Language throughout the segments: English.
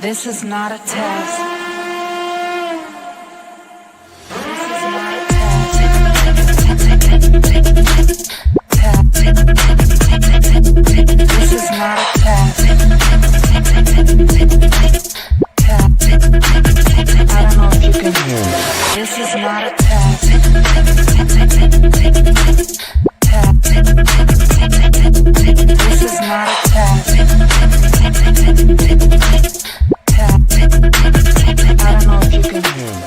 This is not a test. This is not a test. I don't know if you can hear me. This is not a test. This is not a test. I don't know if you can hear me.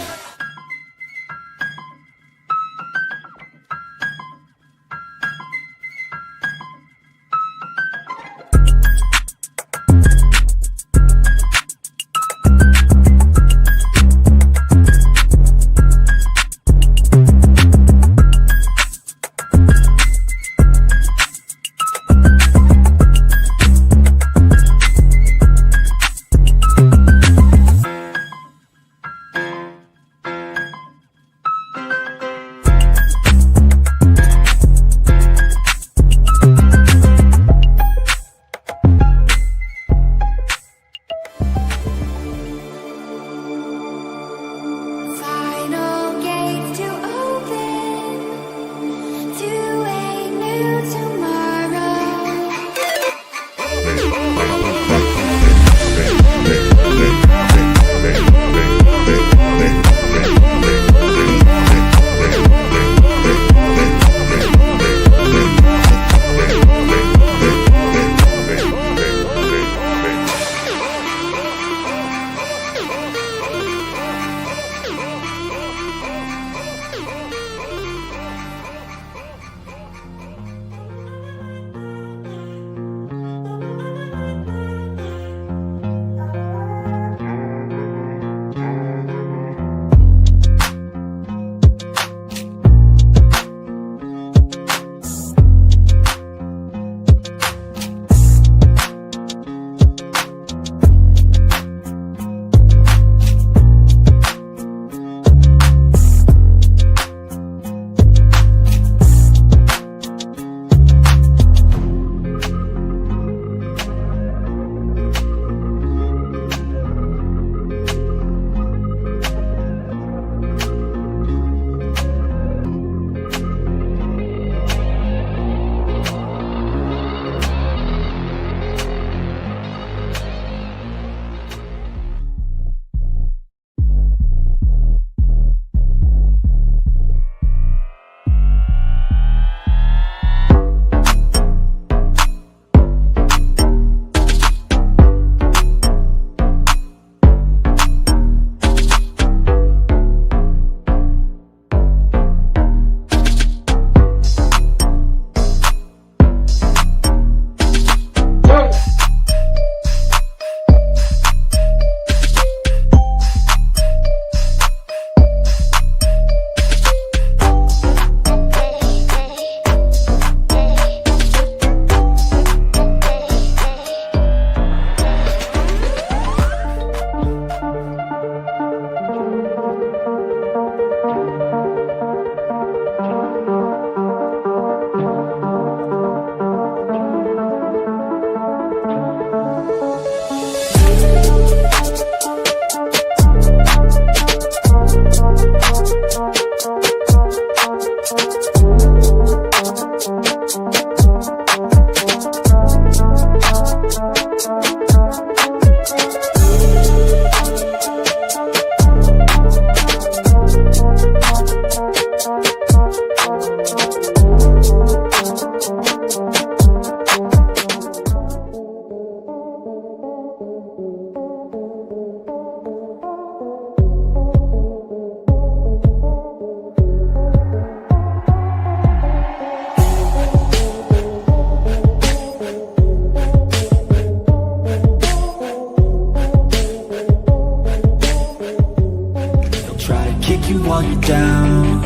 while you're down.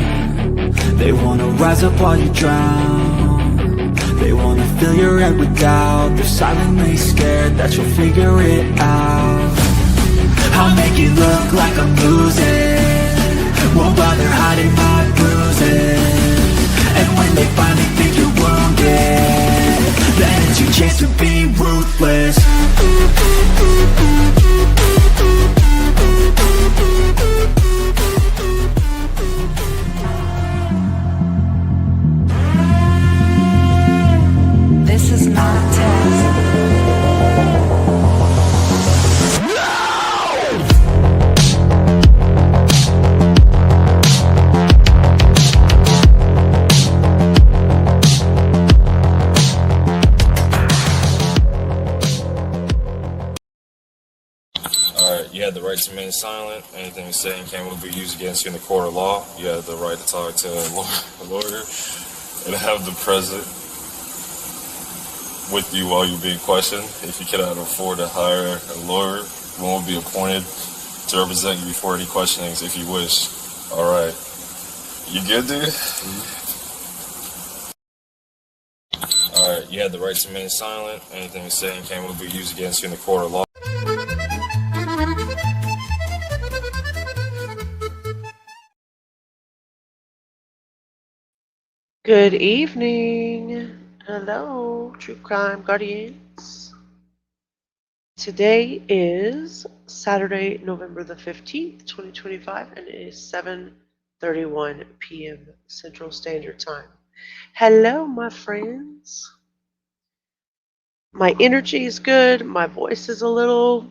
They wanna rise up while you drown. They wanna fill your head with doubt. They're silently scared that you'll figure it out. I'll make it look like I'm losing, won't bother hiding my bruises. And when they finally think you're wounded, then it's your chance to be ruthless. right to remain silent. Anything you say and can will be used against you in the court of law. You have the right to talk to a lawyer and have the present with you while you're being questioned. If you cannot afford to hire a lawyer, one will be appointed to represent you before any questionings if you wish. All right. You good, dude? All right. You have the right to remain silent. Anything you say and can will be used against you in the court of law. Good evening. Hello, True Crime Guardians. Today is Saturday, November the 15th, 2025, and it is 7:31 p.m. Central Standard Time. Hello, my friends. My energy is good. My voice is a little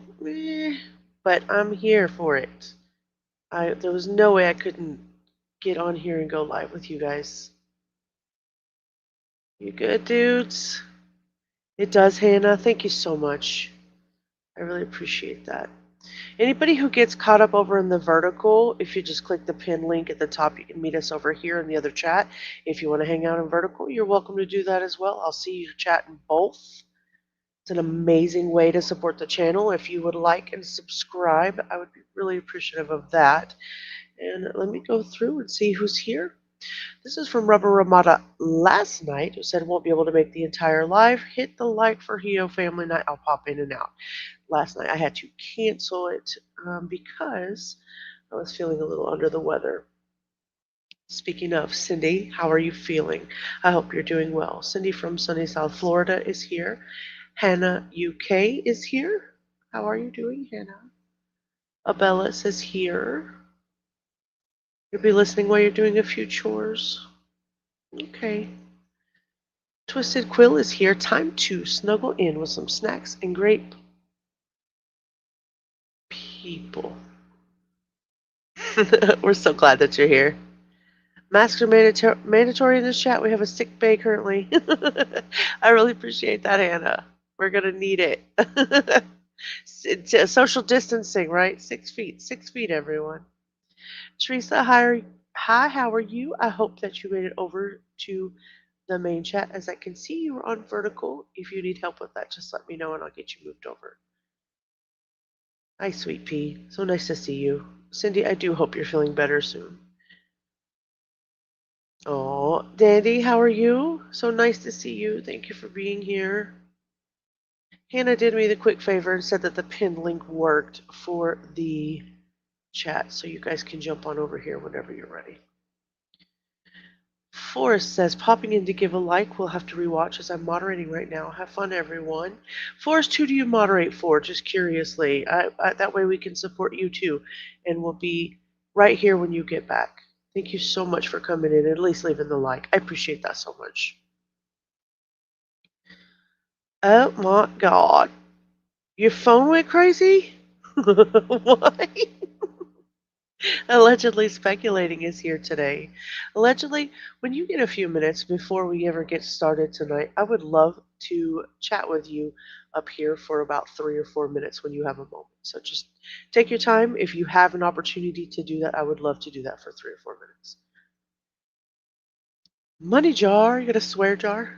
but I'm here for it. There was no way I couldn't get on here and go live with you guys. You good, dudes? It does, Hannah. Thank you so much. I really appreciate that. Anybody who gets caught up over in the vertical, if you just click the pin link at the top, you can meet us over here in the other chat. If you want to hang out in vertical, you're welcome to do that as well. I'll see you chat in both. It's an amazing way to support the channel. If you would like and subscribe, I would be really appreciative of that. And let me go through and see who's here. This is from Rubber Ramada last night, who said won't be able to make the entire live. Hit the like for Hio Family Night. I'll pop in and out. Last night I had to cancel it because I was feeling a little under the weather. Speaking of, Cindy, how are you feeling? I hope you're doing well. Cindy from sunny South Florida is here. Hannah UK is here. How are you doing, Hannah? Abellis is here. You'll be listening while you're doing a few chores. Okay. Twisted Quill is here. Time to snuggle in with some snacks and great people. We're so glad that you're here. Masks are mandatory in this chat. We have a sick bay currently. I really appreciate that, Hannah. We're going to need it. Social distancing, right? 6 feet. 6 feet, everyone. Teresa, hi, how are you? I hope that you made it over to the main chat. As I can see, you were on vertical. If you need help with that, just let me know and I'll get you moved over. Hi, Sweet Pea. So nice to see you. Cindy, I do hope you're feeling better soon. Oh, Dandy, how are you? So nice to see you. Thank you for being here. Hannah did me the quick favor and said that the pin link worked for the chat, so you guys can jump on over here whenever you're ready. Forrest says, popping in to give a like. We'll have to rewatch as I'm moderating right now. Have fun, everyone. Forrest, who do you moderate for? Just curiously. That way we can support you too, and we'll be right here when you get back. Thank you so much for coming in and at least leaving the like. I appreciate that so much. Oh my God. Your phone went crazy? What? Allegedly Speculating is here today. Allegedly, when you get a few minutes before we ever get started tonight, I would love to chat with you up here for about 3 or 4 minutes when you have a moment. So just take your time. If you have an opportunity to do that, I would love to do that for 3 or 4 minutes. Money jar, you got a swear jar?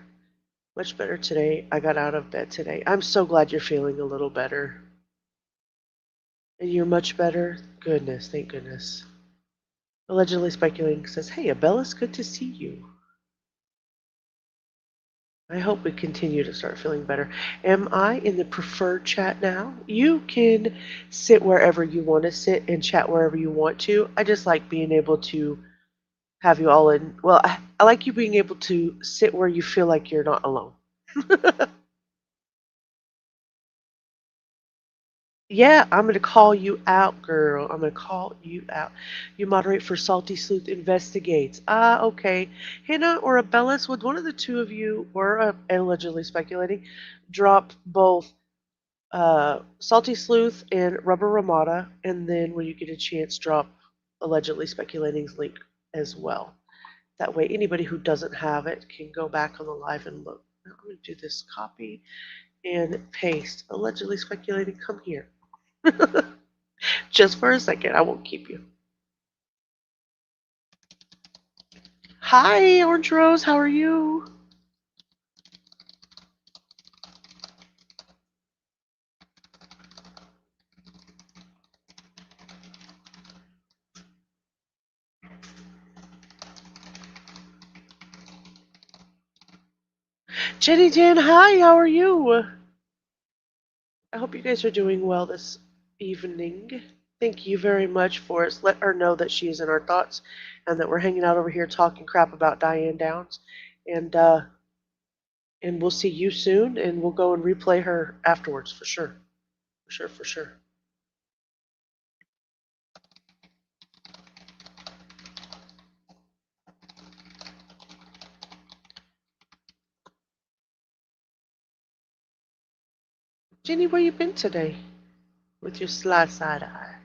Much better today. I got out of bed today. I'm so glad you're feeling a little better. And you're much better? Goodness, thank goodness. Allegedly Speculating says, hey, Abellis, good to see you. I hope we continue to start feeling better. Am I in the preferred chat now? You can sit wherever you want to sit and chat wherever you want to. I just like being able to have you all in. Well, I like you being able to sit where you feel like you're not alone. Yeah, I'm going to call you out, girl. I'm going to call you out. You moderate for Salty Sleuth Investigates. Ah, okay. Hannah or Abellis, would one of the two of you, or allegedly speculating, drop both Salty Sleuth and Rubber Ramada, and then when you get a chance, drop Allegedly Speculating's link as well. That way, anybody who doesn't have it can go back on the live and look. Now, I'm going to do this copy and paste. Allegedly Speculating, come here. Just for a second. I won't keep you. Hi, Orange Rose. How are you? Jenny Dan, hi. How are you? I hope you guys are doing well this evening. Thank you very much for us. Let her know that she is in our thoughts and that we're hanging out over here talking crap about Diane Downs. And and we'll see you soon and we'll go and replay her afterwards for sure. For sure, for sure. Jenny, where you been today? With your sly side eye.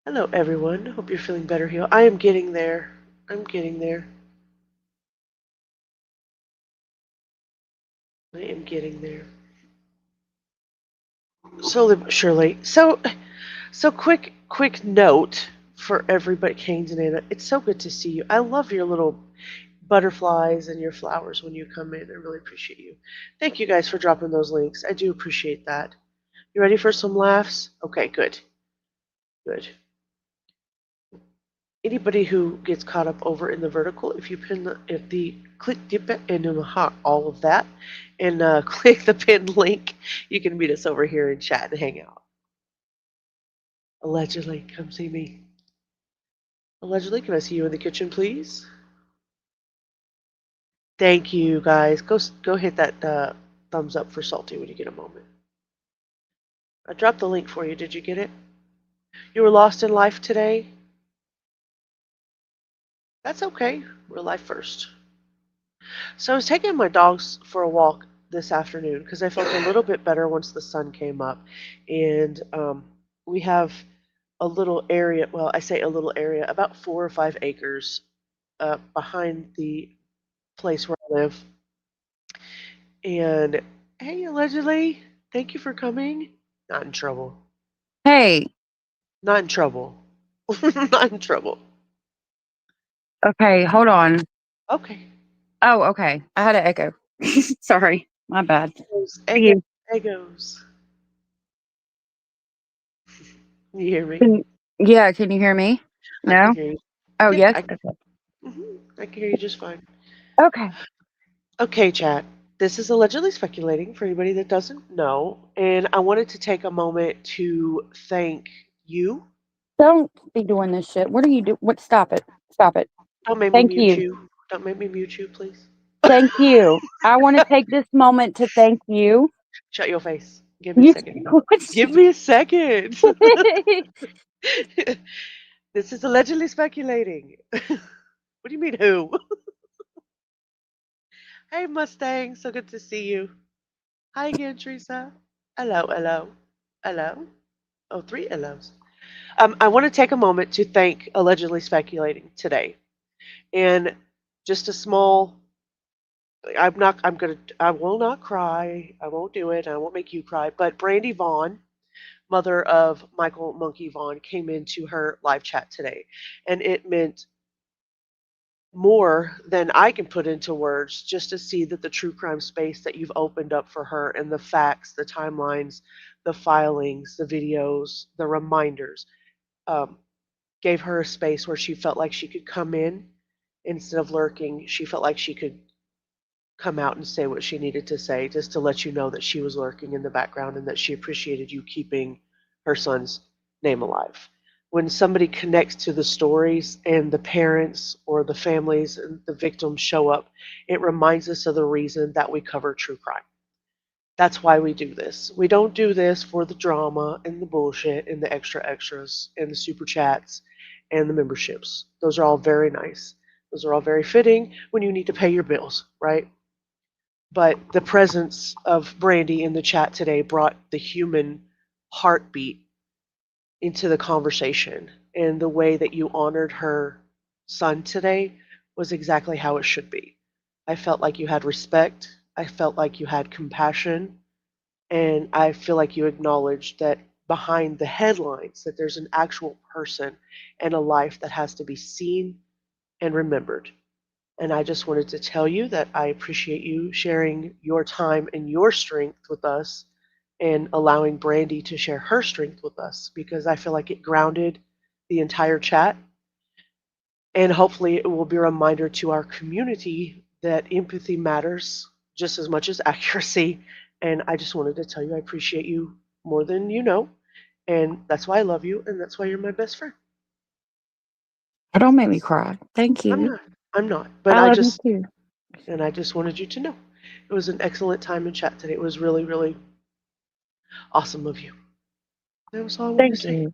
Hello everyone. Hope you're feeling better here. I am getting there. I'm getting there. I am getting there. Slowly but surely. So quick note for everybody, Canes and Anna. It's so good to see you. I love your little butterflies and your flowers when you come in. I really appreciate you. Thank you guys for dropping those links. I do appreciate that. You ready for some laughs? Okay, good. Good. Anybody who gets caught up over in the vertical, if you pin if the click dip it and all of that, and click the pinned link, you can meet us over here and chat and hang out. Allegedly, come see me. Allegedly, can I see you in the kitchen, please? Thank you, guys. Go hit that thumbs up for Salty when you get a moment. I dropped the link for you. Did you get it? You were lost in life today? That's okay. Real life first. So I was taking my dogs for a walk this afternoon because I felt a little bit better once the sun came up. And we have a little area, well, I say a little area, about 4 or 5 acres behind the place where I live. And hey, allegedly, thank you for coming. Not in trouble. Hey, Not in trouble. Not in trouble. okay, hold on. Okay. Oh, okay. I had an echo. Sorry, my bad. Those Thank you. egos. You hear me? Yeah, can you hear me? I can No? hear you. Oh, Yeah, yes? Okay. I can hear you just fine. Okay. Okay, chat. This is allegedly speculating for anybody that doesn't know, and I wanted to take a moment to thank you. Don't be doing this shit. What are you doing? What? Stop it. Stop it. Don't make me Thank mute you. you. Don't make me mute you, please. Thank you. I want to take this moment to thank you. Shut your face. Give me a You. second. Give me a second. This is allegedly speculating. What do you mean, who? Hey, Mustang. So good to see you. Hi again, Teresa. Hello, hello, hello. Oh, three hellos. I want to take a moment to thank allegedly speculating today, and just a small. I'm not. I'm gonna. I will not cry. I won't do it. I won't make you cry. But Brandy Vaughn, mother of Michael Monkey Vaughn, came into her live chat today, and it meant more than I can put into words just to see that the true crime space that you've opened up for her and the facts, the timelines, the filings, the videos, the reminders, um, gave her a space where she felt like she could come in instead of lurking. She felt like she could come out and say what she needed to say just to let you know that she was lurking in the background and that she appreciated you keeping her son's name alive. When somebody connects to the stories and the parents or the families and the victims show up, it reminds us of the reason that we cover true crime. That's why we do this. We don't do this for the drama and the bullshit and the extra extras and the super chats and the memberships. Those are all very nice. Those are all very fitting when you need to pay your bills, right? But the presence of Brandy in the chat today brought the human heartbeat into the conversation. And the way that you honored her son today was exactly how it should be. I felt like you had respect. I felt like you had compassion. And I feel like you acknowledged that behind the headlines that there's an actual person and a life that has to be seen and remembered. And I just wanted to tell you that I appreciate you sharing your time and your strength with us and allowing Brandy to share her strength with us because I feel like it grounded the entire chat. And hopefully, it will be a reminder to our community that empathy matters just as much as accuracy. And I just wanted to tell you I appreciate you more than you know. And that's why I love you. And that's why you're my best friend. Don't make me cry. Thank I'm you. not. I'm not. But I love you too. I just wanted you to know. It was an excellent time in chat today. It was really, really awesome of you. That was all I wanted to Thank say. you.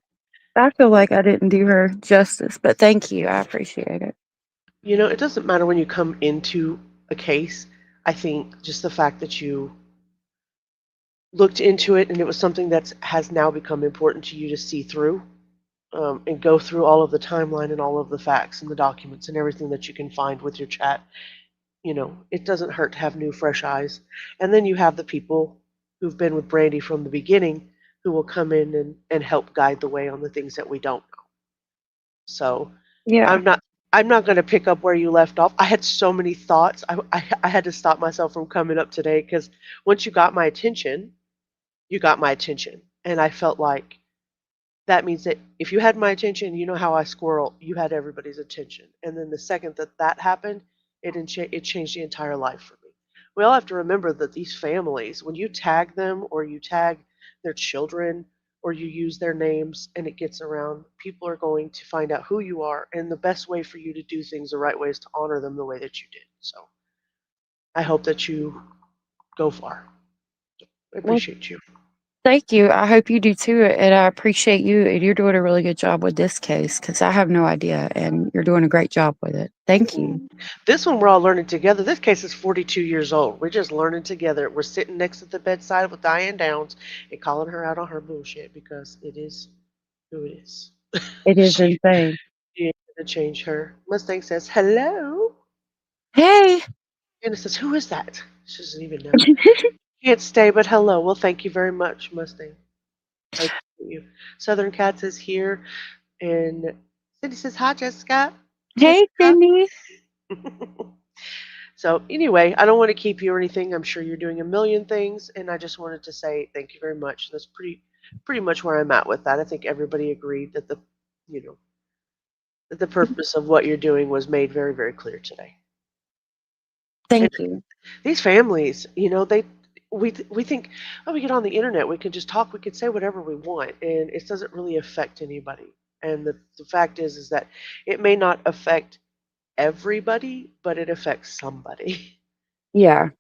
I feel like I didn't do her justice, but thank you. I appreciate it. You know, it doesn't matter when you come into a case. I think just the fact that you looked into it and it was something that has now become important to you to see through and go through all of the timeline and all of the facts and the documents and everything that you can find with your chat. You know, it doesn't hurt to have new, fresh eyes. And then you have the people who've been with Brandy from the beginning who will come in and help guide the way on the things that we don't know. So Yeah. I'm not. I'm not going to pick up where you left off. I had so many thoughts. I had to stop myself from coming up today because once you got my attention, you got my attention. And I felt like that means that if you had my attention, you know how I squirrel, you had everybody's attention. And then the second that that happened, it changed the entire life for me. We all have to remember that these families, when you tag them or you tag their children or you use their names and it gets around, people are going to find out who you are. And the best way for you to do things the right way is to honor them the way that you did. So I hope that you go far. I Well, appreciate you. thank you. I hope you do too. And I appreciate you. And you're doing a really good job with this case because I have no idea. And you're doing a great job with it. Thank you. This one we're all learning together. This case is 42 years old. We're just learning together. We're sitting next to the bedside with Diane Downs and calling her out on her bullshit because it is who it is. It is she, insane. she ain't gonna change her. Mustang says hello, Hey. and it says who is that? She doesn't even know. Can't stay, but hello. Well, thank you very much, Mustang. I appreciate you. Southern Cats is here, and Cindy says hi, Jessica. Hey, Jessica. Cindy. So anyway, I don't want to keep you or anything. I'm sure you're doing a million things, and I just wanted to say thank you very much. That's pretty much where I'm at with that. I think everybody agreed that you know, that the purpose of what you're doing was made very, very clear today. And Thank you. these families, you know, we think, oh, we get on the internet, we can just talk, we can say whatever we want, and it doesn't really affect anybody. And the fact is that it may not affect everybody, but it affects somebody. Yeah.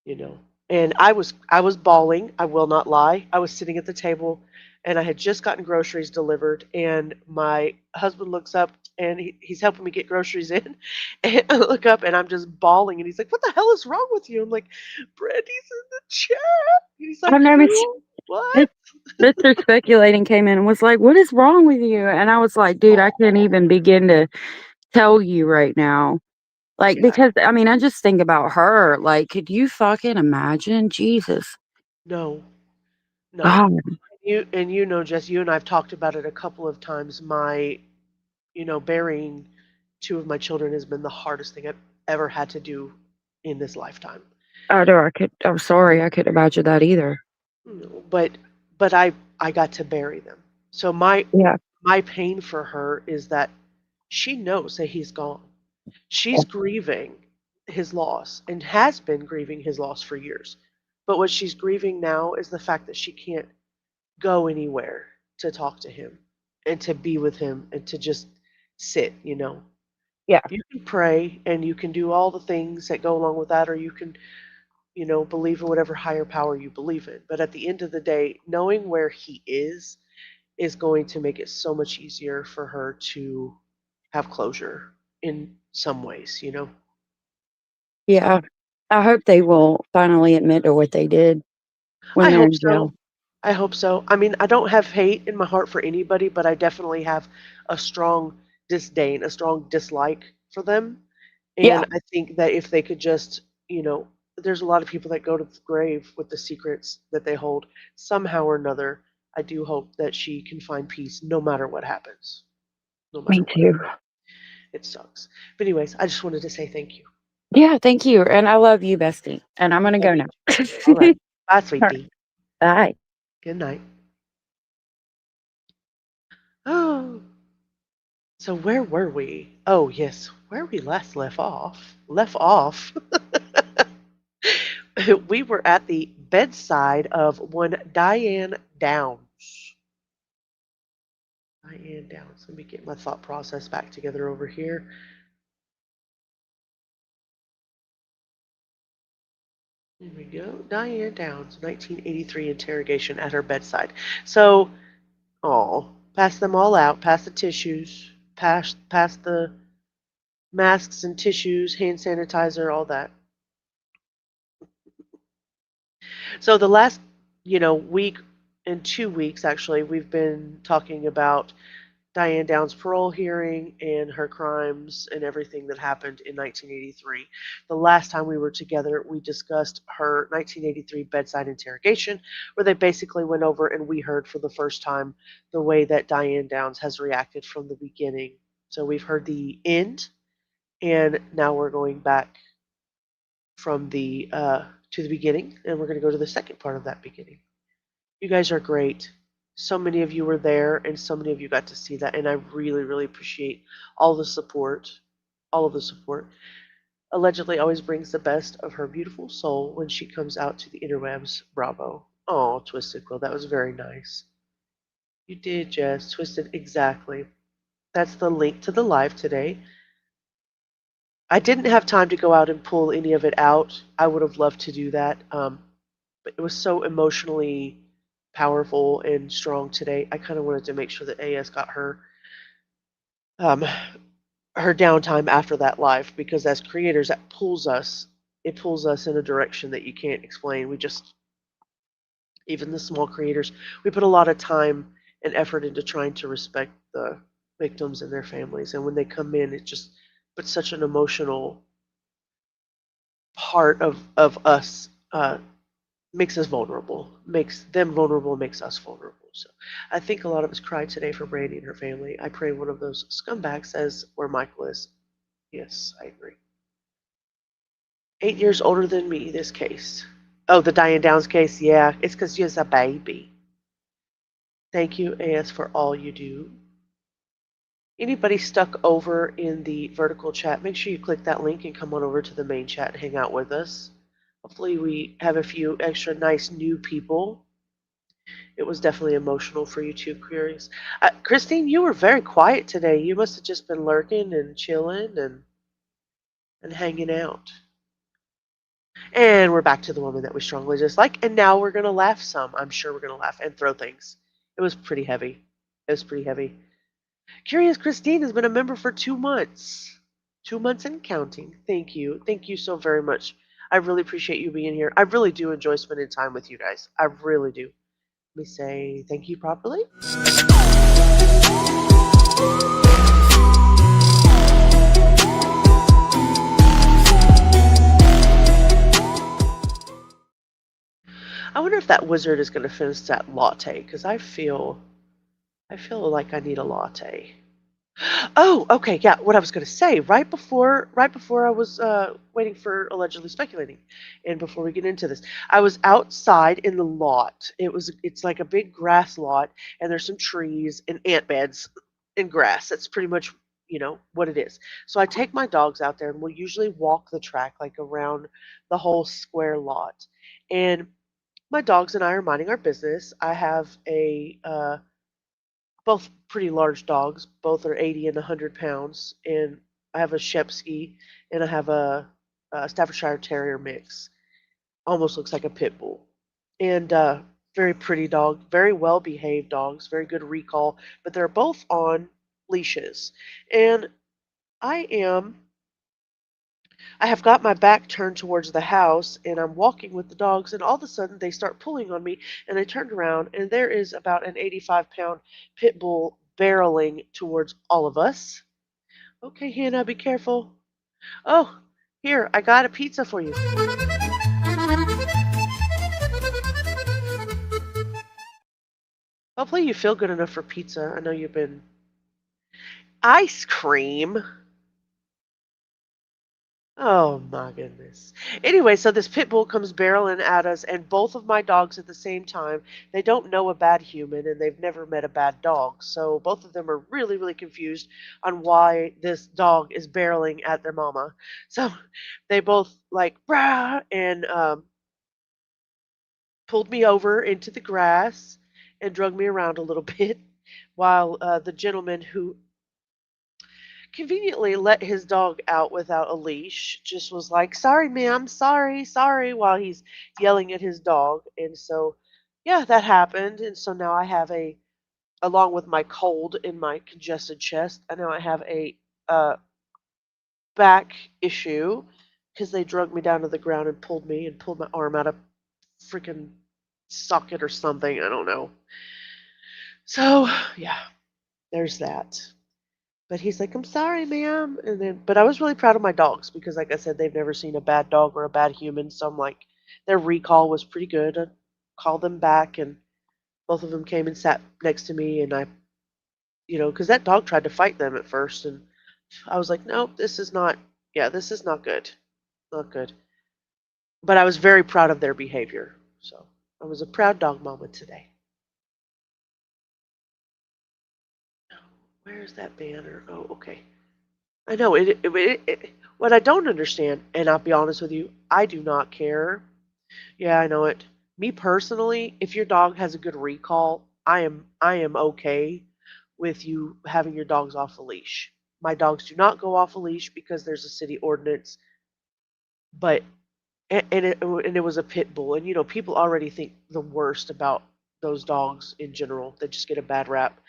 You know. And I was bawling, I will not lie. I was sitting at the table and I had just gotten groceries delivered and my husband looks up and he's helping me get groceries in and I look up and I'm just bawling and he's like, "What the hell is wrong with you?" I'm like, "Brandy's in the chat." And he's like, I've never "Who? Mis- What?" Mr. Speculating came in and was like, "What is wrong with you?" And I was like, "Dude, I can't even begin to tell you right now." Like, Yeah. because I mean, I just think about her. Like, could you fucking imagine? Jesus. No. No. God. You know, Jess, you and I've talked about it a couple of times. My, burying two of my children has been the hardest thing I've ever had to do in this lifetime. I know I'm sorry, I couldn't imagine that either. But I got to bury them. So Yeah. my pain for her is that she knows that he's gone. She's grieving his loss and has been grieving his loss for years. But what she's grieving now is the fact that she can't go anywhere to talk to him and to be with him and to just sit. Yeah. You can pray and you can do all the things that go along with that, or you can, believe in whatever higher power you believe in. But at the end of the day, knowing where he is going to make it so much easier for her to have closure in some ways. Yeah. I hope they will finally admit to what they did when I they're hope in so. jail. I hope so. I mean, I don't have hate in my heart for anybody, but I definitely have a strong a strong dislike for them. Yeah. And I think that if they could just, there's a lot of people that go to the grave with the secrets that they hold. Somehow or another, I do hope that she can find peace no matter what happens. No Me matter what. too. It sucks. But anyways, I just wanted to say thank you. Yeah, thank you. And I love you, bestie. And I'm gonna Love go you now. too. All right. Bye, All sweet right. pea. Bye. Good night. Oh, so where were we? Oh, yes, where we last left off. Left off. We were at the bedside of one Diane Downs. Diane Downs. Let me get my thought process back together over here. There we go. Diane Downs, 1983 interrogation at her bedside. So, oh, pass them all out. Pass the tissues. Pass the masks and tissues, hand sanitizer, all that. So the last, week and 2 weeks actually, we've been talking about Diane Downs' parole hearing and her crimes and everything that happened in 1983. The last time we were together, we discussed her 1983 bedside interrogation, where they basically went over and we heard for the first time the way that Diane Downs has reacted from the beginning. So we've heard the end, and now we're going back from the to the beginning, and we're going to go to the second part of that beginning. You guys are great. So many of you were there, and so many of you got to see that, and I really, really appreciate all the support. All of the support. Allegedly always brings the best of her beautiful soul when she comes out to the interwebs. Bravo. Oh, Twisted Quill, that was very nice. You did, Jess. Twisted, exactly. That's the link to the live today. I didn't have time to go out and pull any of it out. I would have loved to do that, but it was so emotionally powerful and strong today. I kind of wanted to make sure that AS got um, her downtime after that live, because as creators, that pulls us. It pulls us in a direction that you can't explain. We just, even the small creators, we put a lot of time and effort into trying to respect the victims and their families. And when they come in, it just puts such an emotional part of us, makes us vulnerable, makes them vulnerable, makes us vulnerable. So I think a lot of us cried today for Brandy and her family. I pray one of those scumbags says where Michael is. Yes, I agree. 8 years older than me, this case. Oh, the Diane Downs case? Yeah, it's because you're a baby. Thank you, AS, for all you do. Anybody stuck over in the vertical chat, make sure you click that link and come on over to the main chat and hang out with us. Hopefully we have a few extra nice new people. It was definitely emotional for you too, Queries. Christine, you were very quiet today. You must have just been lurking and chilling and hanging out. And we're back to the woman that we strongly dislike. And now we're going to laugh some. I'm sure we're going to laugh and throw things. It was pretty heavy. It was pretty heavy. Curious Christine has been a member for 2 months. 2 months and counting. Thank you. Thank you so very much. I really appreciate you being here. I really do enjoy spending time with you guys. I really do. Let me say thank you properly. I wonder if that wizard is going to finish that latte, because I feel like I need a latte. Oh, okay, yeah. What I was going to say right before I was waiting for allegedly speculating, and before we get into this, I was outside in the lot. It's like a big grass lot, and there's some trees and ant beds and grass. That's pretty much what it is. So I take my dogs out there, and we'll usually walk the track like around the whole square lot, and my dogs and I are minding our business. I have both pretty large dogs. Both are 80 and 100 pounds. And I have a Shepsky and I have a Staffordshire Terrier mix. Almost looks like a pit bull. And very pretty dog, very well behaved dogs, very good recall. But they're both on leashes. And I am I have got my back turned towards the house and I'm walking with the dogs, and all of a sudden they start pulling on me, and I turned around and there is about an 85-pound pit bull barreling towards all of us. Okay, Hannah, be careful. Oh, here, I got a pizza for you. Hopefully you feel good enough for pizza. I know you've been ice cream. Oh my goodness. Anyway, so this pit bull comes barreling at us, and both of my dogs at the same time, they don't know a bad human and they've never met a bad dog. So both of them are really, really confused on why this dog is barreling at their mama. So they both like, brah, and pulled me over into the grass and drug me around a little bit while the gentleman who conveniently let his dog out without a leash just was like, sorry ma'am, sorry, sorry, while he's yelling at his dog. And so yeah, that happened. And so now I have a, along with my cold in my congested chest, I know I have a uh, back issue because they drugged me down to the ground and pulled my arm out of freaking socket or something, I don't know. So yeah, there's that. But he's like, "I'm sorry, ma'am." And then, but I was really proud of my dogs because, like I said, they've never seen a bad dog or a bad human. So I'm like, their recall was pretty good. I called them back, and both of them came and sat next to me. And I, because that dog tried to fight them at first, and I was like, "Nope, this is not. Yeah, this is not good. Not good." But I was very proud of their behavior. So I was a proud dog mama today. Where's that banner? Oh, okay. I know what I don't understand, and I'll be honest with you, I do not care. Yeah, I know it. Me personally, if your dog has a good recall, I am okay with you having your dogs off a leash. My dogs do not go off a leash because there's a city ordinance, but and it was a pit bull, and people already think the worst about those dogs in general. They just get a bad rap.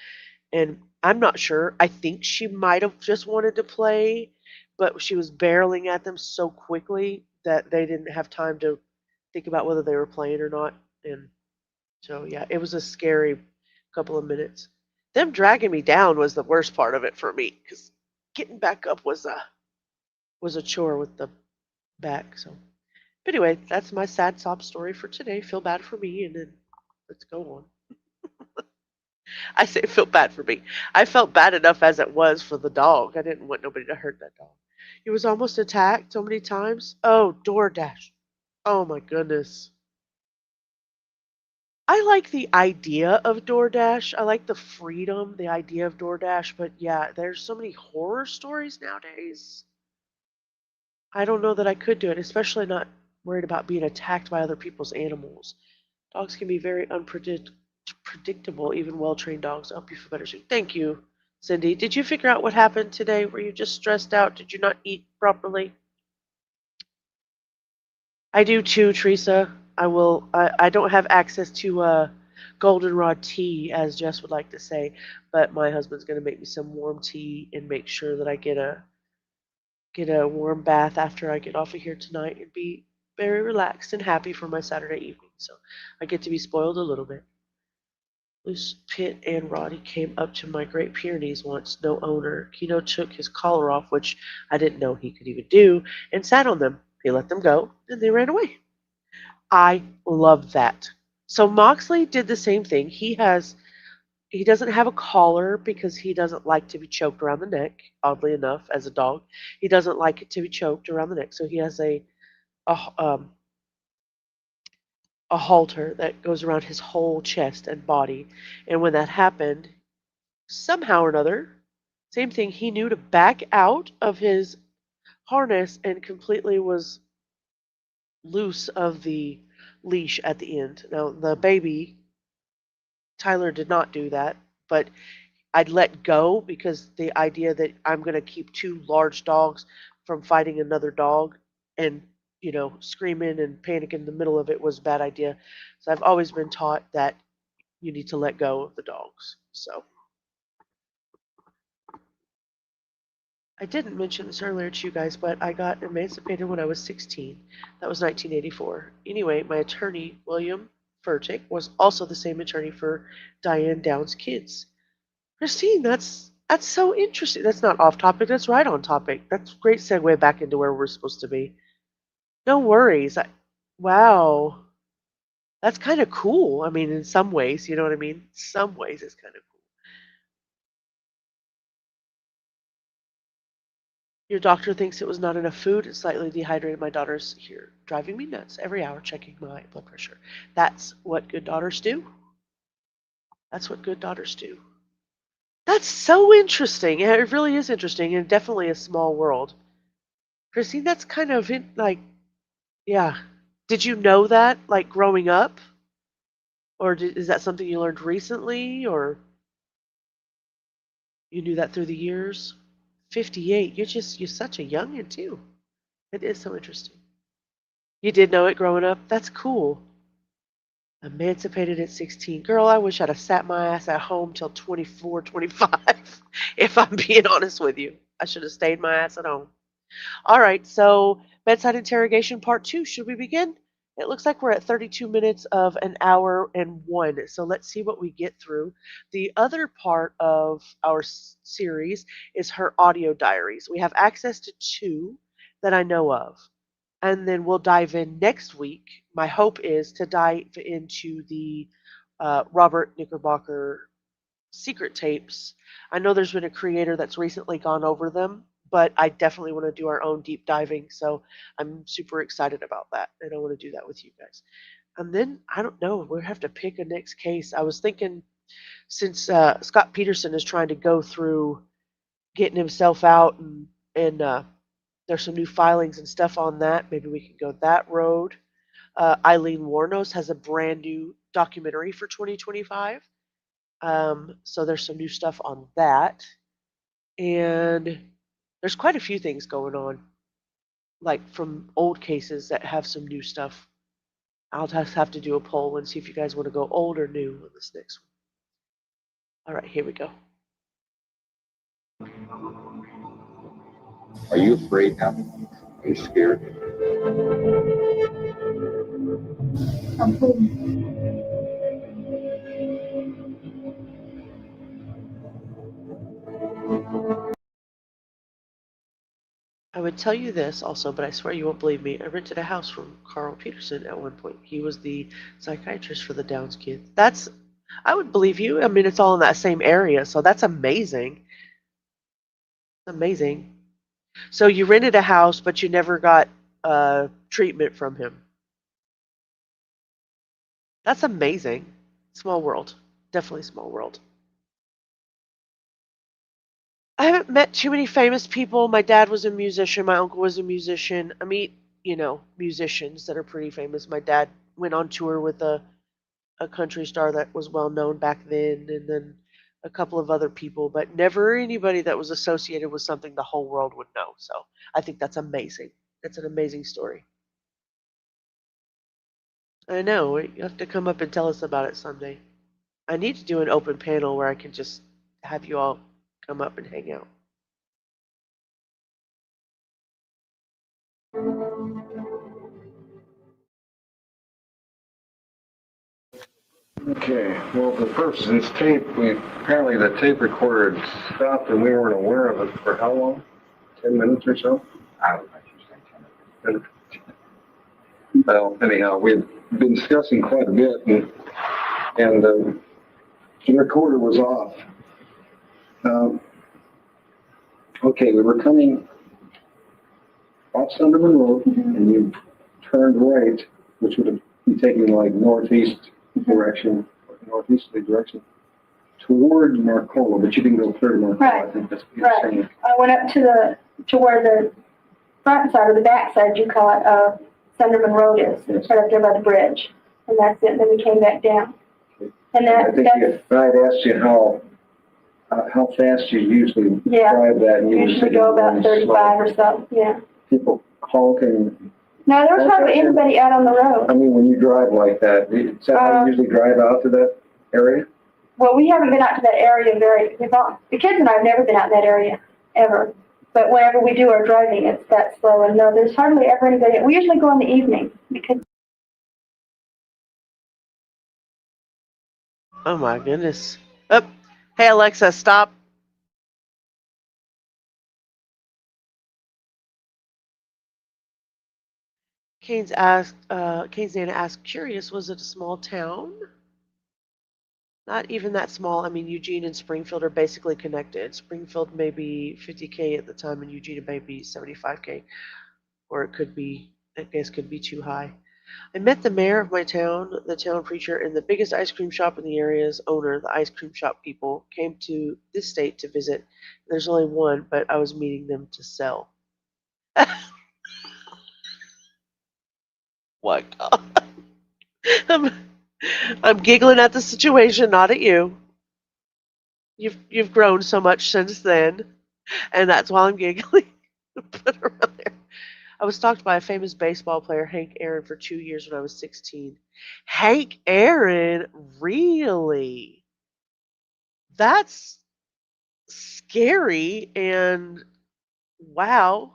And I'm not sure. I think she might have just wanted to play, but she was barreling at them so quickly that they didn't have time to think about whether they were playing or not. And so, yeah, it was a scary couple of minutes. Them dragging me down was the worst part of it for me because getting back up was a chore with the back. So, but anyway, that's my sad sob story for today. Feel bad for me, and then let's go on. I say feel bad for me. I felt bad enough as it was for the dog. I didn't want nobody to hurt that dog. He was almost attacked so many times. Oh, DoorDash. Oh my goodness. I like the idea of DoorDash. I like the freedom, the idea of DoorDash, but yeah, there's so many horror stories nowadays. I don't know that I could do it, especially not worried about being attacked by other people's animals. Dogs can be very unpredictable, even well-trained dogs. I hope you feel better soon. Thank you, Cindy. Did you figure out what happened today? Were you just stressed out? Did you not eat properly? I do too, Teresa. I will. I don't have access to goldenrod tea, as Jess would like to say, but my husband's going to make me some warm tea and make sure that I get a warm bath after I get off of here tonight and be very relaxed and happy for my Saturday evening. So I get to be spoiled a little bit. Loose Pit and Roddy came up to my Great Pyrenees once, no owner. Kino took his collar off, which I didn't know he could even do, and sat on them. He let them go, and they ran away. I love that. So Moxley did the same thing. He doesn't have a collar because he doesn't like to be choked around the neck. Oddly enough, as a dog, he doesn't like it to be choked around the neck. So he has a um, a halter that goes around his whole chest and body. And when that happened, somehow or another, same thing, he knew to back out of his harness and completely was loose of the leash at the end. Now, the baby, Tyler, did not do that, but I'd let go because the idea that I'm going to keep two large dogs from fighting another dog and, screaming and panic in the middle of it was a bad idea. So I've always been taught that you need to let go of the dogs. So I didn't mention this earlier to you guys, but I got emancipated when I was 16. That was 1984. Anyway, my attorney, William Furtick, was also the same attorney for Diane Downs' kids. Christine, that's so interesting. That's not off topic. That's right on topic. That's a great segue back into where we're supposed to be. No worries. Wow. That's kind of cool. I mean, in some ways, you know what I mean? Some ways it's kind of cool. Your doctor thinks it was not enough food and slightly dehydrated. My daughter's here, driving me nuts every hour, checking my blood pressure. That's what good daughters do. That's what good daughters do. That's so interesting. Yeah, it really is interesting and definitely a small world. Christine, that's kind of like, yeah. Did you know that, like, growing up? Or is that something you learned recently? Or you knew that through the years? 58. You're such a youngin' too. It is so interesting. You did know it growing up? That's cool. Emancipated at 16. Girl, I wish I'd have sat my ass at home till 24, 25. If I'm being honest with you. I should have stayed my ass at home. All right, so bedside interrogation part 2. Should we begin? It looks like we're at 32 minutes of an hour and 1. So let's see what we get through. The other part of our series is her audio diaries. We have access to 2 that I know of. And then we'll dive in next week. My hope is to dive into the Robert Knickerbocker secret tapes. I know there's been a creator that's recently gone over them, but I definitely want to do our own deep diving. So I'm super excited about that. And I want to do that with you guys. And then, I don't know, we'll have to pick a next case. I was thinking, since Scott Peterson is trying to go through getting himself out and there's some new filings and stuff on that. Maybe we can go that road. Eileen Warnos has a brand new documentary for 2025. So there's some new stuff on that. And there's quite a few things going on, like from old cases that have some new stuff. I'll just have to do a poll and see if you guys want to go old or new on this next one. All right, here we go. Are you afraid now? Are you scared? I would tell you this also, but I swear you won't believe me. I rented a house from Carl Peterson at one point. He was the psychiatrist for the Downs kids. I would believe you. I mean, it's all in that same area, so that's amazing. Amazing. So you rented a house, but you never got treatment from him. That's amazing. Small world. Definitely small world. I haven't met too many famous people. My dad was a musician. My uncle was a musician. I meet, musicians that are pretty famous. My dad went on tour with a country star that was well known back then, and then a couple of other people, but never anybody that was associated with something the whole world would know. So I think that's amazing. That's an amazing story. I know. You have to come up and tell us about it someday. I need to do an open panel where I can just have you all come up and hang out. Okay, well, the purpose of this tape, apparently the tape recorder had stopped and we weren't aware of it for how long? 10 minutes or so? I don't know. Well, anyhow, we've been discussing quite a bit, and the recorder was off. Okay, we were coming off Sunderland Road, and you turned right, which would be taking like northeasterly direction, toward Marcola, but you didn't go through Marcola. Right. I think that's what you're saying. Right. I went up to where the front side or the back side, you call it, Sunderland Road is. Yes. Right up there by the bridge. And that's it. And then we came back down. Okay. And I think if I'd asked you how fast you usually drive that, and you usually go about 35 or so. Yeah. People honking. No, there was hardly anybody out on the road. I mean, when you drive like that, is that how you usually drive out to that area? Well, we haven't been out to that area the kids and I have never been out in that area, ever. But whenever we do our driving, it's that slow. And no, there's hardly ever anybody. We usually go in the evening because. Oh my goodness. Oh, hey Alexa, stop. Kane's Nana asked, curious, was it a small town? Not even that small. I mean, Eugene and Springfield are basically connected. Springfield may be 50K at the time, and Eugene may be 75K, or it could be, I guess, could be too high. I met the mayor of my town, the town preacher, and the biggest ice cream shop in the area's owner. The ice cream shop people came to this state to visit. There's only one, but I was meeting them to sell. What? I'm, I'm giggling at the situation, not at you. You've grown so much since then, and that's why I'm giggling. Put her around there. I was stalked by a famous baseball player, Hank Aaron, for 2 years when I was 16. Hank Aaron, really? That's scary and wow.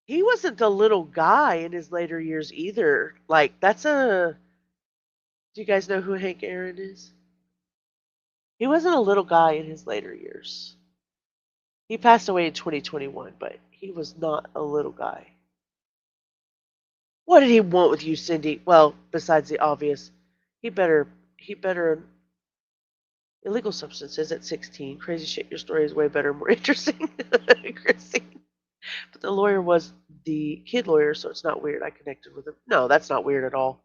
He wasn't a little guy in his later years either. Like, that's a. Do you guys know who Hank Aaron is? He wasn't a little guy in his later years. He passed away in 2021, but he was not a little guy. What did he want with you, Cindy? Well, besides the obvious, he better illegal substances at 16. Crazy shit, your story is way better, more interesting. Christine. But the lawyer was the kid lawyer, so it's not weird. I connected with him. No, that's not weird at all.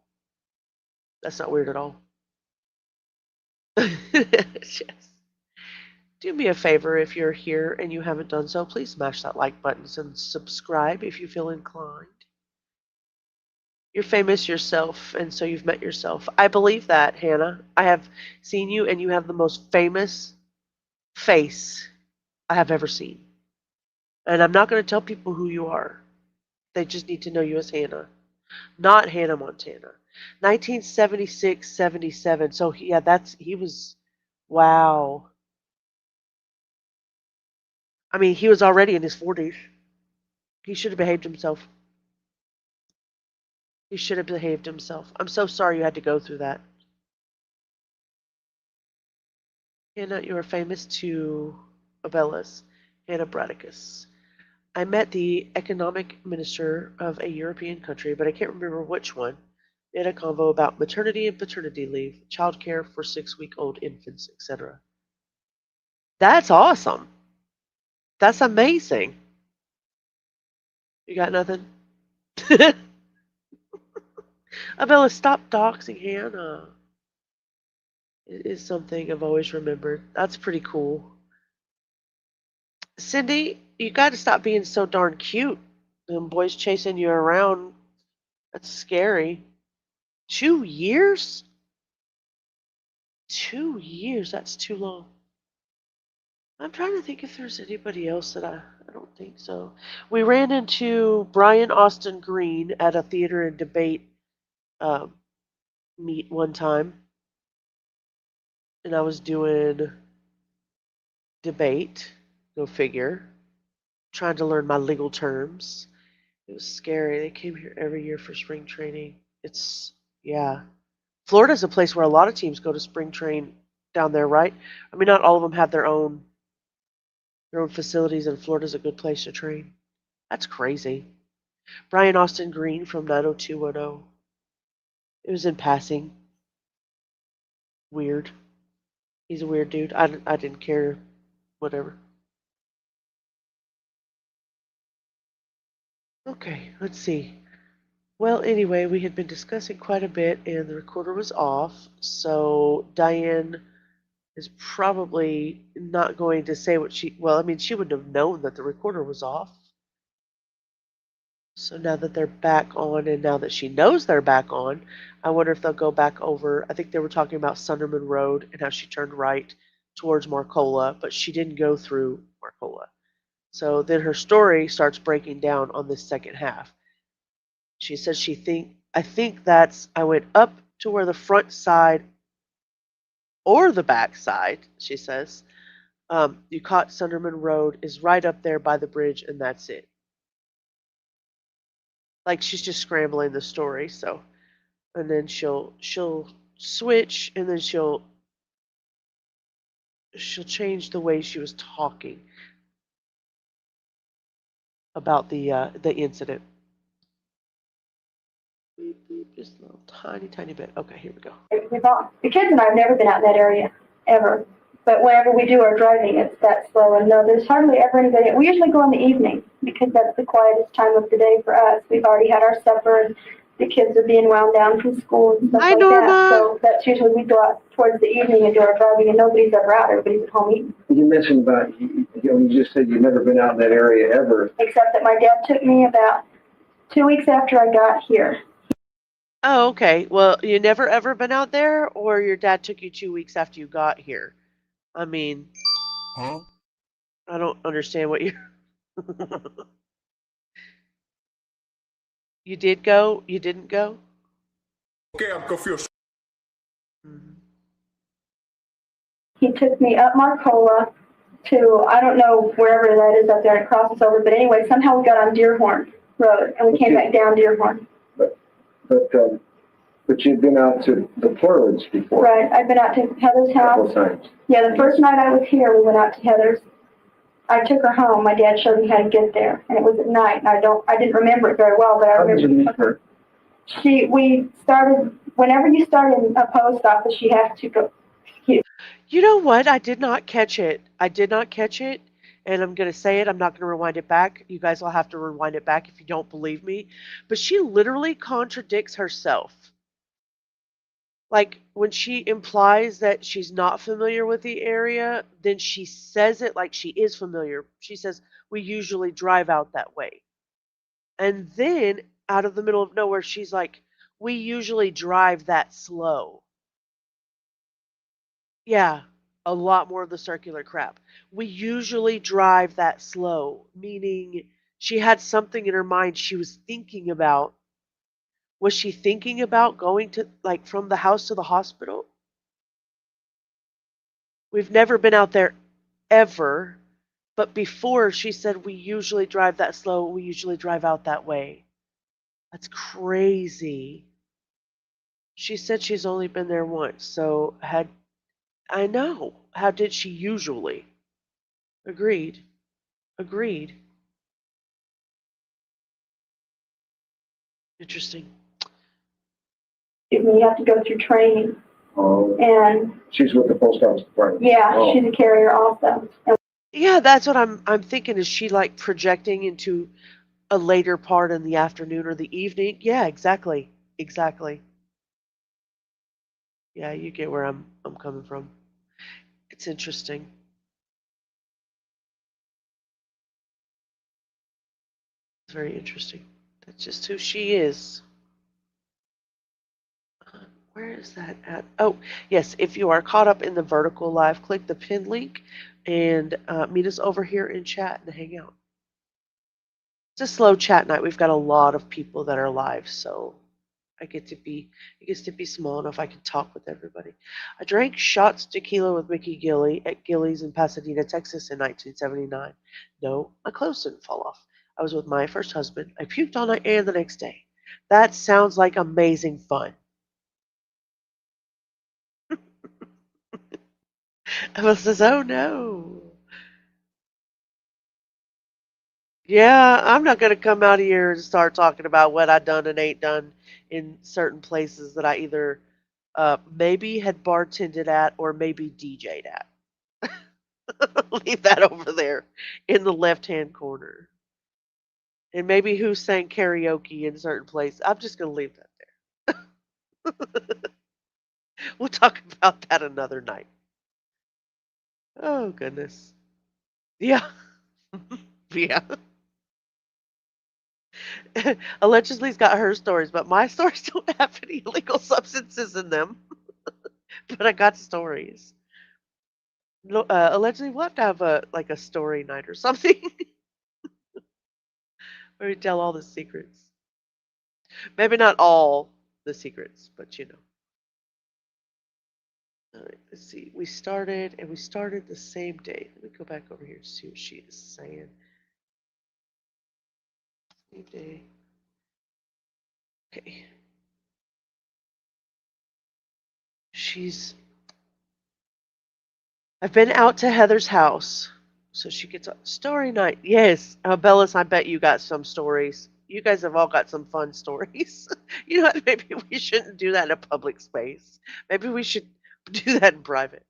That's not weird at all. Yes. Do me a favor if you're here and you haven't done so, please smash that like button and subscribe if you feel inclined. You're famous yourself, and so you've met yourself. I believe that, Hannah. I have seen you, and you have the most famous face I have ever seen. And I'm not going to tell people who you are. They just need to know you as Hannah, not Hannah Montana. 1976, 77. So, yeah, he was, wow. I mean, he was already in his 40s. He should have behaved himself. He should have behaved himself. I'm so sorry you had to go through that. Hannah, you are famous to Abellas, Hannah Bradicus. I met the economic minister of a European country, but I can't remember which one. We had a convo about maternity and paternity leave, childcare for 6-week-old infants, etc. That's awesome. That's amazing. You got nothing? Abella, stop doxing Hannah. It is something I've always remembered. That's pretty cool. Cindy, you got to stop being so darn cute. Them boys chasing you around. That's scary. 2 years? 2 years, that's too long. I'm trying to think if there's anybody else that I don't think so. We ran into Brian Austin Green at a theater and debate meet one time, and I was doing debate, go figure, trying to learn my legal terms. It was scary. They came here every year for spring training. Yeah. Florida's a place where a lot of teams go to spring train down there, right? I mean, not all of them have their own facilities, and Florida's a good place to train. That's crazy. Brian Austin Green from 90210. It was in passing. Weird. He's a weird dude. I didn't care. Whatever. Okay, let's see. Well, anyway, we had been discussing quite a bit, and the recorder was off, so Diane is probably not going to say what well, I mean, she wouldn't have known that the recorder was off. So now that they're back on, and now that she knows they're back on, I wonder if they'll go back over. I think they were talking about Sunderman Road and how she turned right towards Marcola, but she didn't go through Marcola. So then her story starts breaking down on this second half. She says I think that's I went up to where the front side or the back side, she says. You caught Sunderman Road is right up there by the bridge, and that's it. Like she's just scrambling the story, so and then she'll switch, and then she'll change the way she was talking about the incident. Beep, beep, just a little tiny bit. Okay, here we go. The kids and I have never been out in that area, ever. But whenever we do our driving, it's that slow. And no, there's hardly ever anybody. We usually go in the evening because that's the quietest time of the day for us. We've already had our supper and the kids are being wound down from school and stuff Hi, like Norma. that. So that's usually we go out towards the evening and do our driving and nobody's ever out. Everybody's at home eating. You mentioned about, you just said you've never been out in that area ever. Except that my dad took me about 2 weeks after I got here. Oh, okay. Well, you never ever been out there, or your dad took you 2 weeks after you got here? I mean, Huh? I don't understand what you're. You did go? You didn't go? Okay, I'm confused. Mhm. He took me up Marcola to, I don't know wherever that is up there, and it crosses over, but anyway, somehow we got on Deerhorn Road, and we came back down Deerhorn. But you've been out to the Florids before. Right, I've been out to Heather's A couple house. times. Yeah, the first night I was here, we went out to Heather's. I took her home, my dad showed me how to get there, and it was at night, and I didn't remember it very well, but I How did you remember. meet her? We started, whenever you start in a post office, you have to go. You know what? I did not catch it. I did not catch it. And I'm going to say it. I'm not going to rewind it back. You guys will have to rewind it back if you don't believe me. But she literally contradicts herself. Like when she implies that she's not familiar with the area, then she says it like she is familiar. She says, "We usually drive out that way." And then out of the middle of nowhere, she's like, "We usually drive that slow." Yeah, a lot more of the circular crap. We usually drive that slow, meaning she had something in her mind she was thinking about. Was she thinking about going to, like, from the house to the hospital? We've never been out there ever, but before she said we usually drive that slow, we usually drive out that way. That's crazy. She said she's only been there once, so had I know. How did she usually? Agreed. Agreed. Interesting. You have to go through training, Oh, and she's with the post office department. yeah, Oh. she's a carrier also. And Yeah, that's what I'm thinking. Is she like projecting into a later part in the afternoon or the evening? Yeah, exactly. Exactly. Yeah, you get where I'm coming from. It's interesting. It's very interesting. That's just who she is. Where is that at? Oh, yes. If you are caught up in the vertical live, click the pin link and meet us over here in chat and hang out. It's a slow chat night. We've got a lot of people that are live, so it gets to be small enough I can talk with everybody. I drank shots tequila with Mickey Gilly at Gilly's in Pasadena, Texas in 1979. No, my clothes didn't fall off. I was with my first husband. I puked all night and the next day. That sounds like amazing fun. Emma says, "Oh no." Yeah, I'm not going to come out here and start talking about what I done and ain't done in certain places that I either maybe had bartended at or maybe DJ'd at. Leave that over there in the left-hand corner. And maybe who sang karaoke in certain places. I'm just going to leave that there. We'll talk about that another night. Oh, goodness. Yeah. Yeah. Allegedly's got her stories, but my stories don't have any illegal substances in them. But I got stories. No, allegedly, we'll have to have a story night or something where we tell all the secrets. Maybe not all the secrets, but you know. All right, let's see. We started the same day. Let me go back over here and see what she is saying. Same day. Okay. I've been out to Heather's house. So she gets a story night. Yes. Bellis, I bet you got some stories. You guys have all got some fun stories. You know what? Maybe we shouldn't do that in a public space. Maybe we should do that in private.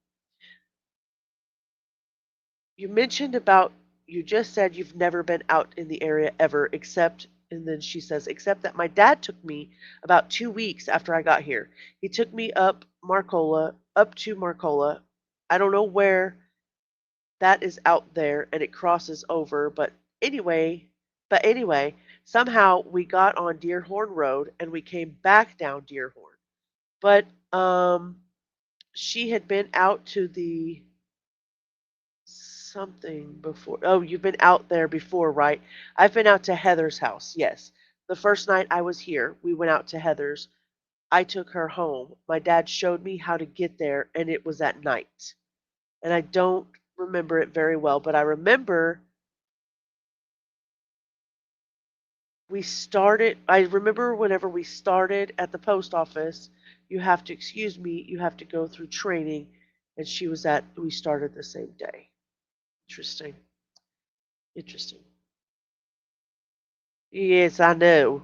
You mentioned about, you just said you've never been out in the area ever, except, and then she says, except that my dad took me about 2 weeks after I got here. He took me up to Marcola. I don't know where that is out there, and it crosses over, but anyway, somehow we got on Deerhorn Road and we came back down Deerhorn. But she had been out to the something before. Oh, you've been out there before, right? I've been out to Heather's house, yes. The first night I was here, we went out to Heather's. I took her home. My dad showed me how to get there, and it was at night. And I don't remember it very well, but I remember I remember whenever we started at the post office, you have to excuse me, you have to go through training, and we started the same day. Interesting. Interesting. Yes, I know.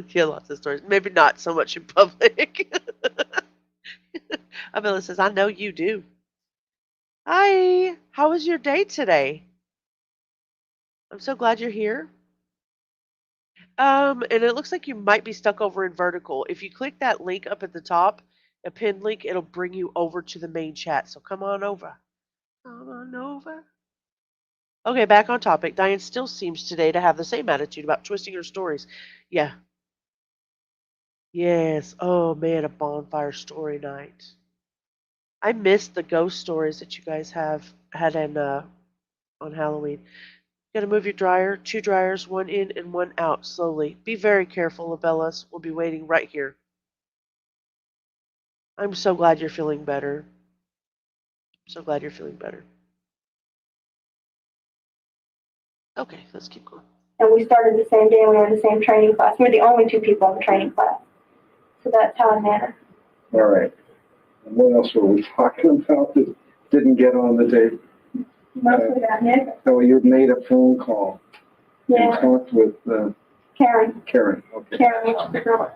Yeah, lots of stories. Maybe not so much in public. Amelia says, I know you do. Hi, how was your day today? I'm so glad you're here. And it looks like you might be stuck over in vertical. If you click that link up at the top, a pinned link, it'll bring you over to the main chat. So come on over. Come on over. Okay, back on topic. Diane still seems today to have the same attitude about twisting her stories. Yeah. Yes. Oh man, a bonfire story night. I missed the ghost stories that you guys had on Halloween. Gotta move your dryer. 2 dryers, one in and one out slowly. Be very careful, Abellas. We'll be waiting right here. I'm so glad you're feeling better. So glad you're feeling better. Okay, let's keep going. And we started the same day and we were in the same training class. We're the only 2 people in the training class. So that's how it mattered. All right. And what else were we talking about that didn't get on the tape? Mostly about Nick. So you made a phone call. Yeah. And talked with Karen. Karen. Okay. Karen, which is the girl.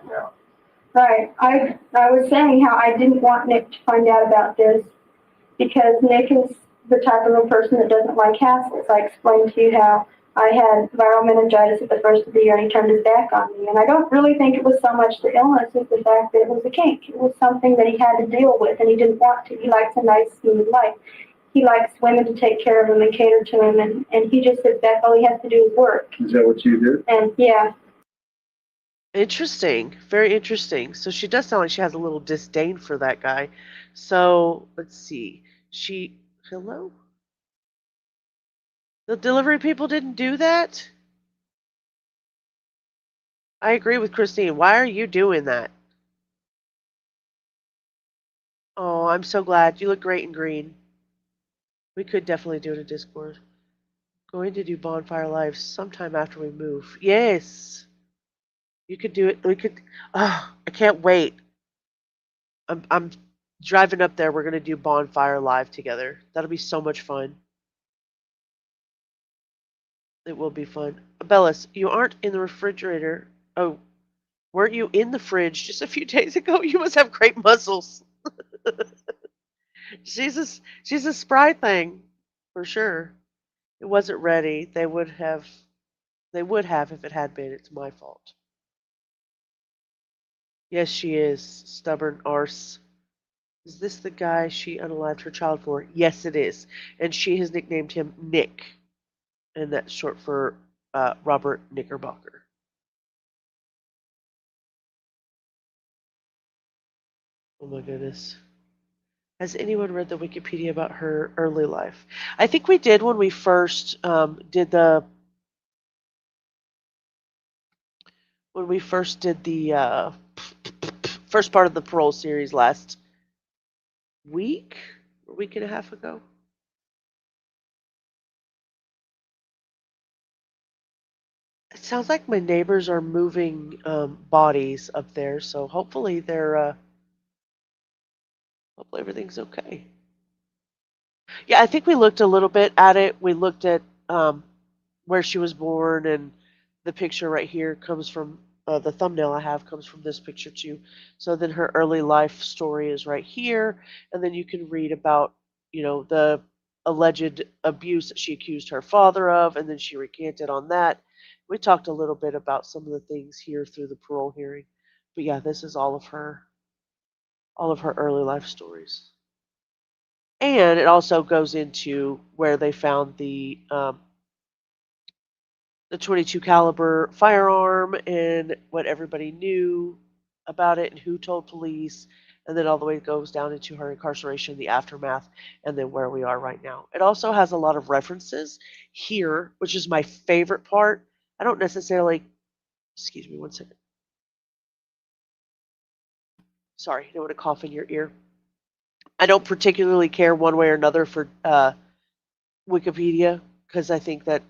Right. I was saying how I didn't want Nick to find out about this because Nick is the type of a person that doesn't like hassles. I explained to you how I had viral meningitis at the first of the year and he turned his back on me. And I don't really think it was so much the illness as the fact that it was a kink. It was something that he had to deal with and he didn't want to. He likes a nice, smooth life. He likes women to take care of him and cater to him, and he just sits back. All he has to do is work. Is that what you did? And yeah. Interesting. Very interesting. So she does sound like she has a little disdain for that guy. So let's see. Hello? The delivery people didn't do that? I agree with Christine. Why are you doing that? Oh, I'm so glad. You look great in green. We could definitely do it in Discord. Going to do Bonfire Live sometime after we move. Yes. You could do it. We could. Oh, I can't wait. I'm driving up there. We're going to do Bonfire Live together. That'll be so much fun. It will be fun. Bellis, you aren't in the refrigerator. Oh, weren't you in the fridge just a few days ago? You must have great muscles. She's a spry thing, for sure. It wasn't ready. They would have if it had been. It's my fault. Yes, she is. Stubborn arse. Is this the guy she unalived her child for? Yes, it is. And she has nicknamed him Nick. And that's short for Robert Knickerbocker. Oh my goodness. Has anyone read the Wikipedia about her early life? I think we did when we first did the first part of the parole series last week or week and a half ago. It sounds like my neighbors are moving bodies up there, so hopefully hopefully everything's okay. Yeah, I think we looked a little bit at it. We looked at where she was born and the picture right here comes from the thumbnail I have comes from this picture too. So then her early life story is right here, and then you can read about, the alleged abuse that she accused her father of, and then she recanted on that. We talked a little bit about some of the things here through the parole hearing, but yeah, this is all of her early life stories, and it also goes into where they found the 22 caliber firearm and what everybody knew about it and who told police, and then all the way goes down into her incarceration, the aftermath, and then where we are right now. It also has a lot of references here, which is my favorite part. I don't necessarily, excuse me one second. Sorry, I don't want to cough in your ear. I don't particularly care one way or another for Wikipedia, because I think that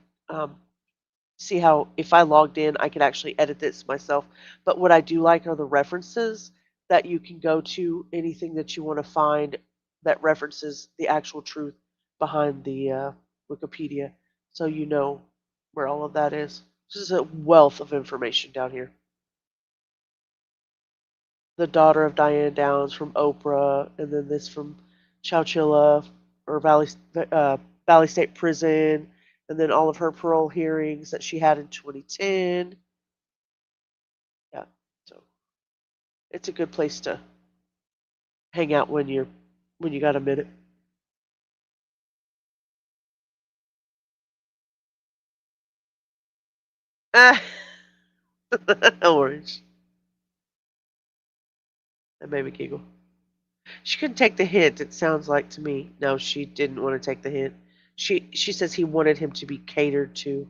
see how if I logged in, I could actually edit this myself. But what I do like are the references that you can go to anything that you want to find that references the actual truth behind the Wikipedia, so you know where all of that is. This is a wealth of information down here. The daughter of Diane Downs from Oprah, and then this from Chowchilla or Valley State Prison, and then all of her parole hearings that she had in 2010. Yeah, so it's a good place to hang out when you got a minute. Ah, orange. That made me giggle. She couldn't take the hint. It sounds like to me. No, she didn't want to take the hint. She says he wanted him to be catered to.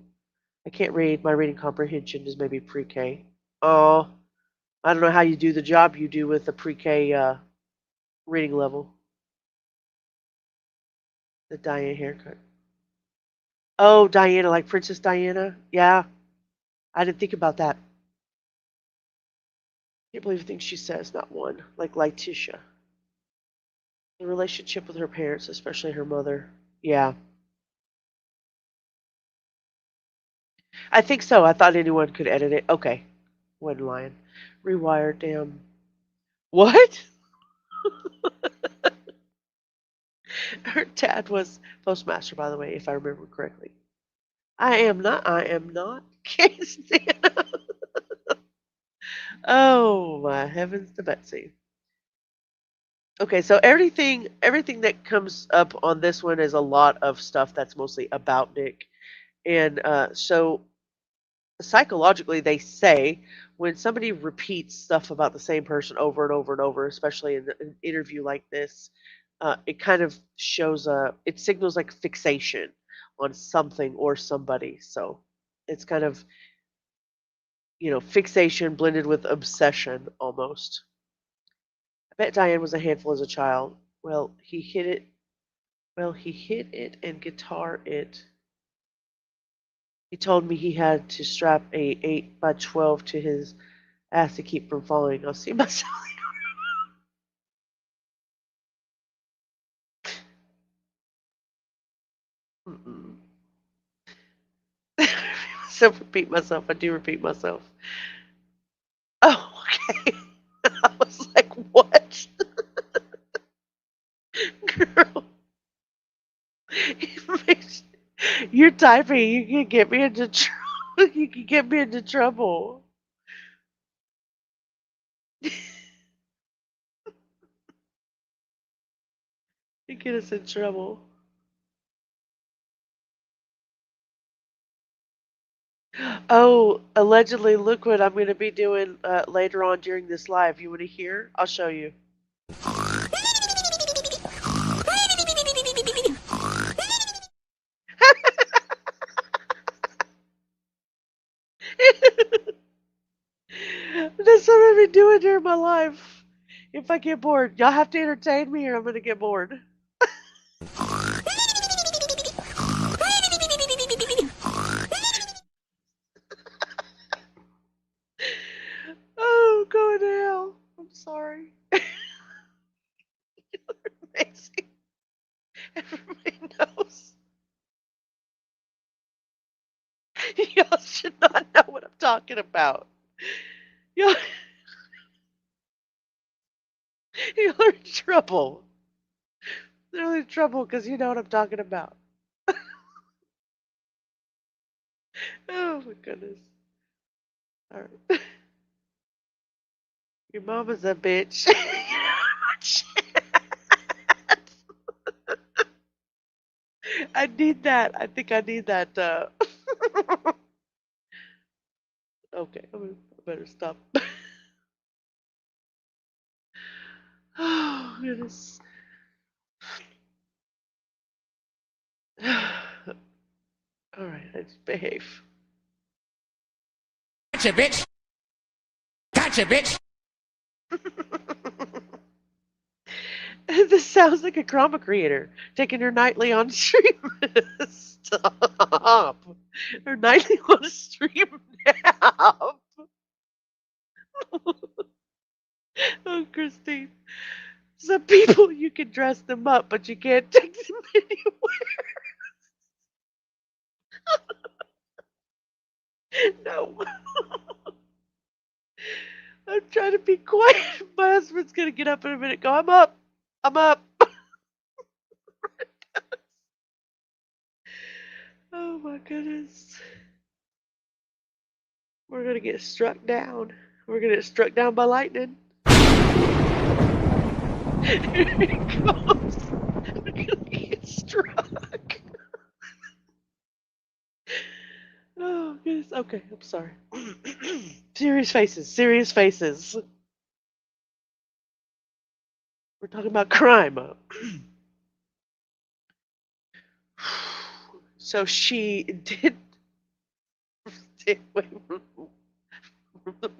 I can't read. My reading comprehension is maybe pre-K. Oh, I don't know how you do the job you do with the pre-K reading level. The Diana haircut. Oh, Diana, like Princess Diana. Yeah, I didn't think about that. Can't believe the things she says. Not one. Like Letitia. The relationship with her parents, especially her mother. Yeah, I think so. I thought anyone could edit it. Okay, wasn't lying. Rewired. Damn. What? Her dad was postmaster, by the way, if I remember correctly. I am not. I am not. Can't stand. Oh my heavens to Betsy. Okay, so everything that comes up on this one is a lot of stuff that's mostly about Nick, and so psychologically they say when somebody repeats stuff about the same person over and over and over, especially in an interview like this, it kind of shows it signals like fixation on something or somebody. So it's kind of fixation blended with obsession almost. I bet Diane was a handful as a child. Well, he hit it and guitar it. He told me he had to strap a 8x12 to his ass to keep from falling. I'll see myself. Mm-mm. So repeat myself. I do repeat myself. Oh, okay. I was like, what? Girl, you're typing. You can get me into trouble. You can get me into trouble. You get us in trouble. Oh, allegedly, look what I'm going to be doing later on during this live. You want to hear? I'll show you. That's what I've been doing during my life. If I get bored, y'all have to entertain me or I'm going to get bored. Oh, going to hell. I'm sorry. Amazing. Everybody knows. Y'all should not know what I'm talking about. Y'all, y'all are in trouble. They're in trouble because you know what I'm talking about. Oh my goodness. All right. Your mama's a bitch. I need that. I think I need that. Okay, I better stop. Oh, goodness. All right, let's behave. Gotcha, bitch. Gotcha, bitch. This sounds like a drama creator taking her nightly on stream. Stop. Her nightly on stream now. Oh, Christine. Some people you can dress them up, but you can't take them anywhere. No. I'm trying to be quiet. My husband's gonna get up in a minute. Go, I'm up. I'm up. Oh my goodness. We're gonna get struck down. We're gonna get struck down by lightning. Here it comes. We're gonna get struck. Oh goodness. Okay, I'm sorry. Serious faces. Serious faces. We're talking about crime. So she did stay away from the windows.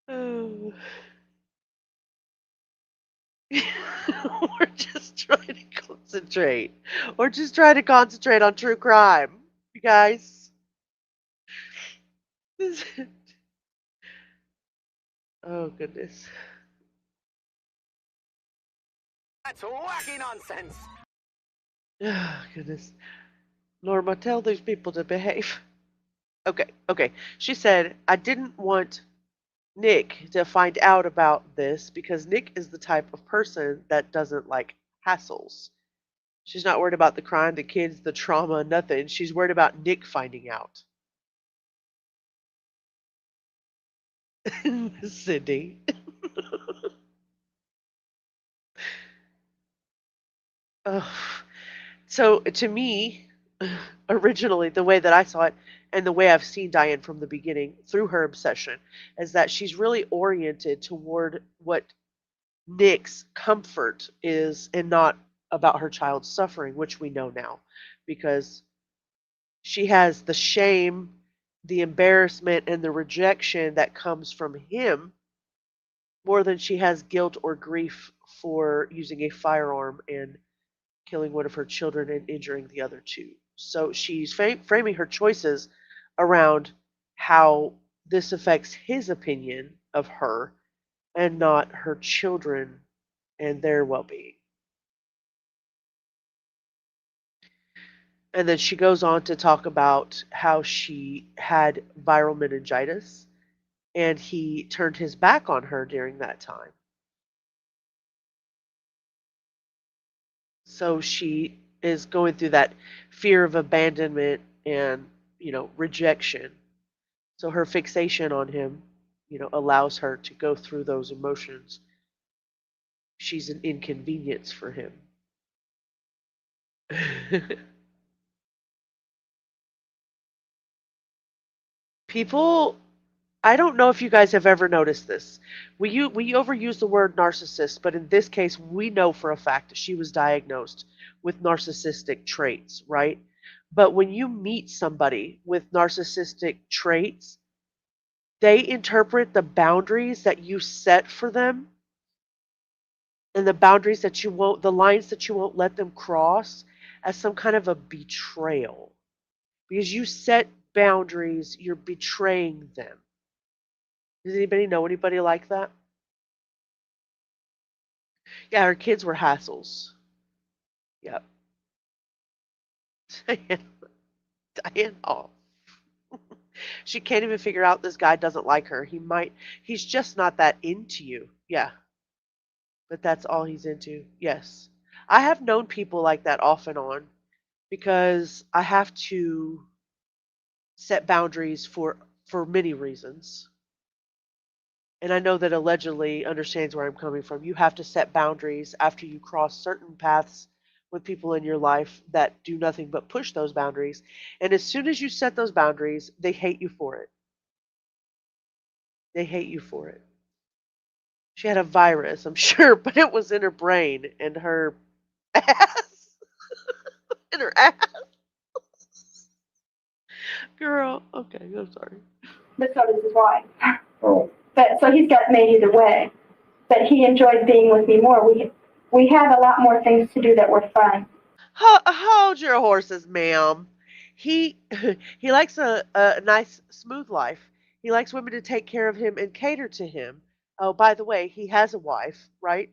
Oh. We're just trying to concentrate. We're just trying to concentrate on true crime, you guys. Oh goodness. That's wacky nonsense. Oh goodness. Norma, tell these people to behave. Okay, okay. She said, I didn't want Nick to find out about this because Nick is the type of person that doesn't like hassles. She's not worried about the crime, the kids, the trauma, nothing. She's worried about Nick finding out. Cindy. Ugh. So to me, originally, the way that I saw it, and the way I've seen Diane from the beginning through her obsession, is that she's really oriented toward what Nick's comfort is and not about her child's suffering, which we know now, because she has the shame, the embarrassment, and the rejection that comes from him more than she has guilt or grief for using a firearm and killing one of her children and injuring the other two. So she's framing her choices around how this affects his opinion of her and not her children and their well being. And then she goes on to talk about how she had viral meningitis and he turned his back on her during that time. So she is going through that fear of abandonment and, rejection. So her fixation on him, allows her to go through those emotions. She's an inconvenience for him. People, I don't know if you guys have ever noticed this. We overuse the word narcissist, but in this case, we know for a fact that she was diagnosed with narcissistic traits, right? But when you meet somebody with narcissistic traits, they interpret the boundaries that you set for them and the boundaries that you won't, the lines that you won't let them cross as some kind of a betrayal. Because you set boundaries, you're betraying them. Does anybody know anybody like that? Yeah, her kids were hassles. Yep. Diane, oh, she can't even figure out this guy doesn't like her. He's just not that into you. Yeah, but that's all he's into. Yes. I have known people like that off and on because I have to set boundaries for many reasons. And I know that allegedly understands where I'm coming from. You have to set boundaries after you cross certain paths with people in your life that do nothing but push those boundaries. And as soon as you set those boundaries, they hate you for it. They hate you for it. She had a virus, I'm sure, but it was in her brain and her ass. In her ass. Girl, okay, I'm sorry. But so does his wife. Oh, But so he's got made either way. But he enjoyed being with me more. We had a lot more things to do that were fun. Hold your horses, ma'am. He he likes a nice, smooth life. He likes women to take care of him and cater to him. Oh, by the way, he has a wife, right?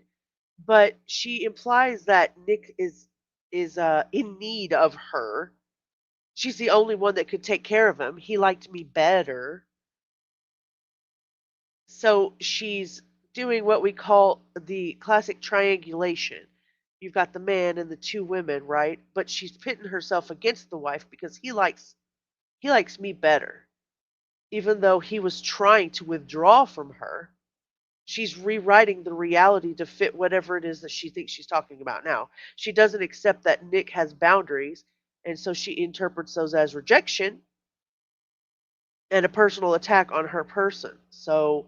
But she implies that Nick is in need of her. She's the only one that could take care of him. He liked me better. So she's doing what we call the classic triangulation. You've got the man and the two women, right? But she's pitting herself against the wife because he likes me better. Even though he was trying to withdraw from her, she's rewriting the reality to fit whatever it is that she thinks she's talking about now. She doesn't accept that Nick has boundaries, and so she interprets those as rejection and a personal attack on her person. So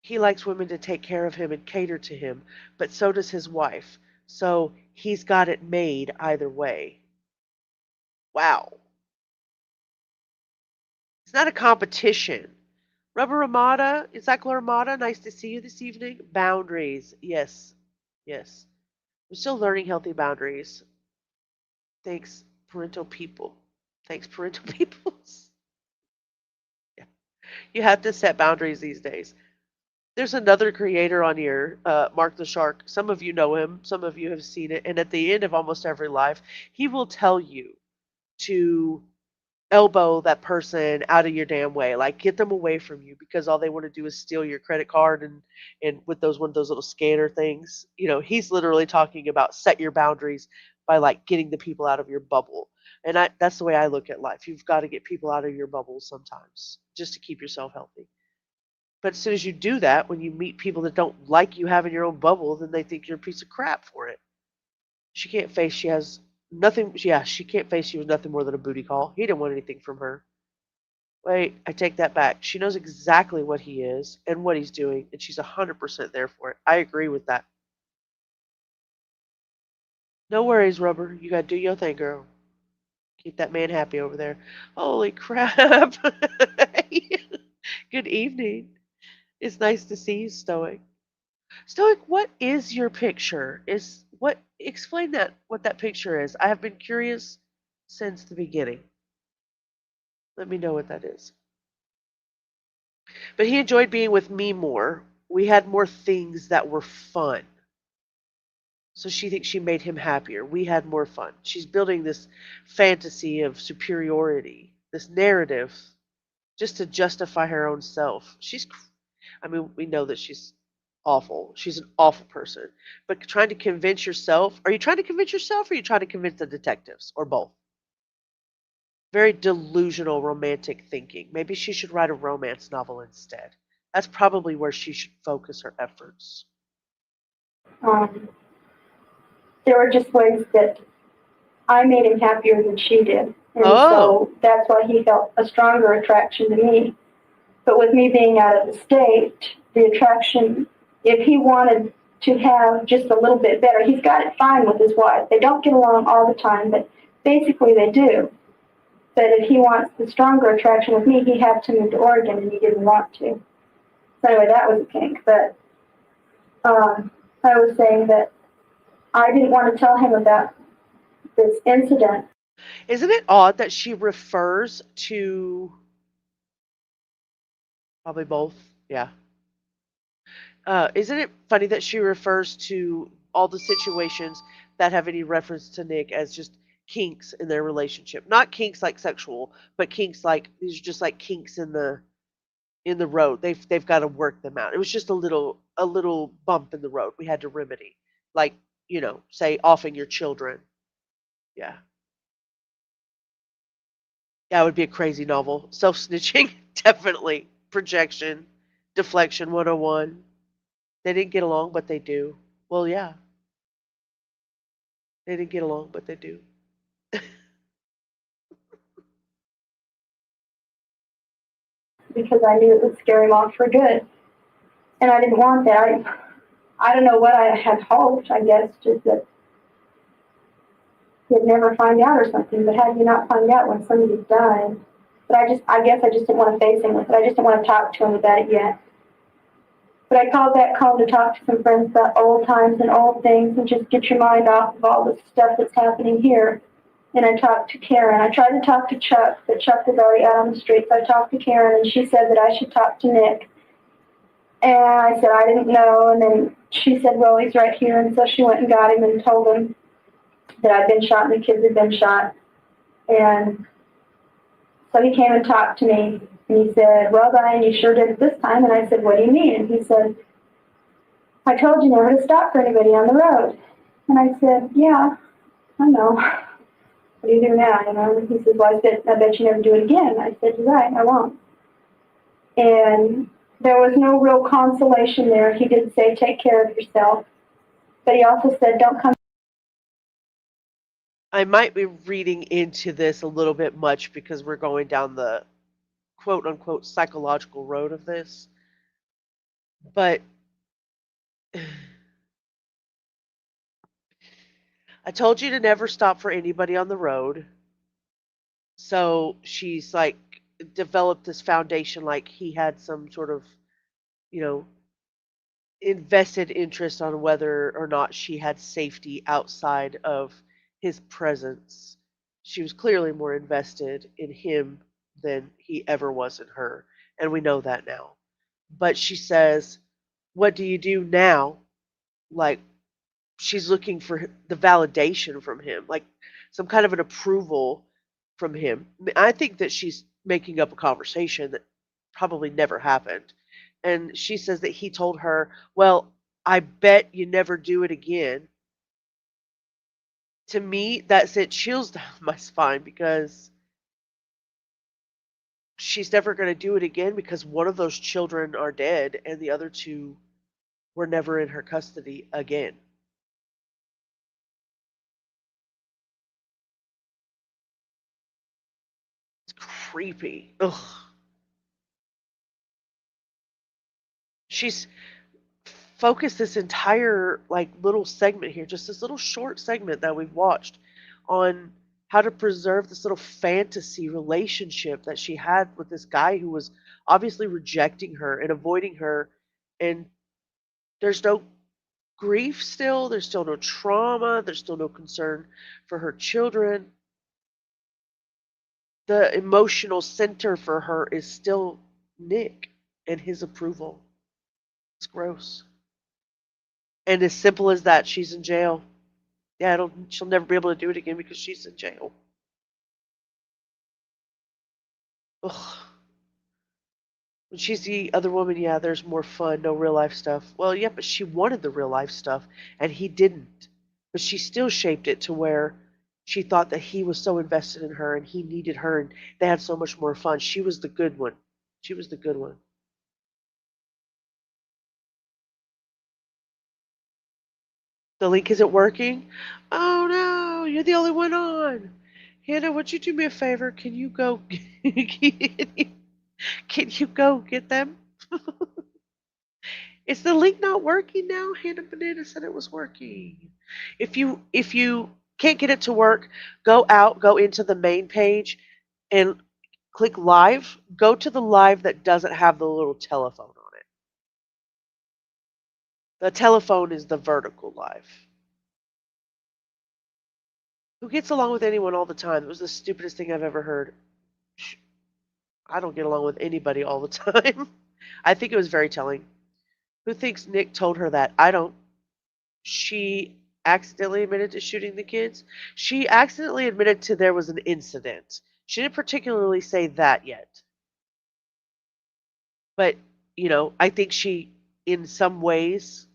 he likes women to take care of him and cater to him, but so does his wife. So he's got it made either way. Wow. It's not a competition. Rubber Ramada, Encyclo Ramada, nice to see you this evening. Boundaries. Yes. Yes. We're still learning healthy boundaries. Thanks, parental people. Thanks, parental peoples. Yeah. You have to set boundaries these days. There's another creator on here, Mark the Shark. Some of you know him, some of you have seen it. And at the end of almost every live, he will tell you to elbow that person out of your damn way. Like get them away from you because all they want to do is steal your credit card and with those one of those little scanner things. He's literally talking about set your boundaries by like getting the people out of your bubble. And that's the way I look at life. You've got to get people out of your bubble sometimes just to keep yourself healthy. But as soon as you do that, when you meet people that don't like you having your own bubble, then they think you're a piece of crap for it. She can't face she has nothing. Yeah, she can't face she was nothing more than a booty call. He didn't want anything from her. Wait, I take that back. She knows exactly what he is and what he's doing, and she's 100% there for it. I agree with that. No worries, Rubber. You gotta do your thing, girl. Keep that man happy over there. Holy crap. Good evening. It's nice to see you, Stoic. Stoic, what is your picture? Explain that what that picture is. I have been curious since the beginning. Let me know what that is. But he enjoyed being with me more. We had more things that were fun. So she thinks she made him happier. We had more fun. She's building this fantasy of superiority, this narrative, just to justify her own self. I mean, we know that she's awful. She's an awful person. But trying to convince yourself, are you trying to convince yourself or are you trying to convince the detectives or both? Very delusional romantic thinking. Maybe she should write a romance novel instead. That's probably where she should focus her efforts. Um, there were just ways that I made him happier than she did. And Oh, so that's why he felt a stronger attraction to me. But with me being out of the state, the attraction, if he wanted to have just a little bit better, he's got it fine with his wife. They don't get along all the time, but basically they do. But if he wants the stronger attraction with me, he'd have to move to Oregon, and he didn't want to. So anyway, that was a kink. But I was saying that I didn't want to tell him about this incident. isn't it odd that she refers to probably both? Yeah. Isn't it funny that she refers to all the situations that have any reference to Nick as just kinks in their relationship. Not kinks like sexual, but kinks like these are just like kinks in the road. They've got to work them out. It was just a little bump in the road we had to remedy. Like, say offing your children. Yeah. Yeah, it would be a crazy novel. Self snitching, definitely. Projection, deflection 101. They didn't get along, but they do. Well, yeah, they didn't get along, but they do. because I knew it would scare him off for good. And I didn't want that. I don't know what I had hoped, I guess, just that he'd never find out or something. But how do you not find out when somebody's died? But I guess I just didn't want to face him with it. I just didn't want to talk to him about it yet. But I called that call to talk to some friends about old times and old things and just get your mind off of all the stuff that's happening here. And I talked to Karen. I tried to talk to Chuck, but Chuck was already out on the street. So I talked to Karen, and she said that I should talk to Nick. And I said I didn't know. And then she said, well, he's right here. And so she went and got him and told him that I'd been shot and the kids had been shot. And so he came and talked to me. And he said, well, Diane, you sure did it this time. And I said, what do you mean? And he said, I told you never to stop for anybody on the road. And I said, yeah, I know. What do you do now? And he said, well, I bet you never do it again. I said, you're right, I won't. And there was no real consolation there. He did say, take care of yourself. But he also said, don't come. I might be reading into this a little bit much because we're going down the quote unquote psychological road of this. But I told you to never stop for anybody on the road. So she's like developed this foundation like he had some sort of, you know, invested interest on whether or not she had safety outside of his presence. She was clearly more invested in him than he ever was in her. And we know that now. But she says, what do you do now? Like, she's looking for the validation from him, like some kind of an approval from him. I think that she's making up a conversation that probably never happened. And she says that he told her, well, I bet you never do it again. To me, that sent chills down my spine because she's never going to do it again because one of those children are dead and the other two were never in her custody again. It's creepy. Ugh. She's focused this entire like little segment here, just this little short segment that we've watched on how to preserve this little fantasy relationship that she had with this guy who was obviously rejecting her and avoiding her. And there's no grief still, there's still no trauma, there's still no concern for her children. The emotional center for her is still Nick and his approval. It's gross. And as simple as that, she's in jail. Yeah, she'll never be able to do it again because she's in jail. Ugh. When she's the other woman, yeah, there's more fun, no real life stuff. Well, yeah, but she wanted the real life stuff, and he didn't. But she still shaped it to where she thought that he was so invested in her and he needed her, and they had so much more fun. She was the good one. She was the good one. The link isn't working? Oh no, you're the only one on. Hannah, would you do me a favor? Can you go can you go get them? Is the link not working now? Hannah Banana said it was working. If you can't get it to work, go out, go into the main page and click live. Go to the live that doesn't have the little telephone on it. The telephone is the vertical live. Who gets along with anyone all the time? It was the stupidest thing I've ever heard. I don't get along with anybody all the time. I think it was very telling. Who thinks Nick told her that? I don't. she accidentally admitted to shooting the kids. She accidentally admitted to there was an incident. She didn't particularly say that yet. But, I think she, in some ways,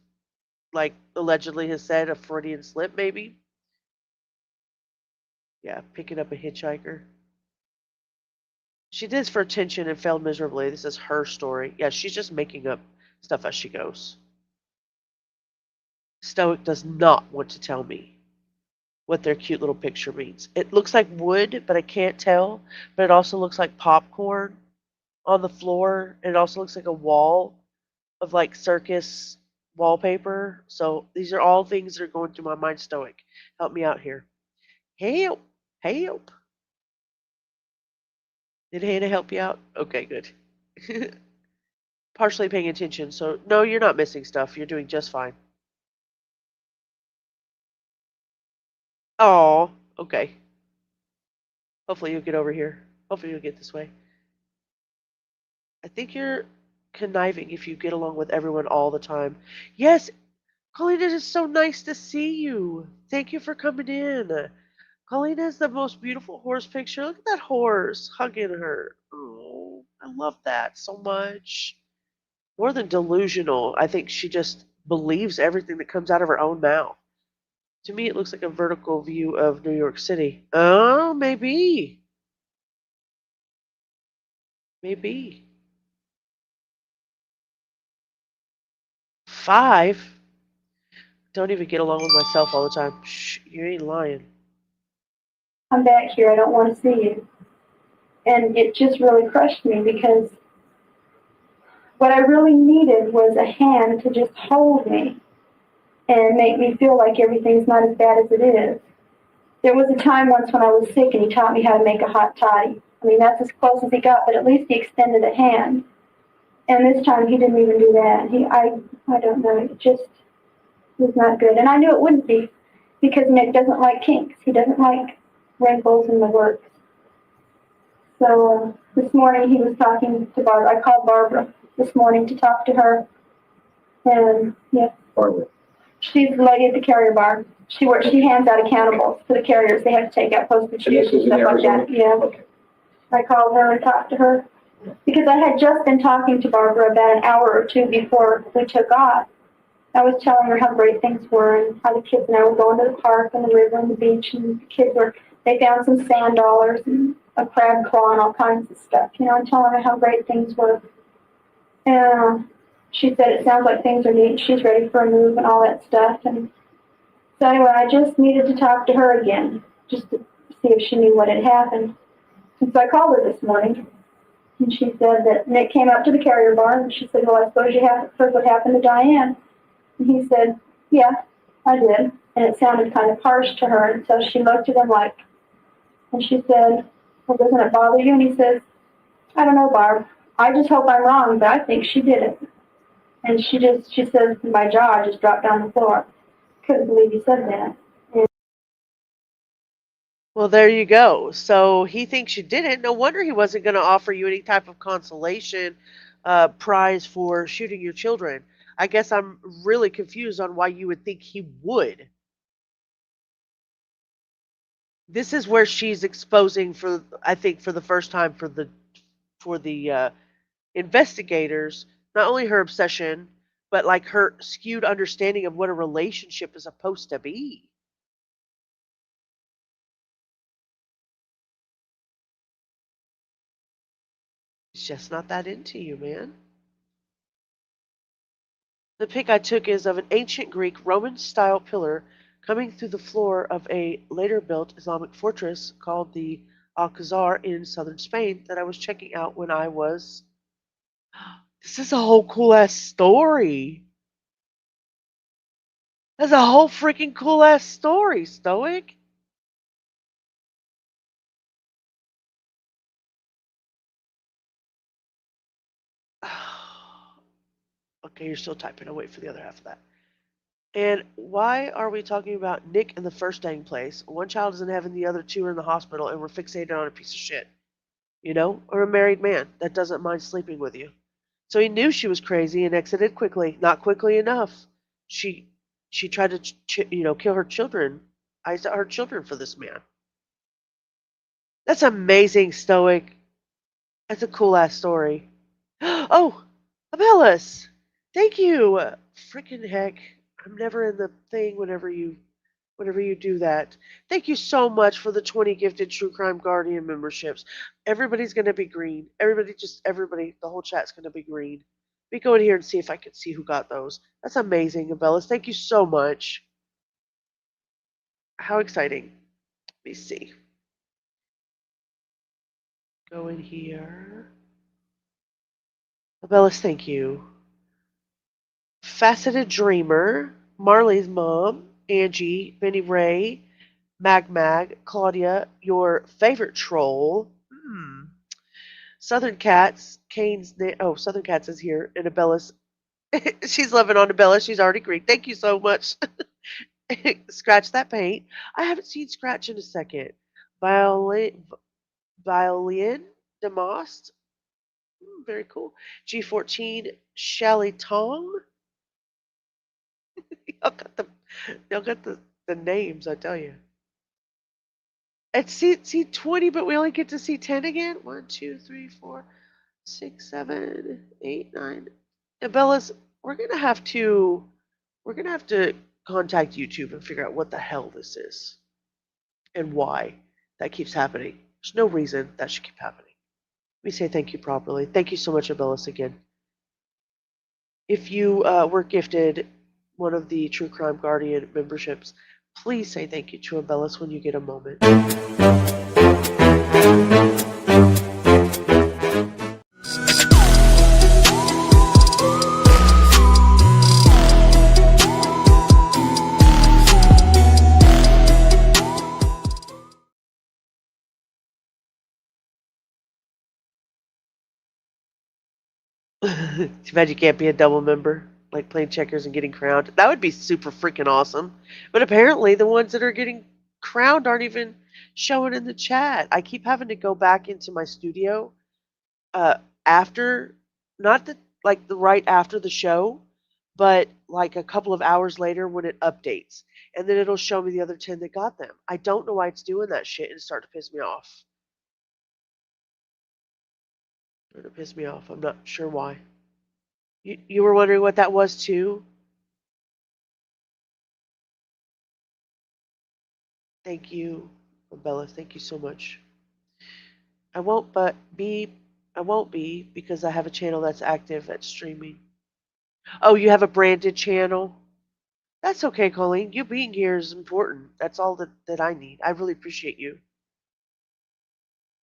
like allegedly has said, a Freudian slip, maybe. Yeah, picking up a hitchhiker. She did this for attention and failed miserably. This is her story. Yeah, she's just making up stuff as she goes. Stoic does not want to tell me what their cute little picture means. It looks like wood, but I can't tell. But it also looks like popcorn on the floor. And it also looks like a wall of like circus wallpaper. So these are all things that are going through my mind. Stoic, help me out here. Help, help. Did Hannah help you out? Okay, good. Partially paying attention. So no, you're not missing stuff. You're doing just fine. Oh, okay. Hopefully you'll get over here. Hopefully you'll get this way. I think you're conniving if you get along with everyone all the time. Yes, Colleen, it is so nice to see you. Thank you for coming in. Colleen has the most beautiful horse picture. Look at that horse hugging her. Oh, I love that so much. More than delusional, I think she just believes everything that comes out of her own mouth. To me, it looks like a vertical view of New York City. Oh, maybe. Maybe. 5? Don't even get along with myself all the time. Shh, you ain't lying. I'm back here. I don't want to see you. And it just really crushed me because what I really needed was a hand to just hold me and make me feel like everything's not as bad as it is. There was a time once when I was sick and he taught me how to make a hot toddy. I mean, that's as close as he got, but at least he extended a hand. And this time he didn't even do that. I don't know, it just was not good. And I knew it wouldn't be because Nick doesn't like kinks. He doesn't like wrinkles in the works. So this morning he was talking to Barbara. I called Barbara this morning to talk to her. And yeah, Barbara. she's the lady at the carrier bar. She hands out accountables to the carriers. They have to take out postage fees and stuff like that. Yeah. Okay. I called her and talked to her because I had just been talking to Barbara about an hour or two before we took off. I was telling her how great things were and how the kids and I were going to the park and the river and the beach, and the kids they found some sand dollars and a crab claw and all kinds of stuff, and telling her how great things were. And she said it sounds like things are neat. She's ready for a move and all that stuff. And so anyway, I just needed to talk to her again, just to see if she knew what had happened. And so I called her this morning, and she said that Nick came up to the carrier bar, and she said, well, I suppose you have heard what happened to Diane. And he said, yeah, I did. And it sounded kind of harsh to her, and so she looked at him and she said, well, doesn't it bother you? And he says, I don't know, Barb. I just hope I'm wrong, but I think she did it. And she says, my jaw just dropped down the floor. Couldn't believe he said that. Well, there you go. So he thinks you didn't. No wonder he wasn't going to offer you any type of consolation prize for shooting your children. I guess I'm really confused on why you would think he would. This is where she's exposing, I think, for the first time for the investigators, not only her obsession, but like her skewed understanding of what a relationship is supposed to be. It's just not that into you, man. The pic I took is of an ancient Greek Roman style pillar coming through the floor of a later built Islamic fortress called the Alcazar in southern Spain that I was checking out when I was. This is a whole cool ass story. That's a whole freaking cool ass story, Stoic. Okay, you're still typing. I'll wait for the other half of that. And why are we talking about Nick in the first dang place? One child is in heaven, the other two are in the hospital, and we're fixated on a piece of shit. Or a married man that doesn't mind sleeping with you. So he knew she was crazy and exited quickly. Not quickly enough. She She tried to, kill her children. I saw her children for this man. That's amazing, Stoic. That's a cool ass story. Oh, Abellis, thank you. Freaking heck, I'm never in the thing whenever you do that. Thank you so much for the 20 gifted True Crime Guardian memberships. Everybody's gonna be green. Everybody, the whole chat's gonna be green. Let me go in here and see if I can see who got those. That's amazing, Abellis. Thank you so much. How exciting. Let me see. Go in here. Abellis, thank you. Faceted Dreamer, Marley's mom, Angie, Benny Ray, Mag, Claudia, your favorite troll. Southern Cats, Southern Cats is here, and Abella's. She's loving on Abella. She's already green. Thank you so much. Scratch that paint. I haven't seen Scratch in a second. Violin, Violin, Demost. Very cool. G14, Shally Tong. Y'all got the, y'all got the names, I tell you. It's see 20, but we only get to see 10 again. 1, 2, 3, 4, 6, 7, 8, 9. Bella's, we're gonna have to contact YouTube and figure out what the hell this is and why that keeps happening. There's no reason that should keep happening. Let me say thank you properly. Thank you so much, Abellis, again. If you were gifted one of the True Crime Guardian memberships, please say thank you to Abellis when you get a moment. Too bad you can't be a double member, like playing checkers and getting crowned. That would be super freaking awesome. But apparently, the ones that are getting crowned aren't even showing in the chat. I keep having to go back into my studio after, not the like the right after the show, but like a couple of hours later when it updates, and then it'll show me the other 10 that got them. I don't know why it's doing that shit, and it's starting to piss me off. Starting to piss me off. I'm not sure why. You were wondering what that was too? Thank you, Bella. Thank you so much. I won't but be I won't be because I have a channel that's active at streaming. Oh, you have a branded channel? That's okay, Colleen. You being here is important. That's all that I need. I really appreciate you.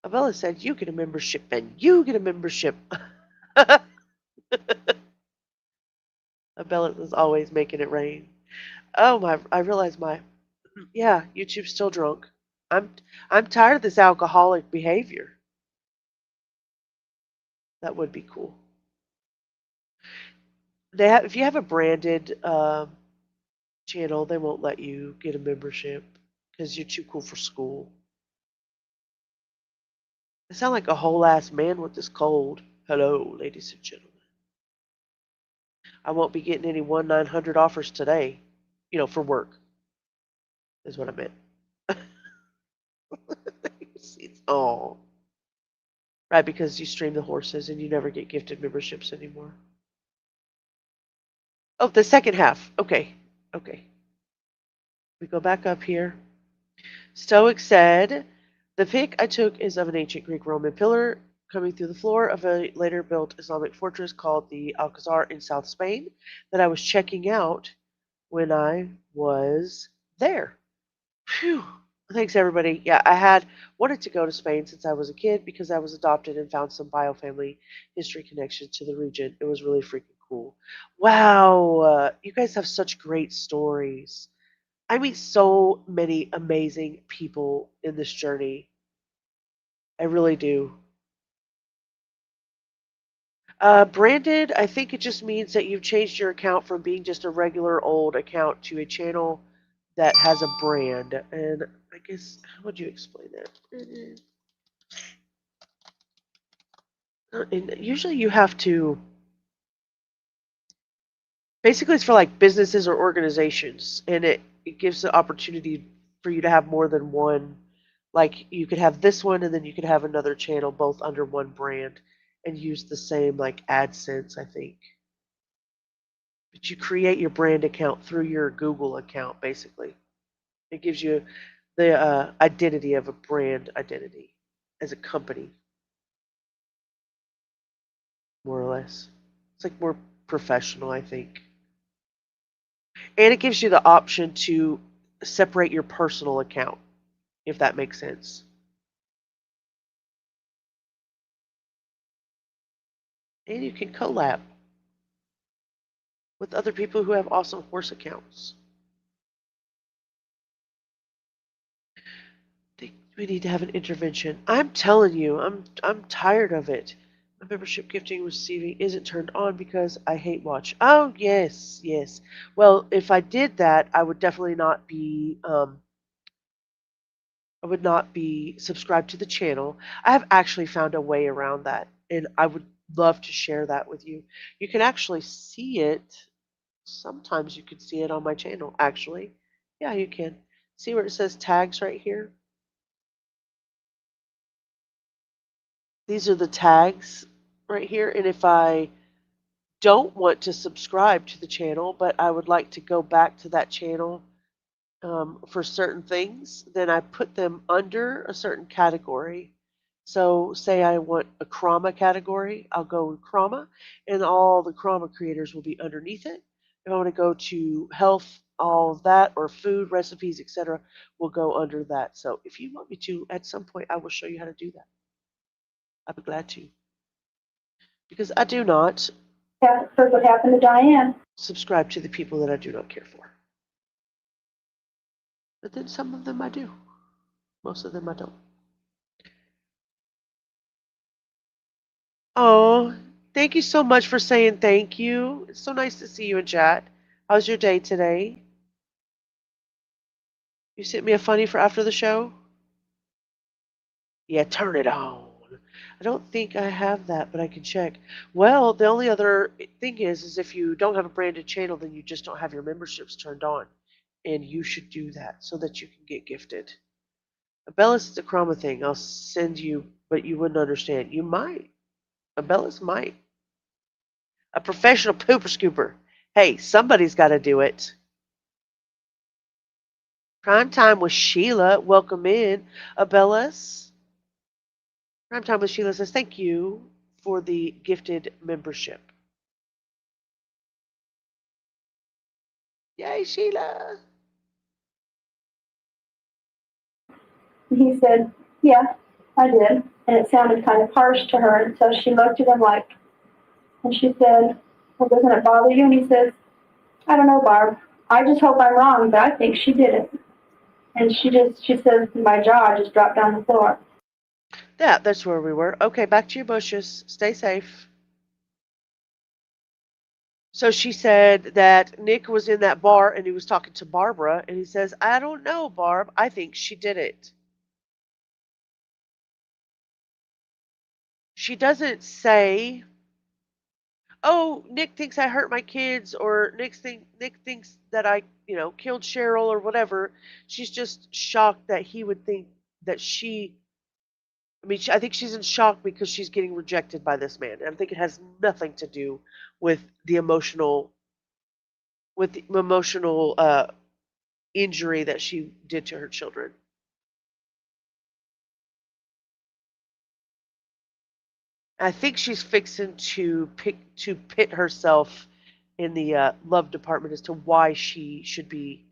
Abella said you get a membership and you get a membership. Abella is always making it rain. Oh my, I realize yeah, YouTube's still drunk. I'm I'm tired of this alcoholic behavior. That would be cool. If you have a branded channel, they won't let you get a membership because you're too cool for school. I sound like a whole ass man with this cold. Hello, ladies and gentlemen. I won't be getting any 1-900 offers today, for work, is what I meant. Oh, right, because you stream the horses and you never get gifted memberships anymore. Oh, the second half. Okay. We go back up here. Stoic said, the pic I took is of an ancient Greek Roman pillar coming through the floor of a later built Islamic fortress called the Alcazar in South Spain that I was checking out when I was there. Phew. Thanks, everybody. Yeah, I had wanted to go to Spain since I was a kid because I was adopted and found some biofamily history connection to the region. It was really freaking cool. Wow, you guys have such great stories. I meet so many amazing people in this journey. I really do. Branded, I think it just means that you've changed your account from being just a regular old account to a channel that has a brand. And I guess, how would you explain that? And usually you have to Basically, it's for like businesses or organizations, and it gives the opportunity for you to have more than one. Like you could have this one, and then you could have another channel, both under one brand, and use the same like AdSense, I think. But you create your brand account through your Google account, basically. It gives you the identity of a brand identity as a company, more or less. It's like more professional, I think. And it gives you the option to separate your personal account, if that makes sense. And you can collab with other people who have awesome horse accounts. Think we need to have an intervention. I'm telling you, I'm tired of it. My membership gifting receiving isn't turned on because I hate watch. Oh yes, yes. Well, if I did that, I would not be subscribed to the channel. I have actually found a way around that, and I would love to share that with you. You can actually see it. Sometimes you can see it on my channel, actually. Yeah, you can. See where it says tags right here? These are the tags right here. And if I don't want to subscribe to the channel, but I would like to go back to that channel for certain things, then I put them under a certain category. So, say I want a Krama category, I'll go with Krama, and all the Krama creators will be underneath it. If I want to go to health, all of that, or food recipes, etc., will go under that. So, if you want me to, at some point, I will show you how to do that. I'd be glad to. Because I do not Yeah, heard what happened to Diane. subscribe to the people that I do not care for. But then some of them I do. Most of them I don't. Oh, thank you so much for saying thank you. It's so nice to see you in chat. How's your day today? You sent me a funny for after the show? Yeah, turn it on. I don't think I have that, but I can check. Well, the only other thing is if you don't have a branded channel, then you just don't have your memberships turned on. And you should do that so that you can get gifted. Abellis is a Chroma thing. I'll send you, but you wouldn't understand. You might. Abellis might. A professional pooper scooper. Hey, somebody's got to do it. Prime time with Sheila. Welcome in. Abellis. Prime time with Sheila says thank you for the gifted membership. Yay, Sheila. And he said, yeah, I did. And it sounded kind of harsh to her. And so she looked at him like, and she said, well, doesn't it bother you? And he says, I don't know, Barb. I just hope I'm wrong, but I think she did it. And she says, my jaw just dropped down the floor. Yeah, that's where we were. Okay, back to your bushes. Stay safe. So she said that Nick was in that bar and he was talking to Barbara, and he says, I don't know, Barb. I think she did it. She doesn't say, oh, Nick thinks I hurt my kids, or Nick thinks that I, killed Cheryl or whatever. She's just shocked that he would think that she. I mean, I think she's in shock because she's getting rejected by this man. And I think it has nothing to do with the emotional injury that she did to her children. I think she's fixing to pit herself in the love department as to why she should be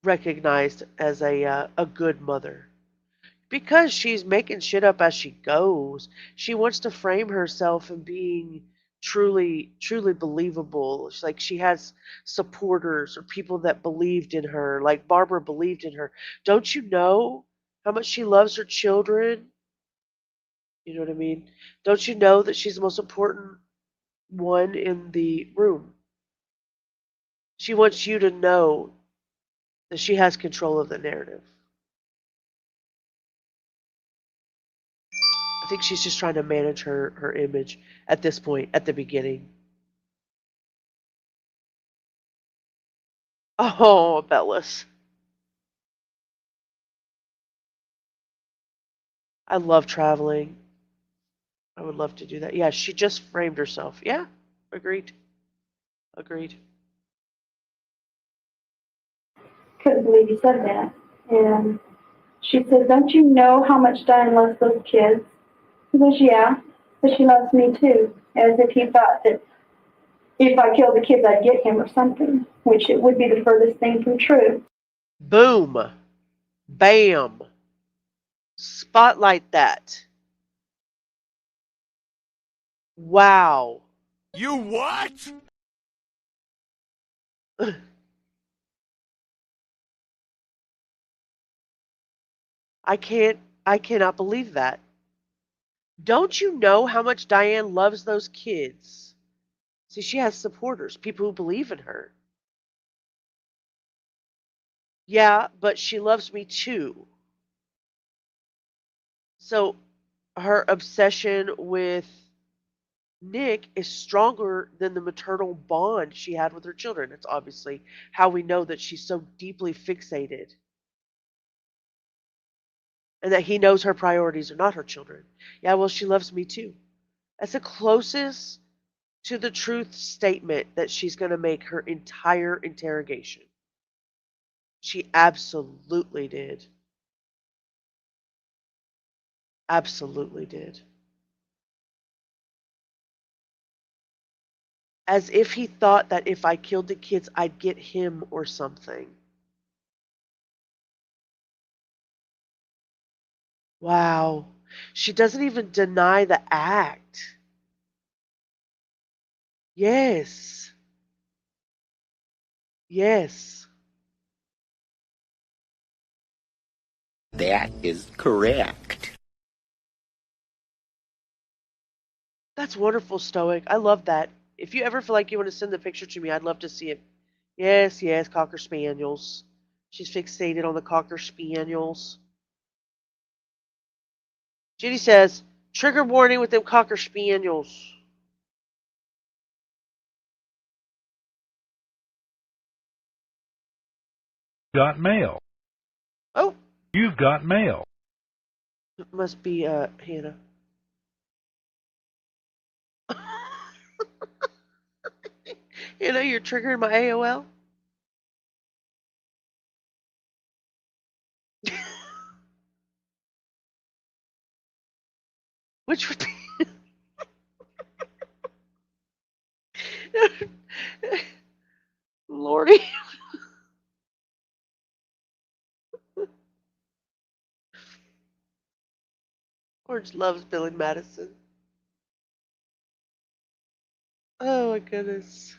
recognized as a good mother. Because she's making shit up as she goes. She wants to frame herself in being truly believable. It's like she has supporters or people that believed in her, like Barbara believed in her. Don't you know how much she loves her children? You know what I mean? Don't you know that she's the most important one in the room? She wants you to know that she has control of the narrative. I think she's just trying to manage her image at this point, at the beginning. Oh, Bellis. I love traveling. I would love to do that. Yeah, she just framed herself. Yeah, agreed. Agreed. Couldn't believe you said that. And she said, don't you know how much Diane loves those kids? He goes, yeah, but she loves me too. As if he thought that if I killed the kids, I'd get him or something, which it would be the furthest thing from true. Boom. Bam. Spotlight that. Wow. You what? I cannot believe that. Don't you know how much Diane loves those kids? See, she has supporters, people who believe in her. Yeah, but she loves me too. So her obsession with Nick is stronger than the maternal bond she had with her children. It's obviously how we know that she's so deeply fixated and that he knows her priorities are not her children. Yeah, well, she loves me too. That's the closest to the truth statement that she's going to make her entire interrogation. She absolutely did. Absolutely did. As if he thought that if I killed the kids, I'd get him or something. Wow. She doesn't even deny the act. Yes. Yes. That is correct. That's wonderful, Stoic. I love that. If you ever feel like you want to send the picture to me, I'd love to see it. Yes, yes, Cocker Spaniels. She's fixated on the Cocker Spaniels. Judy says, trigger warning with them Cocker Spaniels. Got mail. Oh, You've got mail. it must be Hannah. Hannah, you're triggering my AOL? Which would be Lordy. Orange loves Billy Madison. Oh my goodness.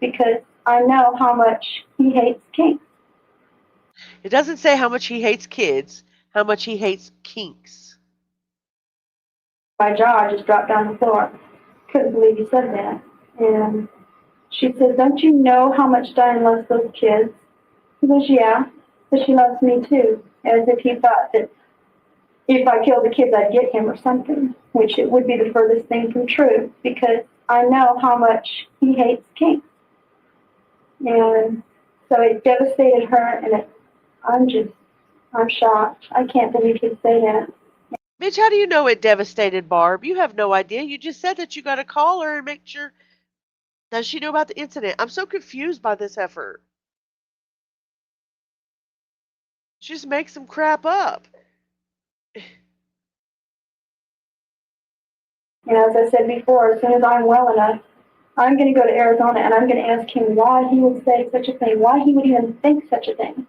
Because I know how much he hates kinks. It doesn't say how much he hates kids, how much he hates kinks. My jaw just dropped down the floor. Couldn't believe you said that. And she said, don't you know how much Diane loves those kids? He goes, yeah, but she loves me too. As if he thought that if I killed the kids, I'd get him or something, which it would be the furthest thing from true, because I know how much he hates kinks. And so it devastated her, and I'm shocked. I can't believe he'd say that. Mitch, how do you know it devastated Barb? You have no idea. You just said that you got to call her and make sure. Does she know about the incident? I'm so confused by this effort. She just makes some crap up. And as I said before, as soon as I'm well enough, I'm going to go to Arizona and I'm going to ask him why he would say such a thing, why he would even think such a thing.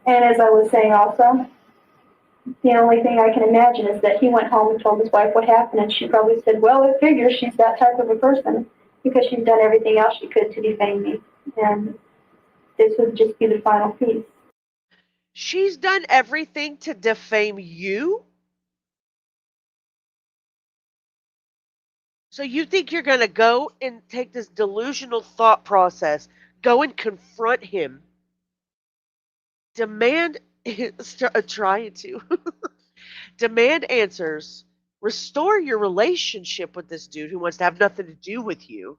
And as I was saying also, the only thing I can imagine is that he went home and told his wife what happened, and she probably said, well, it figures she's that type of a person because she's done everything else she could to defame me. And this would just be the final piece. She's done everything to defame you? So you think you're going to go and take this delusional thought process, go and confront him, demand Trying to. Demand answers. Restore your relationship with this dude who wants to have nothing to do with you.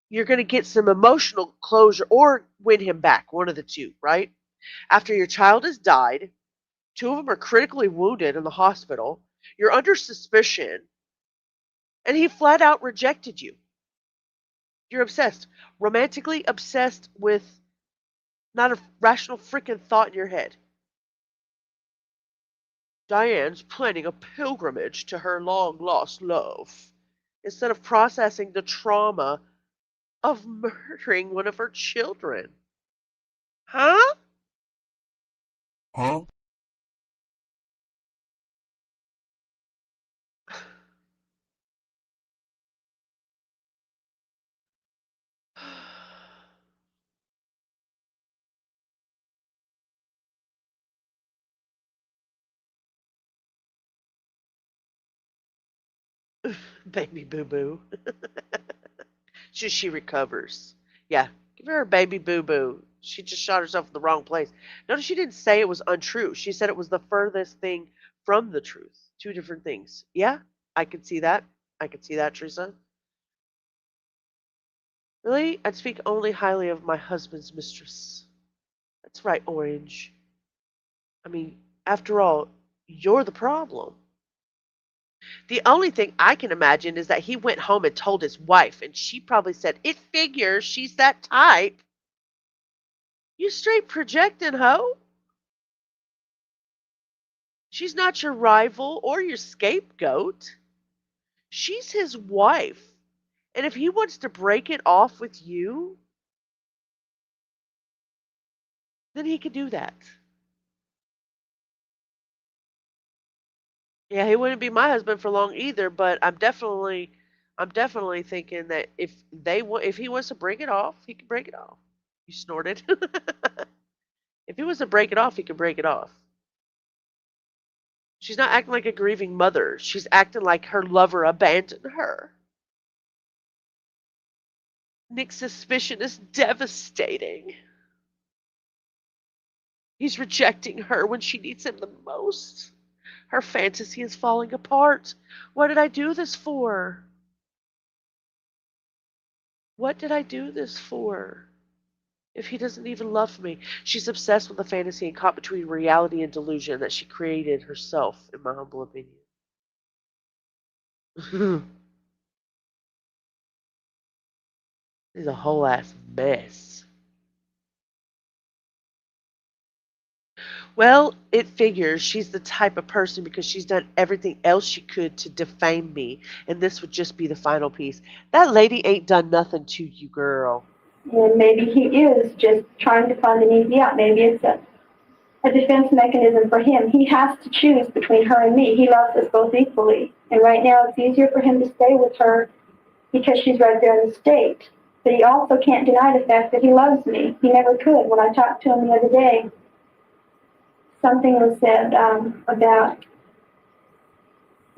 You're going to get some emotional closure or win him back, one of the two, right? After your child has died, two of them are critically wounded in the hospital, you're under suspicion, and he flat out rejected you. You're obsessed, romantically obsessed with not a rational freaking thought in your head. Diane's planning a pilgrimage to her long lost love instead of processing the trauma of murdering one of her children. Huh? Huh? Baby boo boo. She recovers. Yeah, give her a baby boo boo. She just shot herself in the wrong place. Notice she didn't say it was untrue. She said it was the furthest thing from the truth. Two different things. Yeah, I could see that. I could see that, Teresa. Really? I'd speak only highly of my husband's mistress. That's right, Orange. I mean, after all, you're the problem. The only thing I can imagine is that he went home and told his wife, and she probably said, "It figures she's that type." You straight projecting, ho? She's not your rival or your scapegoat. She's his wife. And if he wants to break it off with you, then he can do that. Yeah, he wouldn't be my husband for long either, but I'm definitely thinking that if he wants to break it off, he can break it off. You snorted. If he wants to break it off, he can break it off. She's not acting like a grieving mother. She's acting like her lover abandoned her. Nick's suspicion is devastating. He's rejecting her when she needs him the most. Her fantasy is falling apart. What did I do this for? What did I do this for? If he doesn't even love me. She's obsessed with the fantasy and caught between reality and delusion that she created herself, in my humble opinion. It's a whole ass mess. Well, it figures she's the type of person because she's done everything else she could to defame me, and this would just be the final piece. That lady ain't done nothing to you, girl. And maybe he is just trying to find an easy out. Maybe it's a defense mechanism for him. He has to choose between her and me. He loves us both equally. And right now it's easier for him to stay with her because she's right there in the state. But he also can't deny the fact that he loves me. He never could. When I talked to him the other day, something was said about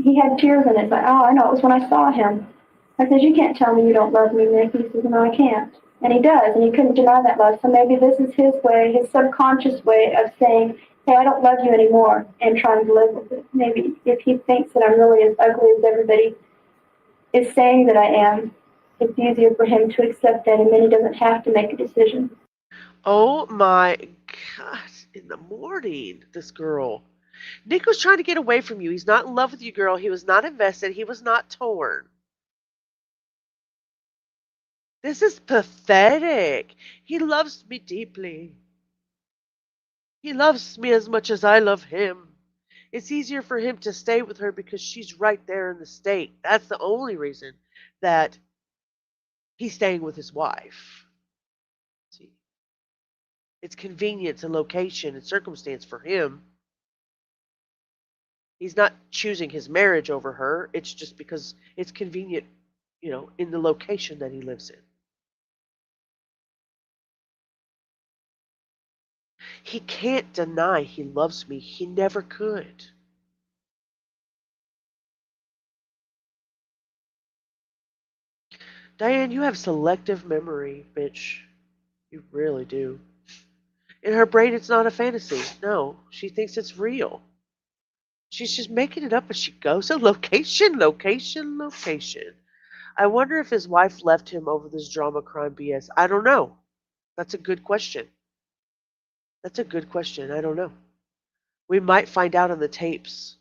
he had tears in his eyes. Oh, I know, it was when I saw him. I said, you can't tell me you don't love me, Nick. He says, no, I can't. And he does, and he couldn't deny that love. So maybe this is his way, his subconscious way of saying, hey, I don't love you anymore, and trying to live with it. Maybe if he thinks that I'm really as ugly as everybody is saying that I am, it's easier for him to accept that, and then he doesn't have to make a decision. Oh my God, in the morning, this girl. Nick was trying to get away from you. He's not in love with you, girl. He was not invested. He was not torn. This is pathetic. He loves me deeply. He loves me as much as I love him. It's easier for him to stay with her because she's right there in the state. That's the only reason that he's staying with his wife. See, it's convenience and location and circumstance for him. He's not choosing his marriage over her. It's just because it's convenient, in the location that he lives in. He can't deny he loves me. He never could. Diane, you have selective memory, bitch. You really do. In her brain, it's not a fantasy. No, she thinks it's real. She's just making it up as she goes. So location, location, location. I wonder if his wife left him over this drama crime BS. I don't know. That's a good question. That's a good question. I don't know. We might find out on the tapes.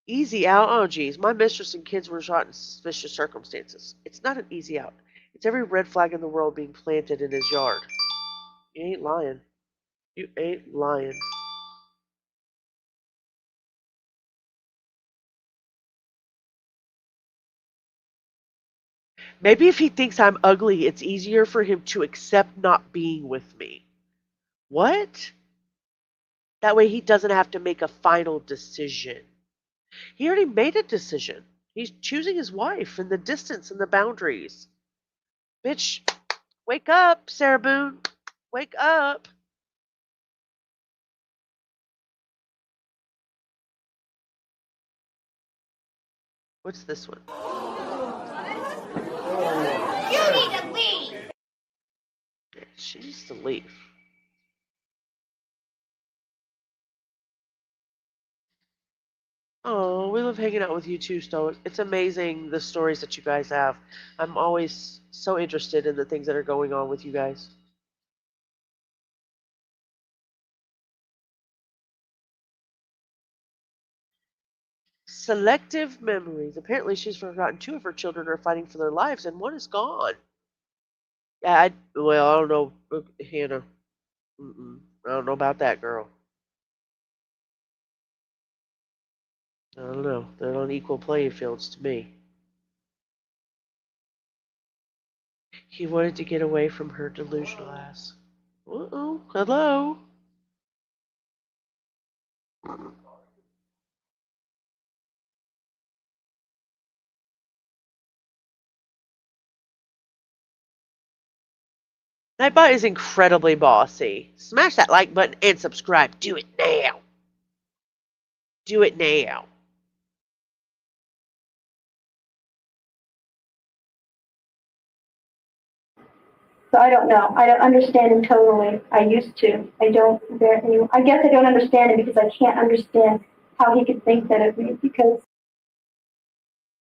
Easy out. Oh, geez. My mistress and kids were shot in suspicious circumstances. It's not an easy out. It's every red flag in the world being planted in his yard. You ain't lying. You ain't lying. Maybe if he thinks I'm ugly, it's easier for him to accept not being with me. What? That way he doesn't have to make a final decision. He already made a decision. He's choosing his wife and the distance and the boundaries. Bitch, wake up, Sarah Boone. Wake up. What's this one? You need to leave. Yeah, she needs to leave. Oh, we love hanging out with you too, Stoic. It's amazing the stories that you guys have. I'm always so interested in the things that are going on with you guys. Selective memories. Apparently, she's forgotten two of her children are fighting for their lives, and one is gone. Yeah, I don't know, Hannah. I don't know about that girl. I don't know. They're on equal playing fields to me. He wanted to get away from her delusional ass. Uh-oh. Hello? Nightbot is incredibly bossy. Smash that like button and subscribe. Do it now. Do it now. So I don't know. I don't understand him totally. I used to. I don't. I guess I don't understand him because I can't understand how he could think that of me. Because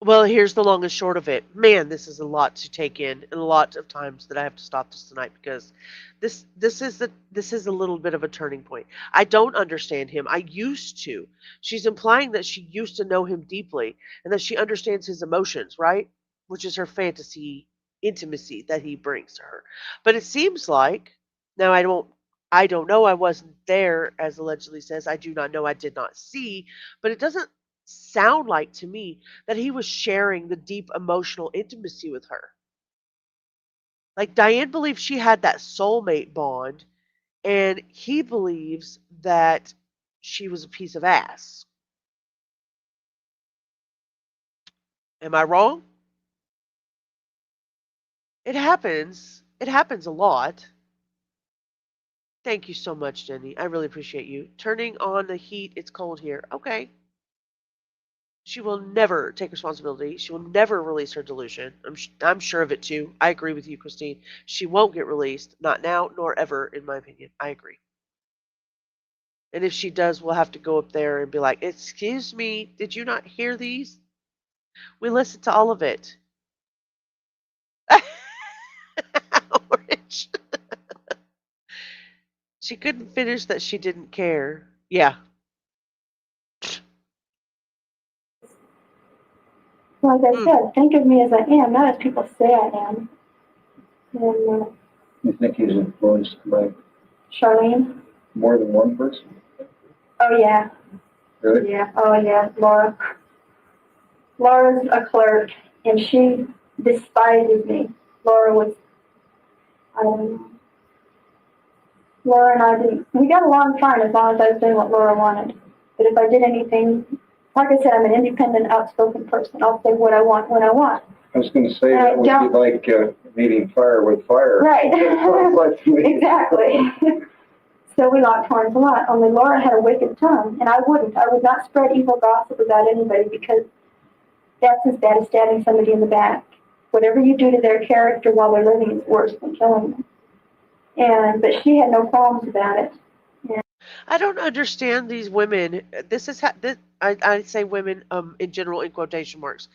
Well, here's the long and short of it. Man, this is a lot to take in, and a lot of times that I have to stop this tonight because this is a little bit of a turning point. I don't understand him. I used to. She's implying that she used to know him deeply and that she understands his emotions, right? Which is her fantasy intimacy that he brings to her. But it seems like now I don't know. I wasn't there, as allegedly says. I do not know. I did not see. But it doesn't sound like to me that he was sharing the deep emotional intimacy with her. Like Diane believes she had that soulmate bond, and he believes that she was a piece of ass. Am I wrong? It happens. It happens a lot. Thank you so much, Jenny. I really appreciate you. Turning on the heat, it's cold here. Okay. She will never take responsibility. She will never release her delusion. I'm sure of it too. I agree with you, Christine. She won't get released. Not now, nor ever, in my opinion. I agree. And if she does, we'll have to go up there and be like, "Excuse me, did you not hear these? We listened to all of it." Orange. She couldn't finish that she didn't care. Yeah. like I said, think of me as I am, not as people say I am. And You think he's influenced by Charlene? more than one person? Oh yeah. Really? Yeah. Oh yeah. Laura. Laura's a clerk, and she despises me. Laura was. Laura and I didn't. We got along fine as long as I was doing what Laura wanted. But if I did anything, like I said, I'm an independent, outspoken person. I'll say what I want when I want. I was going to say that would be like meeting fire with fire. Right. Exactly. So we locked horns a lot. Only Laura had a wicked tongue, and I wouldn't. I would not spread evil gossip about anybody because that's as bad as stabbing somebody in the back. Whatever you do to their character while they're living is worse than killing them. But she had no qualms about it. I don't understand these women. This is I say women in general in quotation marks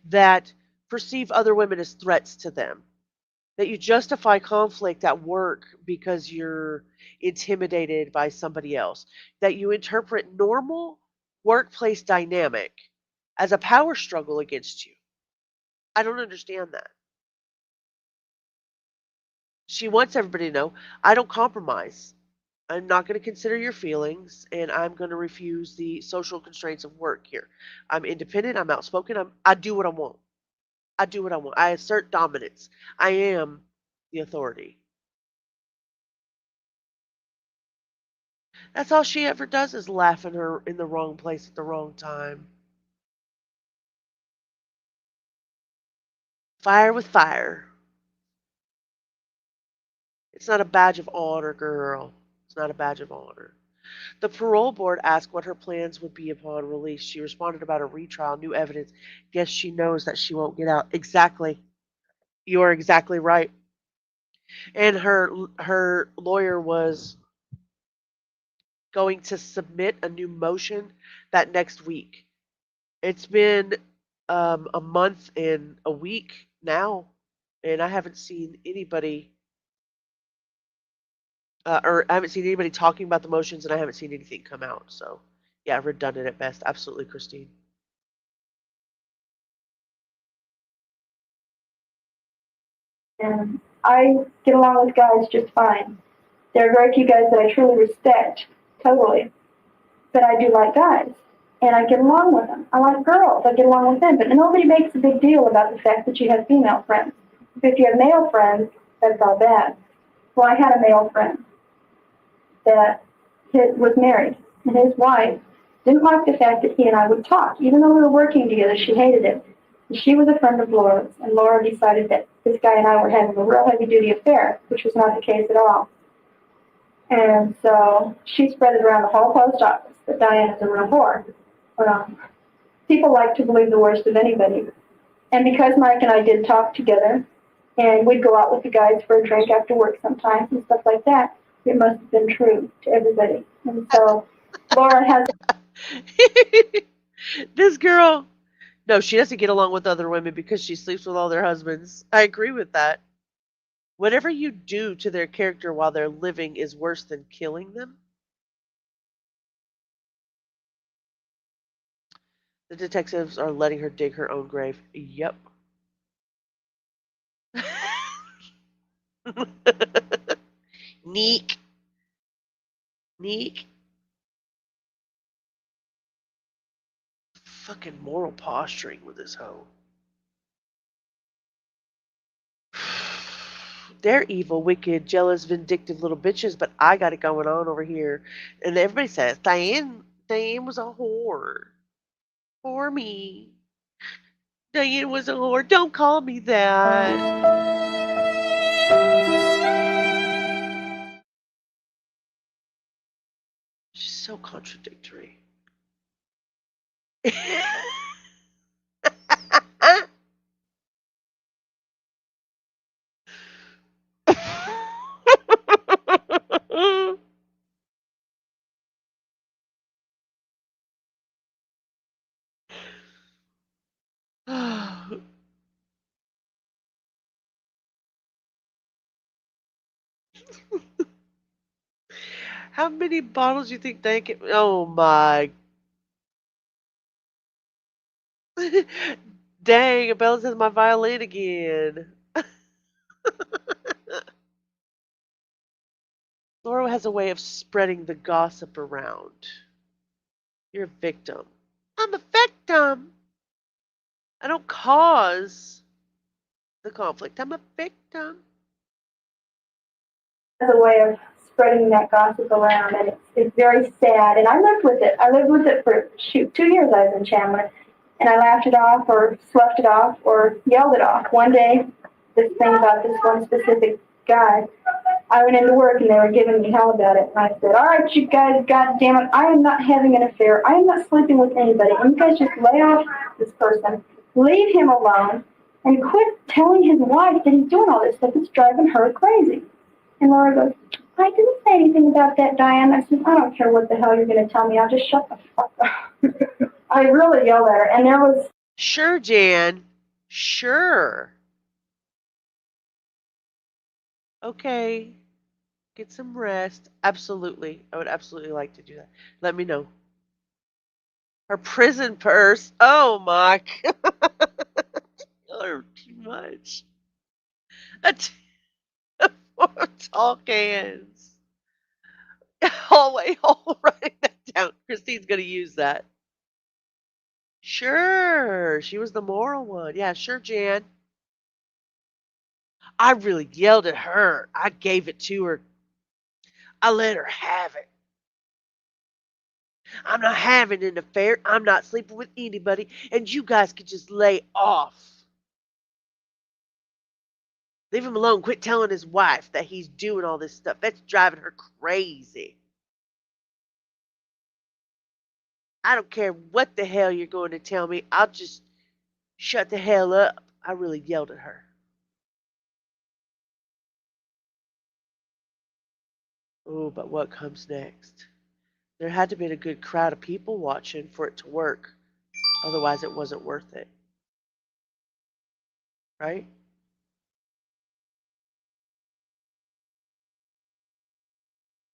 that perceive other women as threats to them. That you justify conflict at work because you're intimidated by somebody else. That you interpret normal workplace dynamic as a power struggle against you. I don't understand that. She wants everybody to know I don't compromise. I'm not going to consider your feelings, and I'm going to refuse the social constraints of work here. I'm independent. I'm outspoken. I do what I want. I do what I want. I assert dominance. I am the authority. That's all she ever does is laugh in her in the wrong place at the wrong time. Fire with fire. It's not a badge of honor, girl. It's not a badge of honor. The parole board asked what her plans would be upon release. She responded about a retrial, new evidence. Guess she knows that she won't get out. Exactly. You are exactly right. And her lawyer was going to submit a new motion that next week. It's been a month and a week now, and I haven't seen anybody, or I haven't seen anybody talking about the motions, and I haven't seen anything come out. So, yeah, redundant at best. Absolutely, Christine. And I get along with guys just fine. There are very few guys that I truly respect, totally. But I do like guys, and I get along with them. I like girls, I get along with them. But nobody makes a big deal about the fact that you have female friends. If you have male friends, that's all bad. Well, I had a male friend that was married, and his wife didn't like the fact that he and I would talk. Even though we were working together, she hated it. And she was a friend of Laura's, and Laura decided that this guy and I were having a real heavy-duty affair, which was not the case at all. And so she spread it around the whole post office that Diane is a real whore. People like to believe the worst of anybody. And because Mike and I did talk together, and we'd go out with the guys for a drink after work sometimes and stuff like that, it must have been true to everybody. And so Laura has... This girl, no, she doesn't get along with other women because she sleeps with all their husbands. I agree with that. Whatever you do to their character while they're living is worse than killing them. The detectives are letting her dig her own grave. Yep. Neek. Neek. Fucking moral posturing with this hoe. They're evil, wicked, jealous, vindictive little bitches, but I got it going on over here. And everybody says, Diane was a whore. For me. Diane was a whore. Don't call me that. She's so contradictory. How many bottles do you think they can? Oh my. Dang, Bella says my violin again. Laura has a way of spreading the gossip around. You're a victim. I'm a victim. I don't cause the conflict. I'm a victim. Has a way of spreading that gossip around, and it's very sad. And I lived with it. I lived with it for, 2 years I was in Chandler. And I laughed it off or sloughed it off or yelled it off. One day, this thing about this one specific guy, I went into work and they were giving me hell about it. And I said, all right, you guys, God damn it, I am not having an affair. I am not sleeping with anybody. And you guys just lay off this person, leave him alone, and quit telling his wife that he's doing all this stuff. It's driving her crazy. And Laura goes, I didn't say anything about that, Diane. I said, I don't care what the hell you're going to tell me. I'll just shut the fuck up. I really yelled at her. And there was... Sure, Jan. Sure. Okay. Get some rest. Absolutely. I would absolutely like to do that. Let me know. Her prison purse. Oh my God. You're too much. That's 4 tall cans. Oh, wait. Hold writing that down. Christine's going to use that. Sure. She was the moral one. Yeah, sure, Jan. I really yelled at her. I gave it to her. I let her have it. I'm not having an affair. I'm not sleeping with anybody. And you guys could just lay off. Leave him alone. Quit telling his wife that he's doing all this stuff. That's driving her crazy. I don't care what the hell you're going to tell me. I'll just shut the hell up. I really yelled at her. Oh, but what comes next? There had to be a good crowd of people watching for it to work. Otherwise, it wasn't worth it. Right?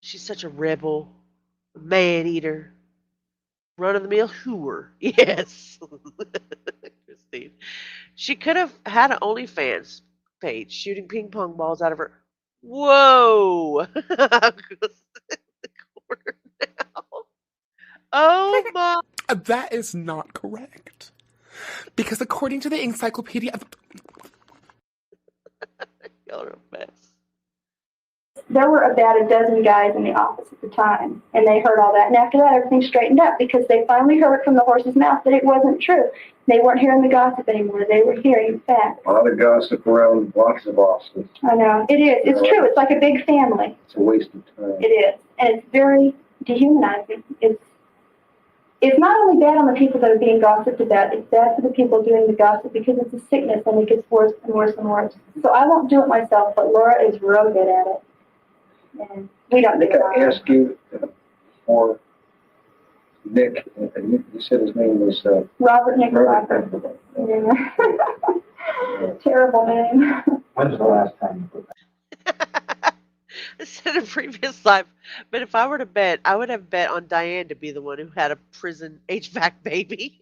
She's such a rebel, a man eater, run of the mill hooer. Yes. Christine. She could have had an OnlyFans page shooting ping pong balls out of her. Whoa. Oh my. That is not correct. Because according to the encyclopedia of... Y'all are a mess. There were about a dozen guys in the office at the time, and they heard all that. And after that, everything straightened up because they finally heard from the horse's mouth that it wasn't true. They weren't hearing the gossip anymore. They were hearing facts. A lot of gossip around lots of offices. I know. It is. It's true. It's like a big family. It's a waste of time. It is. And it's very dehumanizing. It's not only bad on the people that are being gossiped about, it's bad for the people doing the gossip because it's a sickness and it gets worse and worse and worse. So I won't do it myself, but Laura is real good at it. And we don't I think I asked you for Nick, you said his name was Robert Robert. Nicolaus. Yeah. Terrible name. When's the last time you put I said in a previous life, but if I were to bet, I would have bet on Diane to be the one who had a prison HVAC baby.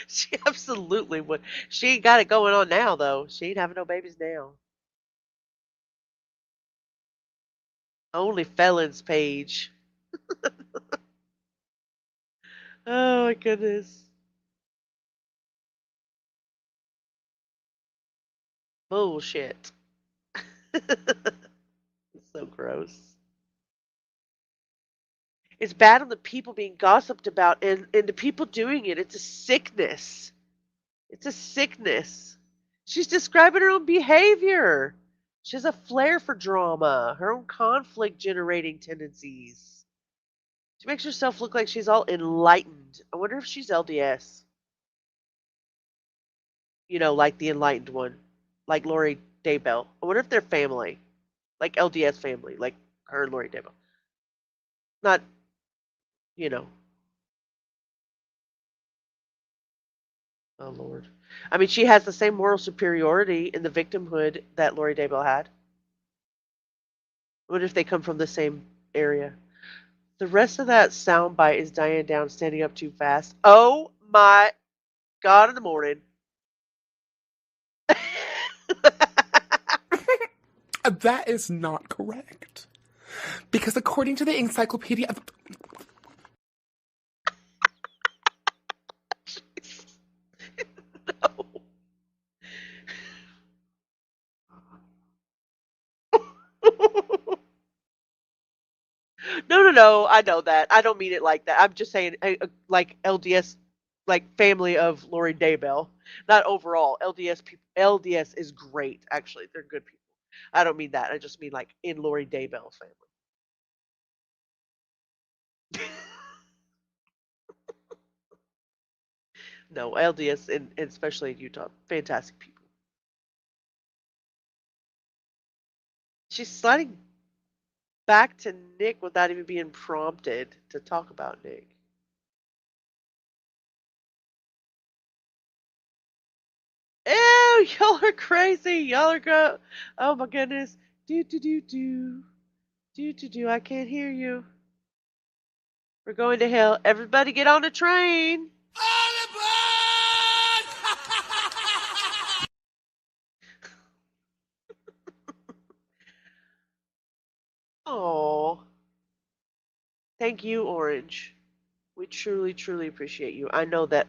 She absolutely would. She ain't got it going on now, though. She ain't having no babies now. Only felons page. Oh my goodness. Bullshit. So gross. It's bad on the people being gossiped about and the people doing it. It's a sickness. It's a sickness. She's describing her own behavior. She has a flair for drama, her own conflict generating tendencies. She makes herself look like she's all enlightened. I wonder if she's LDS. You know, like the enlightened one, like Lori Daybell. I wonder if they're family, like LDS family, like her and Lori Daybell. Not, you know, oh Lord. I mean, she has the same moral superiority in the victimhood that Lori Daybell had. I wonder if they come from the same area. The rest of that soundbite is Diane Downs standing up too fast. Oh my God in the morning. That is not correct. Because according to the encyclopedia of... No. No. I know that. I don't mean it like that. I'm just saying, like LDS, like family of Lori Daybell, not overall. LDS people. LDS is great. Actually, they're good people. I don't mean that. I just mean like in Lori Daybell's family. No, LDS and especially in Utah, fantastic people. she's sliding back to Nick without even being prompted to talk about Nick. Ew, y'all are crazy. Y'all are oh my goodness. Do do do do. Do do do. I can't hear you. We're going to hell. Everybody get on the train. Oh, thank you, Orange. We truly, truly appreciate you. I know that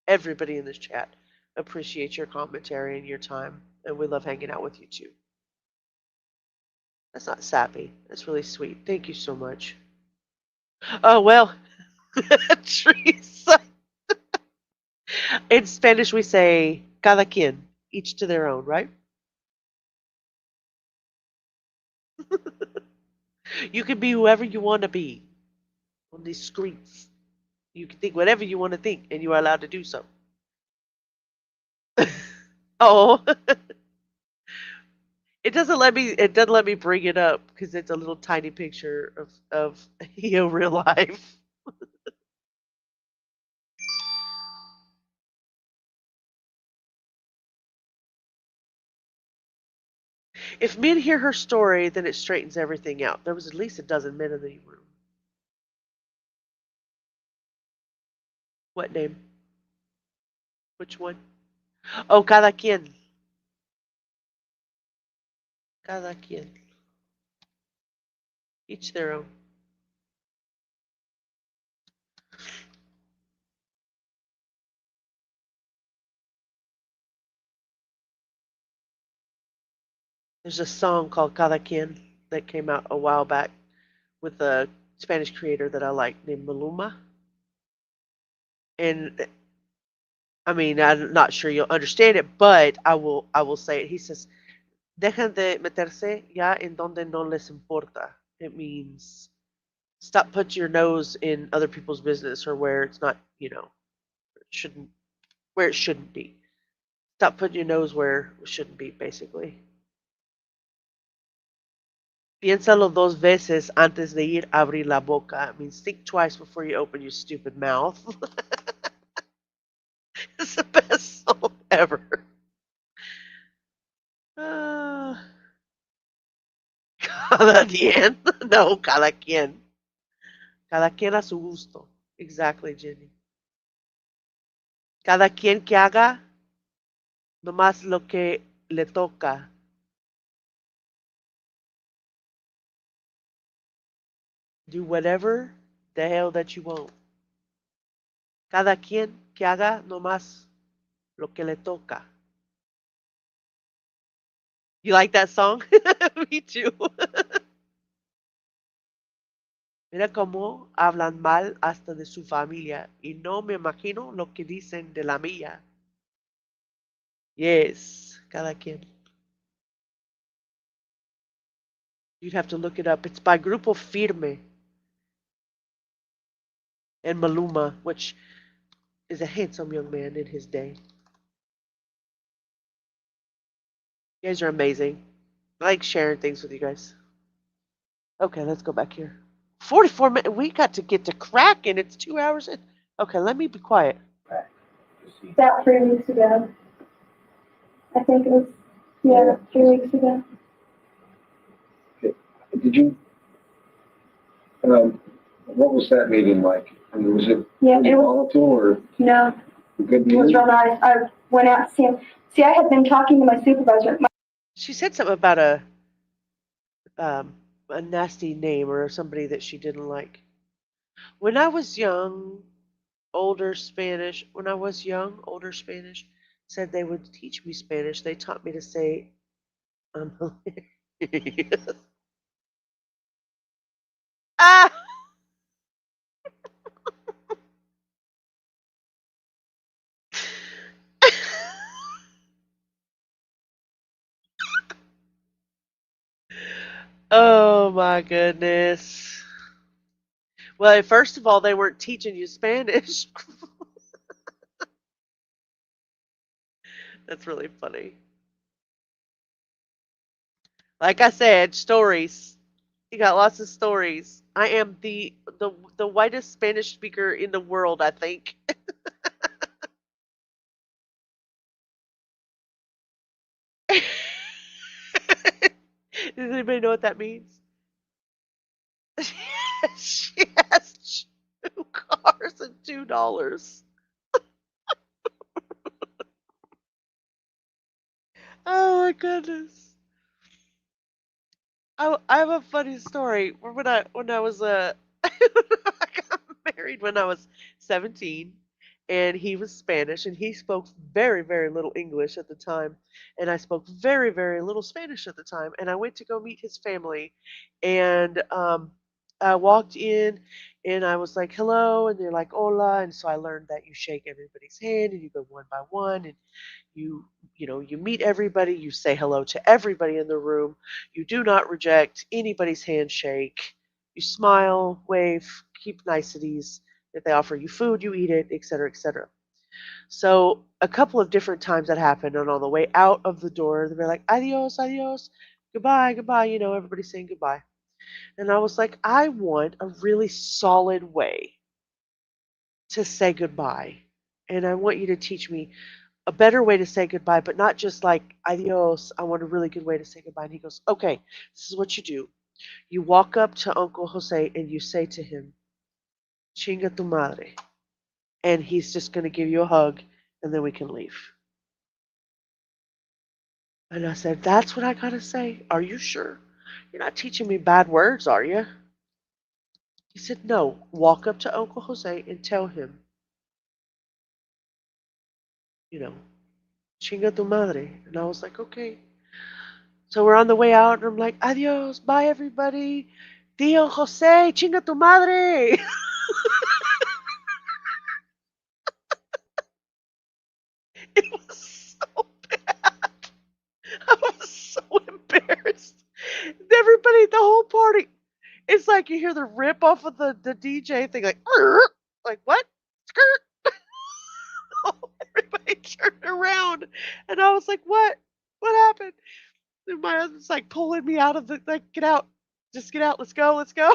everybody in this chat appreciates your commentary and your time, and we love hanging out with you too. That's not sappy. That's really sweet. Thank you so much. Oh, well, Teresa. In Spanish, we say cada quien, each to their own, right? You can be whoever you want to be on these streets. You can think whatever you want to think, and you are allowed to do so. Oh, it doesn't let me. It doesn't let me bring it up because it's a little tiny picture of real life. If men hear her story, then it straightens everything out. There was at least a dozen men in the room. What name? Which one? Oh, cada quien. Cada quien. Each their own. There's a song called Cada Quien that came out a while back with a Spanish creator that I like named Maluma. And I mean, I'm not sure you'll understand it, but I will say it. He says, "Dejan de meterse ya en donde no les importa." It means stop putting your nose in other people's business or where it's not, shouldn't where it shouldn't be. Stop putting your nose where it shouldn't be, basically. Piénsalo dos veces antes de ir a abrir la boca. It means think twice before you open your stupid mouth. It's the best song ever. Uh, cada quien. No, cada quien. Cada quien a su gusto. Exactly, Jenny. Cada quien que haga nomás lo que le toca. Do whatever the hell that you want. Cada quien que haga nomás lo que le toca. You like that song? Me too. Mira cómo hablan mal hasta de su familia y no me imagino lo que dicen de la mía. Yes, cada quien. You'd have to look it up. It's by Grupo Firme and Maluma, which is a handsome young man in his day. You guys are amazing. I like sharing things with you guys. Okay, let's go back here. 44 minutes. We got to get to cracking. It's 2 hours in. Okay, let me be quiet. About 3 weeks ago. I think it was, 3 weeks ago. Did you, what was that meeting like? I mean, was it volatile or? No, Good it was meeting? real nice. I went out to see him. See, I had been talking to my supervisor. She said something about a nasty name or somebody that she didn't like. When I was young, older Spanish said they would teach me Spanish. They taught me to say, ah! Oh my goodness. Well, first of all, they weren't teaching you Spanish. That's really funny. Like I said, stories. You got lots of stories. I am the whitest Spanish speaker in the world, I think. Does anybody know what that means? She has 2 cars and $2. Oh my goodness. I have a funny story. When I was I got married when I was 17, and he was Spanish, and he spoke very very little English at the time, and I spoke very very little Spanish at the time, and I went to go meet his family, and I walked in, and I was like hello, and they're like hola, and so I learned that you shake everybody's hand and you go one by one, and you you meet everybody, you say hello to everybody in the room, you do not reject anybody's handshake, you smile, wave, keep niceties. If they offer you food, you eat it, etc., etc. So a couple of different times that happened, and on the way out of the door they were like adios, adios, goodbye, goodbye, everybody's saying goodbye. And I was like, I want a really solid way to say goodbye, and I want you to teach me a better way to say goodbye, but not just like adios. I want a really good way to say goodbye. And he goes, okay, this is what you do. You walk up to Uncle Jose and you say to him, chinga tu madre. And he's just going to give you a hug, and then we can leave. And I said, that's what I got to say? Are you sure? You're not teaching me bad words, are you? He said, no. Walk up to Uncle Jose and tell him, you know, chinga tu madre. And I was like, okay. So we're on the way out, and I'm like, adios, bye everybody. Tío Jose, chinga tu madre. It was so bad. I was so embarrassed. Everybody, the whole party. It's like you hear the rip off of the DJ thing, like what? Skirt. Everybody turned around, and I was like, what? What happened? And my husband's like pulling me out of the like, get out, just get out, let's go, let's go.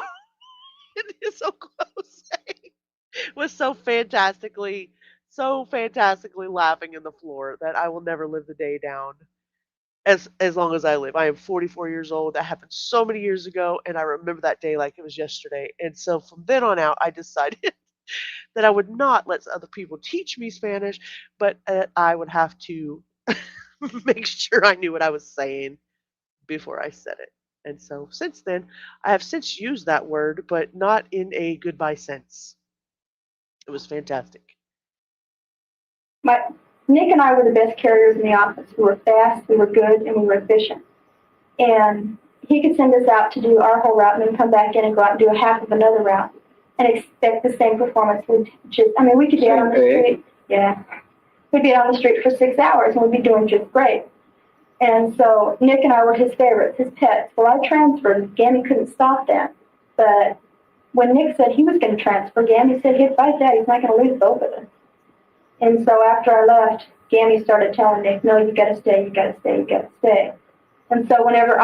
And he's so close. Was so fantastically laughing in the floor that I will never live the day down as long as I live. I am 44 years old. That happened so many years ago, and I remember that day like it was yesterday. And so from then on out, I decided that I would not let other people teach me Spanish, but I would have to make sure I knew what I was saying before I said it. And so since then, I have since used that word, but not in a goodbye sense. It was fantastic. My Nick and I were the best carriers in the office. We were fast, we were good, and we were efficient. And he could send us out to do our whole route and then come back in and go out and do a half of another route and expect the same performance. We could be out on the street. Yeah. We'd be out on the street for 6 hours and we'd be doing just great. And so Nick and I were his favorites, his pets. Well, I transferred. Gammy couldn't stop that. But when Nick said he was going to transfer, Gammy said he'd fight that. He's not going to lose both of us. And so after I left, Gammy started telling Nick, no, you got to stay, you got to stay, you got to stay. And so whenever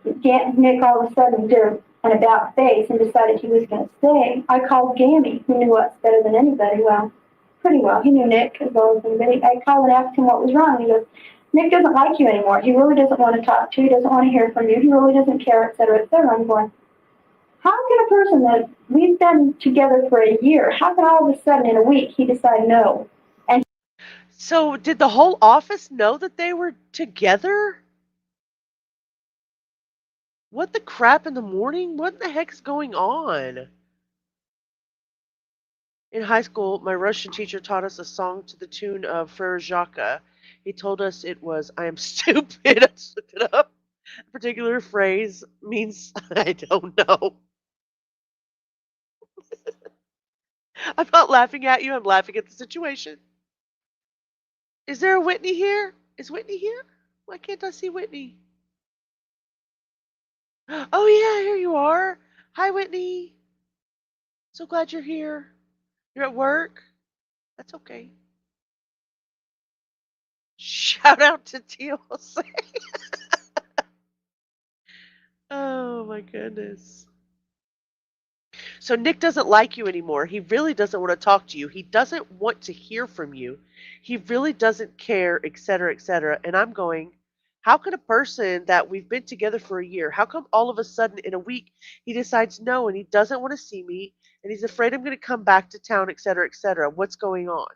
Nick all of a sudden did an about face and decided he was going to stay, I called Gammy, who knew us better than anybody. Well, pretty well. He knew Nick as well as anybody. I called and asked him what was wrong. He goes, Nick doesn't like you anymore. He really doesn't want to talk to you. He doesn't want to hear from you. He really doesn't care, et cetera, et cetera. I'm going, how can a person that we've been together for a year, how can all of a sudden in a week he decide no? And So did the whole office know that they were together? What the crap in the morning? What the heck is going on? In high school, my Russian teacher taught us a song to the tune of Frere Jacques. He told us it was, I am stupid. I looked it up. A particular phrase means, I don't know. I'm not laughing at you, I'm laughing at the situation. Is there a Whitney here? Is Whitney here? Why can't I see Whitney? Oh, yeah, here you are. Hi, Whitney. So glad you're here. You're at work? That's okay. Shout out to TLC. Oh my goodness. So Nick doesn't like you anymore. He really doesn't want to talk to you. He doesn't want to hear from you. He really doesn't care, etc., etc. And I'm going, how can a person that we've been together for a year, how come all of a sudden in a week he decides no and he doesn't want to see me and he's afraid I'm going to come back to town, etc., etc. What's going on?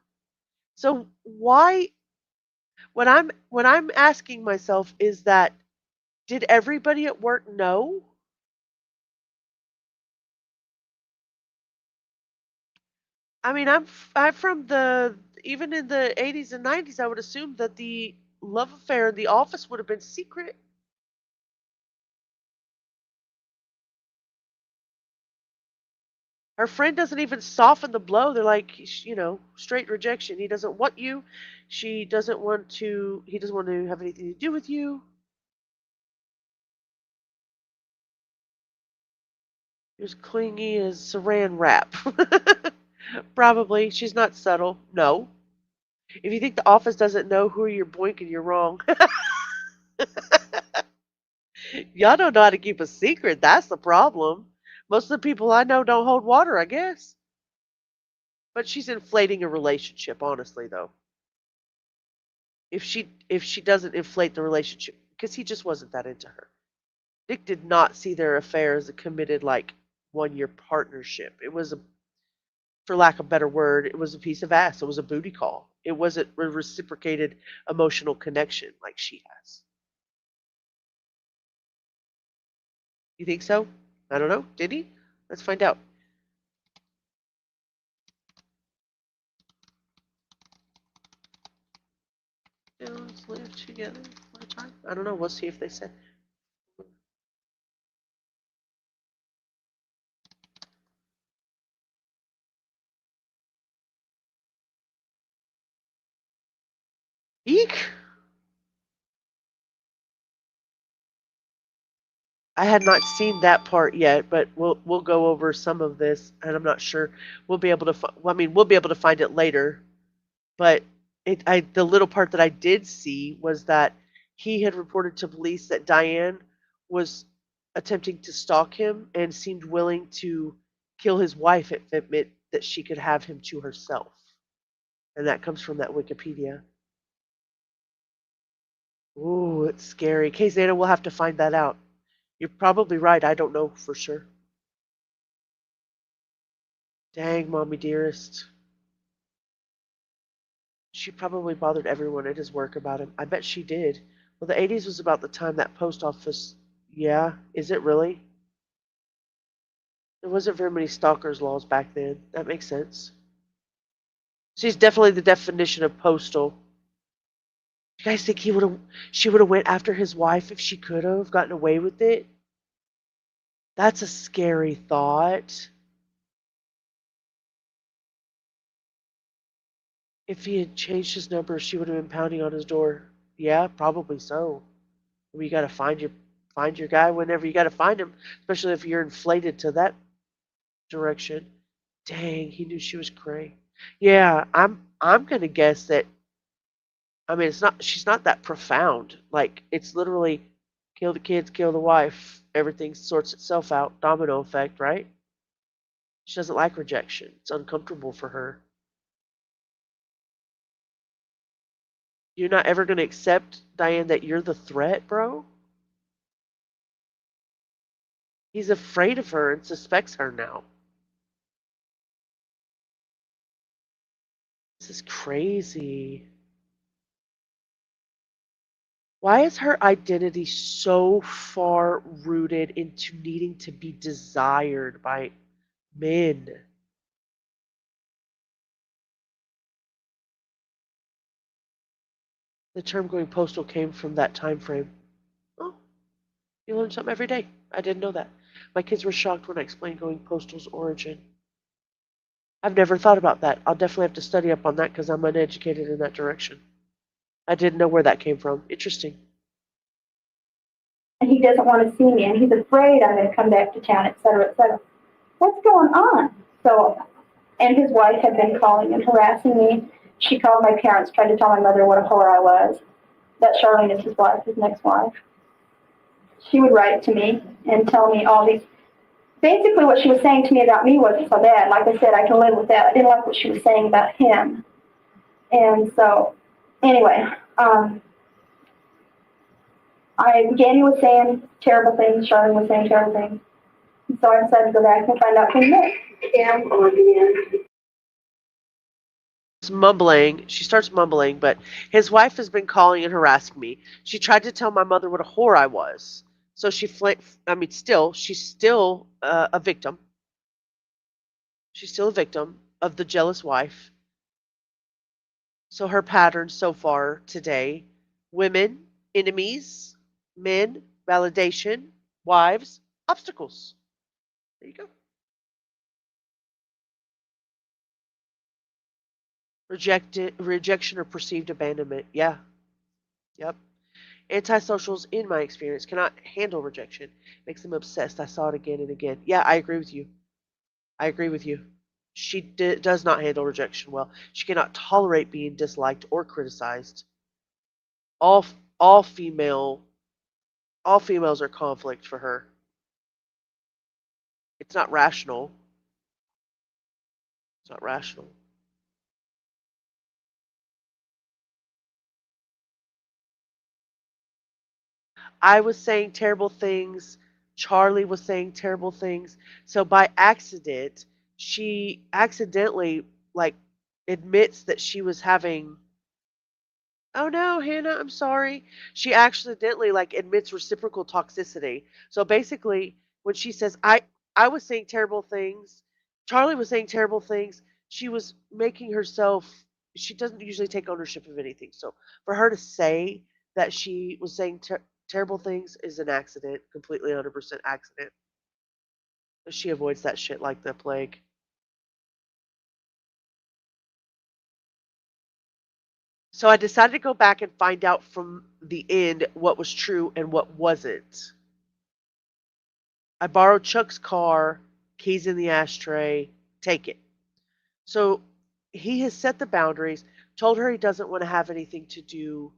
So why what I'm asking myself is that did everybody at work know? I mean, I'm from the even in the 80s and 90s, I would assume that the love affair in the office would have been secret. Her friend doesn't even soften the blow. They're like, straight rejection. He doesn't want you. She doesn't want to. He doesn't want to have anything to do with you. You're as clingy as saran wrap. Probably. She's not subtle. No. If you think the office doesn't know who you're boinking, you're wrong. Y'all don't know how to keep a secret. That's the problem. Most of the people I know don't hold water, I guess. But she's inflating a relationship, honestly, though. If she doesn't inflate the relationship, because he just wasn't that into her. Nick did not see their affair as a committed, like, 1 year partnership. It was a, for lack of a better word, it was a piece of ass. It was a booty call. It wasn't a reciprocated emotional connection like she has. You think so? I don't know. Did he? Let's find out. Let's live together for a time. I don't know. We'll see if they said. Eek! I had not seen that part yet, but we'll go over some of this, and I'm not sure we'll be able to. Well, I mean, we'll be able to find it later, but the little part that I did see was that he had reported to police that Diane was attempting to stalk him and seemed willing to kill his wife if it meant that she could have him to herself, and that comes from that Wikipedia. Ooh, it's scary. Kazana, we'll have to find that out. You're probably right. I don't know for sure. Dang, mommy dearest. She probably bothered everyone at his work about him. I bet she did. Well, the 80s was about the time that post office. Yeah, is it really? There wasn't very many stalkers laws back then. That makes sense. She's definitely the definition of postal. You guys think she would have went after his wife if she could have gotten away with it? That's a scary thought. If he had changed his number, she would have been pounding on his door. Yeah, probably so. You got to find your guy whenever you got to find him, especially if you're inflated to that direction. Dang, he knew she was cray. Yeah, I'm gonna guess that. I mean, it's not. She's not that profound. Like it's literally kill the kids, kill the wife. Everything sorts itself out. Domino effect, right? She doesn't like rejection. It's uncomfortable for her. You're not ever gonna accept, Diane, that you're the threat, bro. He's afraid of her and suspects her now. This is crazy. Why is her identity so far rooted into needing to be desired by men? The term going postal came from that time frame. Oh, you learn something every day. I didn't know that. My kids were shocked when I explained going postal's origin. I've never thought about that. I'll definitely have to study up on that because I'm uneducated in that direction. I didn't know where that came from. Interesting. And he doesn't want to see me, and he's afraid I'm going to come back to town, et cetera, et cetera. What's going on? So, and his wife had been calling and harassing me. She called my parents, tried to tell my mother what a whore I was. That Charlene is his wife, his next wife. she would write to me and tell me all these. Basically, what she was saying to me about me wasn't so bad. Like I said, I can live with that. I didn't like what she was saying about him. And so, anyway, Danny was saying terrible things, Charlie was saying terrible things. And so I decided to go back and find out who met. Mumbling. She starts mumbling, but his wife has been calling and harassing me. She tried to tell my mother what a whore I was. So she's still a victim. She's still a victim of the jealous wife. So her pattern so far today: women, enemies, men, validation, wives, obstacles. There you go. Rejection or perceived abandonment. Yeah. Yep. Antisocials, in my experience, cannot handle rejection. Makes them obsessed. I saw it again and again. Yeah, I agree with you. I agree with you. She does not handle rejection well. She cannot tolerate being disliked or criticized. All all female all females are conflict for her. It's not rational. It's not rational. I was saying terrible things. Charlie was saying terrible things. So by accident, she accidentally like admits that she was having. Oh no, Hannah, I'm sorry. She accidentally like admits reciprocal toxicity. So basically, when she says I was saying terrible things, Charlie was saying terrible things, she was making herself. She doesn't usually take ownership of anything. So for her to say that she was saying terrible things is an accident, completely 100% accident. She avoids that shit like the plague. So I decided to go back and find out from the end what was true and what wasn't. I borrowed Chuck's car, keys in the ashtray, take it. So he has set the boundaries, told her he doesn't want to have anything to do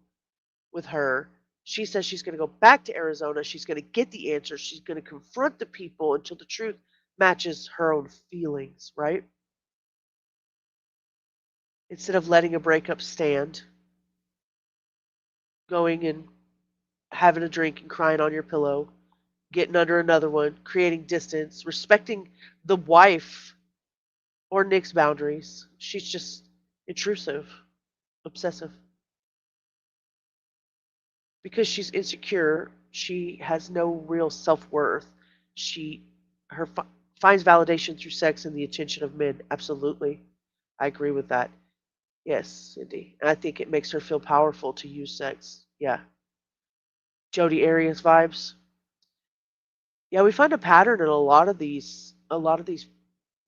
with her. She says she's going to go back to Arizona. She's going to get the answer. She's going to confront the people until the truth matches her own feelings, right? Instead of letting a breakup stand, going and having a drink and crying on your pillow, getting under another one, creating distance, respecting the wife or Nick's boundaries. She's just intrusive, obsessive. Because she's insecure, she has no real self-worth. She her finds validation through sex and the attention of men. Absolutely. I agree with that. Yes, Cindy. And I think it makes her feel powerful to use sex. Yeah. Jodi Arias vibes. Yeah, we find a pattern in a lot of these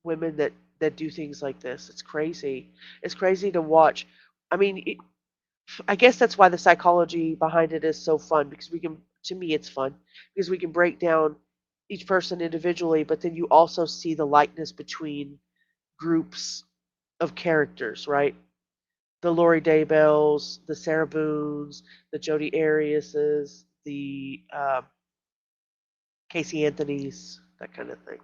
women that do things like this. It's crazy. It's crazy to watch. I mean, I guess that's why the psychology behind it is so fun because we can. To me, it's fun because we can break down each person individually, but then you also see the likeness between groups of characters, right? The Lori Daybells, the Sarah Boones, the Jodi Ariases, the Casey Anthony's, that kind of thing.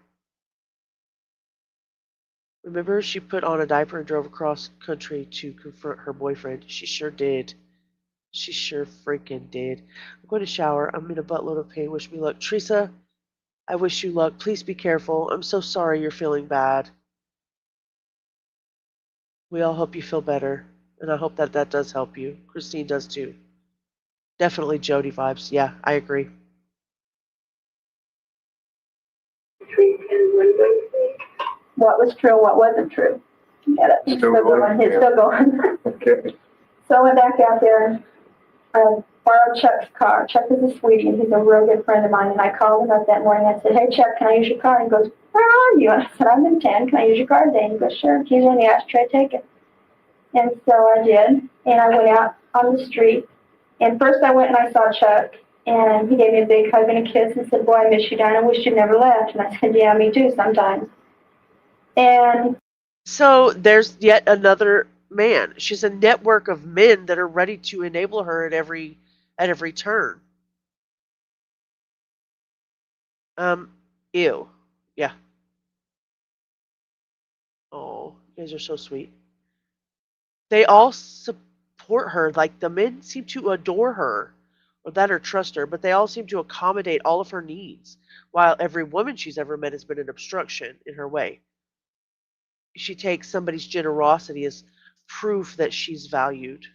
Remember, she put on a diaper and drove across country to confront her boyfriend. She sure did. She sure freaking did. I'm going to shower. I'm in a buttload of pain. Wish me luck. Teresa, I wish you luck. Please be careful. I'm so sorry you're feeling bad. We all hope you feel better. And I hope that that does help you. Christine does too. Definitely Jody vibes. Yeah, I agree. What was true and what wasn't true. Yeah, it's still going. It's still going. Okay. So I went back out there and borrowed Chuck's car. Chuck is a sweetie, and he's a real good friend of mine. And I called him up that morning. I said, "Hey, Chuck, can I use your car?" And he goes, "Where are you?" And I said, "I'm in town. Can I use your car today?" And he goes, "Sure. Keys are in the ashtray. Take it." And so I did. And I went out on the street. And first I went and I saw Chuck. And he gave me a big hug and a kiss and said, "Boy, I miss you, Diane. I wish you'd never left." And I said, "Yeah, me too sometimes." And So there's yet another man. She's a network of men that are ready to enable her at every turn. Um, ew. Yeah. Oh, you guys are so sweet. They all support her. Like the men seem to adore her, or that or trust her, but they all seem to accommodate all of her needs, while every woman she's ever met has been an obstruction in her way. She takes somebody's generosity as proof that she's valued.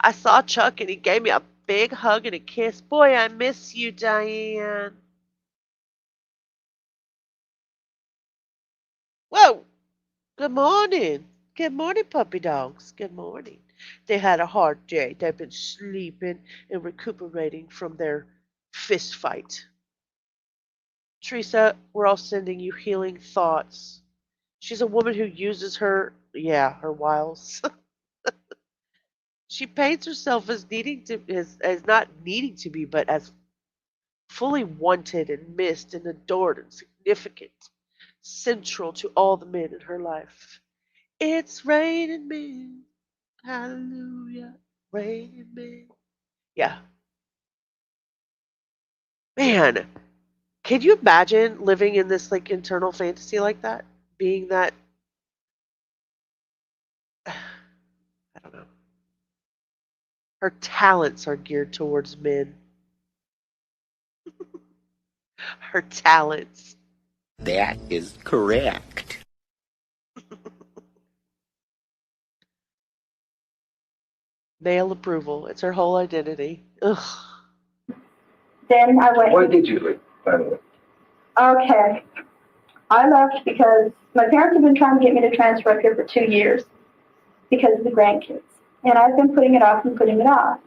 I saw Chuck and he gave me a big hug and a kiss. Boy, I miss you, Diane. Whoa! Good morning. Good morning, puppy dogs. Good morning. They had a hard day. They've been sleeping and recuperating from their fist fight. Teresa, we're all sending you healing thoughts. She's a woman who uses her wiles. She paints herself as not needing to be, but as fully wanted and missed and adored and significant, central to all the men in her life. It's raining men. Hallelujah. Raining men. Yeah. Man, can you imagine living in this like internal fantasy like that? Being that I don't know. Her talents are geared towards men. Her talents. That is correct. Male approval. It's her whole identity. Ugh. Then I went. Why did you leave, by the way? Okay. I left because my parents have been trying to get me to transfer up here for 2 years because of the grandkids. And I've been putting it off and putting it off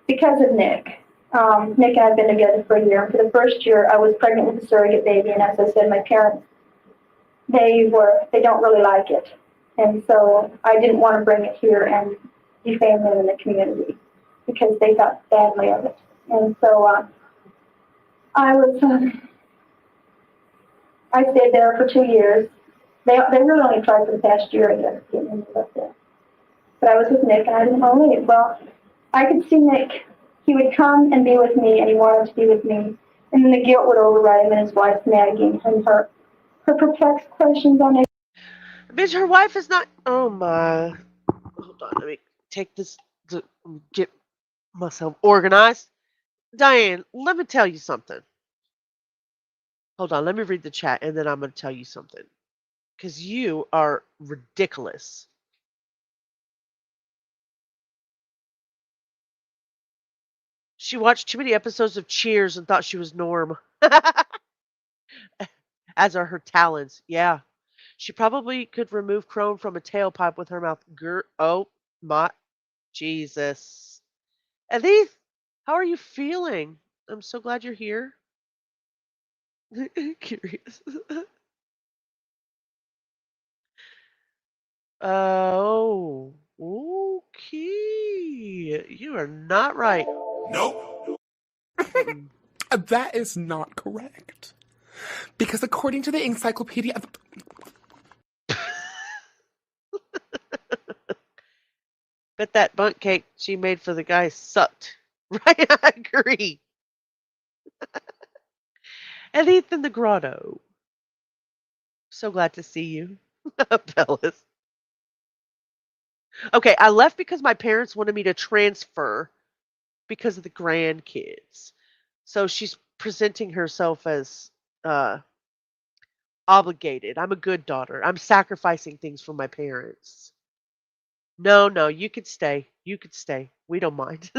because of Nick. Nick and I have been together for a year. For the first year, I was pregnant with a surrogate baby, and as I said, my parents, they don't really like it. And so I didn't want to bring it here and defame them in the community because they thought badly of it. And so I was, I stayed there for 2 years. They really only tried for the past year, I guess, getting me up there. But I was with Nick, and I didn't want to leave. Well, I could see Nick. He would come and be with me, and he wanted to be with me. And then the guilt would override him and his wife nagging and her perplexed questions on it. Bitch, her wife is not. Oh my. Hold on. Let me take this to get myself organized. Diane, let me tell you something. Hold on. Let me read the chat and then I'm going to tell you something. Because you are ridiculous. She watched too many episodes of Cheers and thought she was Norm. As are her talents. Yeah. She probably could remove chrome from a tailpipe with her mouth. Oh, my Jesus. Edith, how are you feeling? I'm so glad you're here. Curious. Oh, okay. You are not right. Nope. Mm-mm. That is not correct. Because according to the encyclopedia of... Bet that bunt cake she made for the guy sucked. Right? I agree. Edith in the grotto. So glad to see you. Bellis. Okay, I left because my parents wanted me to transfer because of the grandkids. So she's presenting herself as uh, obligated. I'm a good daughter. I'm sacrificing things for my parents. No, no, you could stay. You could stay. We don't mind.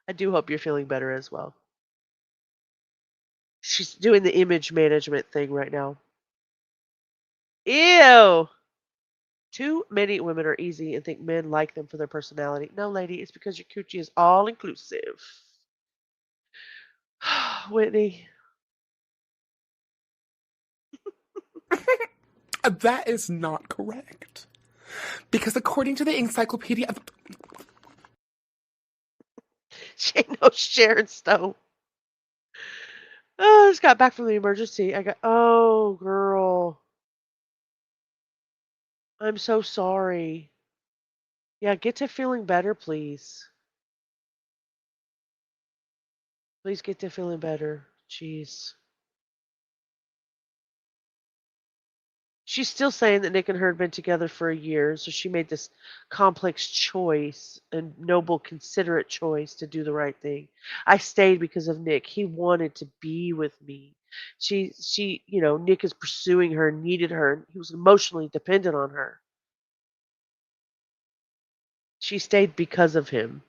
I do hope you're feeling better as well. She's doing the image management thing right now. Ew. Too many women are easy and think men like them for their personality. No, lady, it's because your coochie is all inclusive. Whitney. That is not correct. Because according to the encyclopedia of... She ain't no Sharon Stone. Oh, I just got back from the emergency. Oh, girl. I'm so sorry. Yeah, get to feeling better, please. Please get to feeling better. Jeez. She's still saying that Nick and her had been together for a year, so she made this complex choice, a noble, considerate choice to do the right thing. I stayed because of Nick. He wanted to be with me. Nick is pursuing her, needed her. He was emotionally dependent on her. She stayed because of him.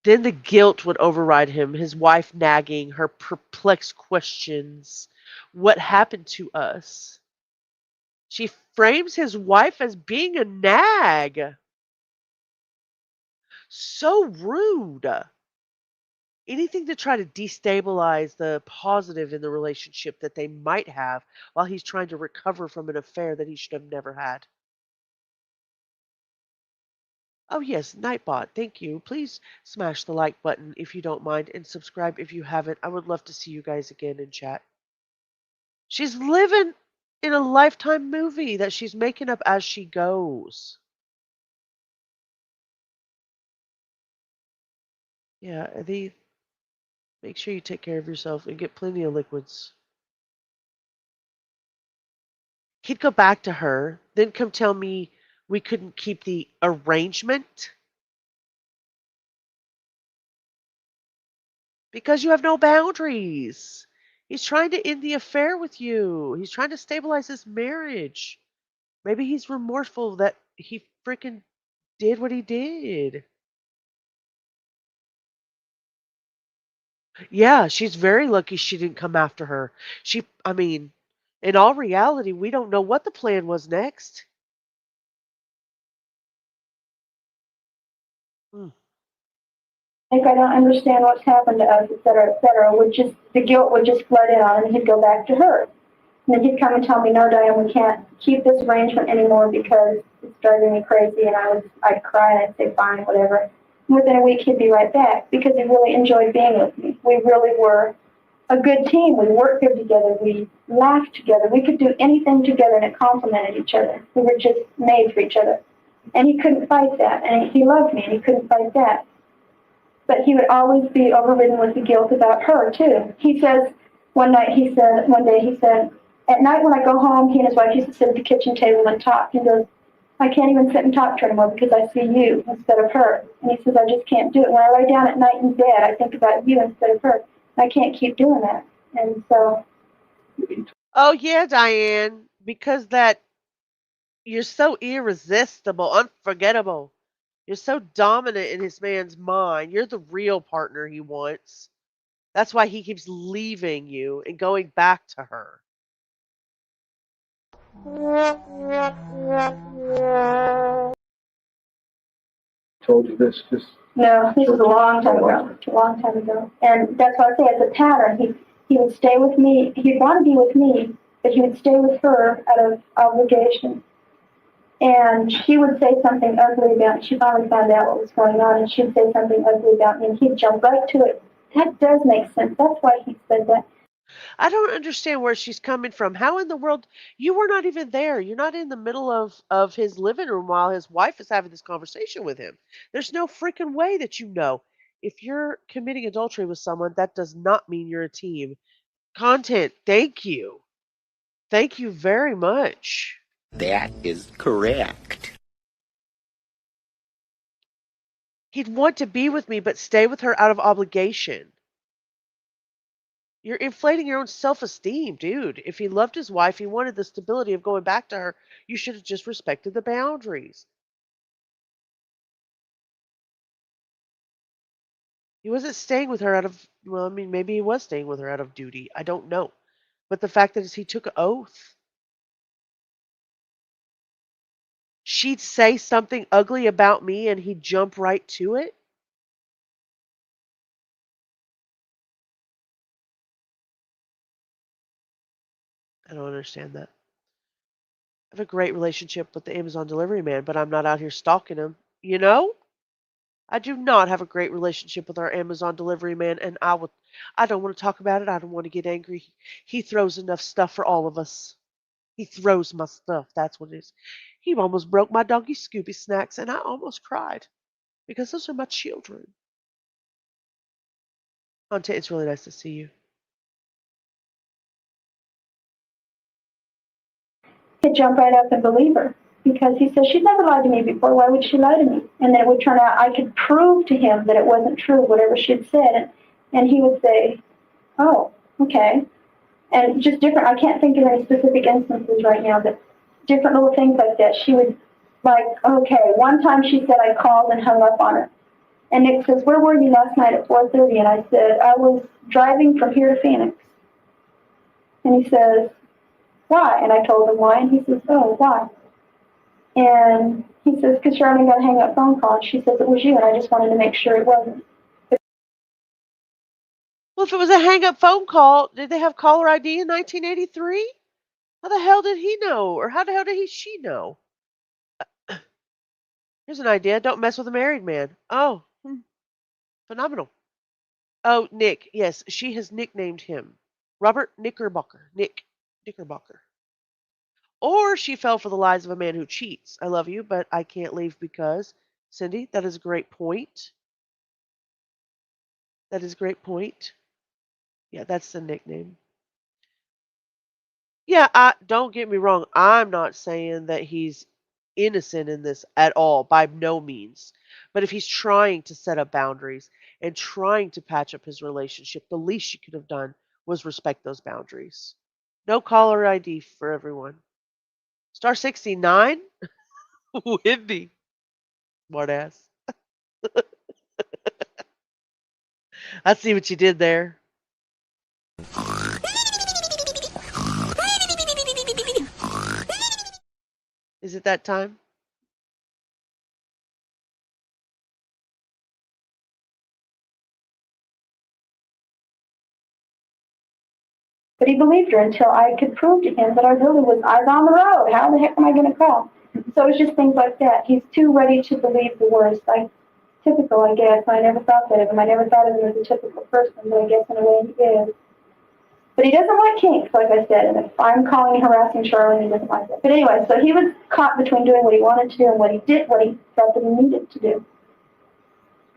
Then the guilt would override him, his wife nagging, her perplexed questions. What happened to us? She frames his wife as being a nag. So rude. Anything to try to destabilize the positive in the relationship that they might have while he's trying to recover from an affair that he should have never had. Oh, yes, Nightbot, thank you. Please smash the like button if you don't mind and subscribe if you haven't. I would love to see you guys again in chat. She's living in a Lifetime movie that she's making up as she goes. Yeah, make sure you take care of yourself and get plenty of liquids. He'd go back to her, then come tell me we couldn't keep the arrangement because you have no boundaries. He's trying to end the affair with you. He's trying to stabilize his marriage. Maybe he's remorseful that he freaking did what he did. Yeah, she's very lucky she didn't come after her. I mean, in all reality, we don't know what the plan was next. Mm. Like, I don't understand what's happened to us, et cetera, the guilt would just flood in on him, and he'd go back to her. And then he'd come and tell me, no, Diane, we can't keep this arrangement anymore because it's driving me crazy. And I'd cry and I'd say, fine, whatever. And within a week, he'd be right back because he really enjoyed being with me. We really were a good team. We worked good together. We laughed together. We could do anything together, and it complemented each other. We were just made for each other. And he couldn't fight that. And he loved me, and he couldn't fight that. But he would always be overridden with the guilt about her, too. He says, one day he said, at night when I go home, he and his wife used to sit at the kitchen table and talk. He goes, I can't even sit and talk to her anymore because I see you instead of her. And he says, I just can't do it. When I lie down at night in bed, I think about you instead of her. I can't keep doing that. And so. Oh, yeah, Diane, because you're so irresistible, unforgettable. You're so dominant in his man's mind. You're the real partner he wants. That's why he keeps leaving you and going back to her. Told you this just. No, this was a long time ago. A long time ago. And that's why I say it's a pattern. He would stay with me. He'd want to be with me, but he would stay with her out of obligation. And she would say something ugly about me. She finally found out what was going on, and she'd say something ugly about me, and he'd jump right to it. That does make sense. That's why he said that. I don't understand where she's coming from. How in the world you were not even there? You're not in the middle of his living room while his wife is having this conversation with him. There's no freaking way that you know. If you're committing adultery with someone, that does not mean you're a team. Content, thank you. Thank you very much. That is correct. He'd want to be with me, but stay with her out of obligation. You're inflating your own self-esteem, dude. If he loved his wife, he wanted the stability of going back to her. You should have just respected the boundaries. He wasn't staying with her out of, well, I mean, maybe he was staying with her out of duty. I don't know. But the fact that is he took an oath. She'd say something ugly about me and he'd jump right to it. I don't understand that. I have a great relationship with the Amazon delivery man, but I'm not out here stalking him. You know? I do not have a great relationship with our Amazon delivery man, and I don't want to talk about it. I don't want to get angry. He throws enough stuff for all of us. He throws my stuff. That's what it is. He almost broke my doggy Scooby snacks, and I almost cried. because those are my children. Ante, it's really nice to see you. He'd jump right up and believe her because he says, she's never lied to me before. Why would she lie to me? And then it would turn out I could prove to him that it wasn't true, whatever she had said. And he would say, oh, okay. And just different, I can't think of any specific instances right now, but different little things like that. She would, like, okay, one time she said I called and hung up on her. And Nick says, where were you last night at 4:30? And I said, I was driving from here to Phoenix. And he says, why? And I told him why, and he says, oh, why? And he says, because Charlene got a hang-up phone call, and she says it was you, and I just wanted to make sure it wasn't. Well, if it was a hang-up phone call, did they have caller ID in 1983? How the hell did he know? Or how the hell did she know? Here's an idea. Don't mess with a married man. Oh, phenomenal. Oh, Nick. Yes, she has nicknamed him Robert Knickerbocker. Nick Knickerbocker. Or she fell for the lies of a man who cheats. I love you, but I can't leave because. Cindy, that is a great point. That is a great point. Yeah, that's the nickname. Yeah, don't get me wrong. I'm not saying that he's innocent in this at all, by no means. But if he's trying to set up boundaries and trying to patch up his relationship, the least you could have done was respect those boundaries. No caller ID for everyone. Star 69? Whitney. Smartass. I see what you did there. Is it that time? But he believed her until I could prove to him that I was on the road. How the heck am I going to call? So it's just things like that. He's too ready to believe the worst. Typical, I guess. I never thought that of him. I never thought of him as a typical person, but I guess in a way he is. But he doesn't like kinks, like I said. And if I'm calling and harassing Charlotte, he doesn't like it. But anyway, so he was caught between doing what he wanted to do and what he felt that he needed to do.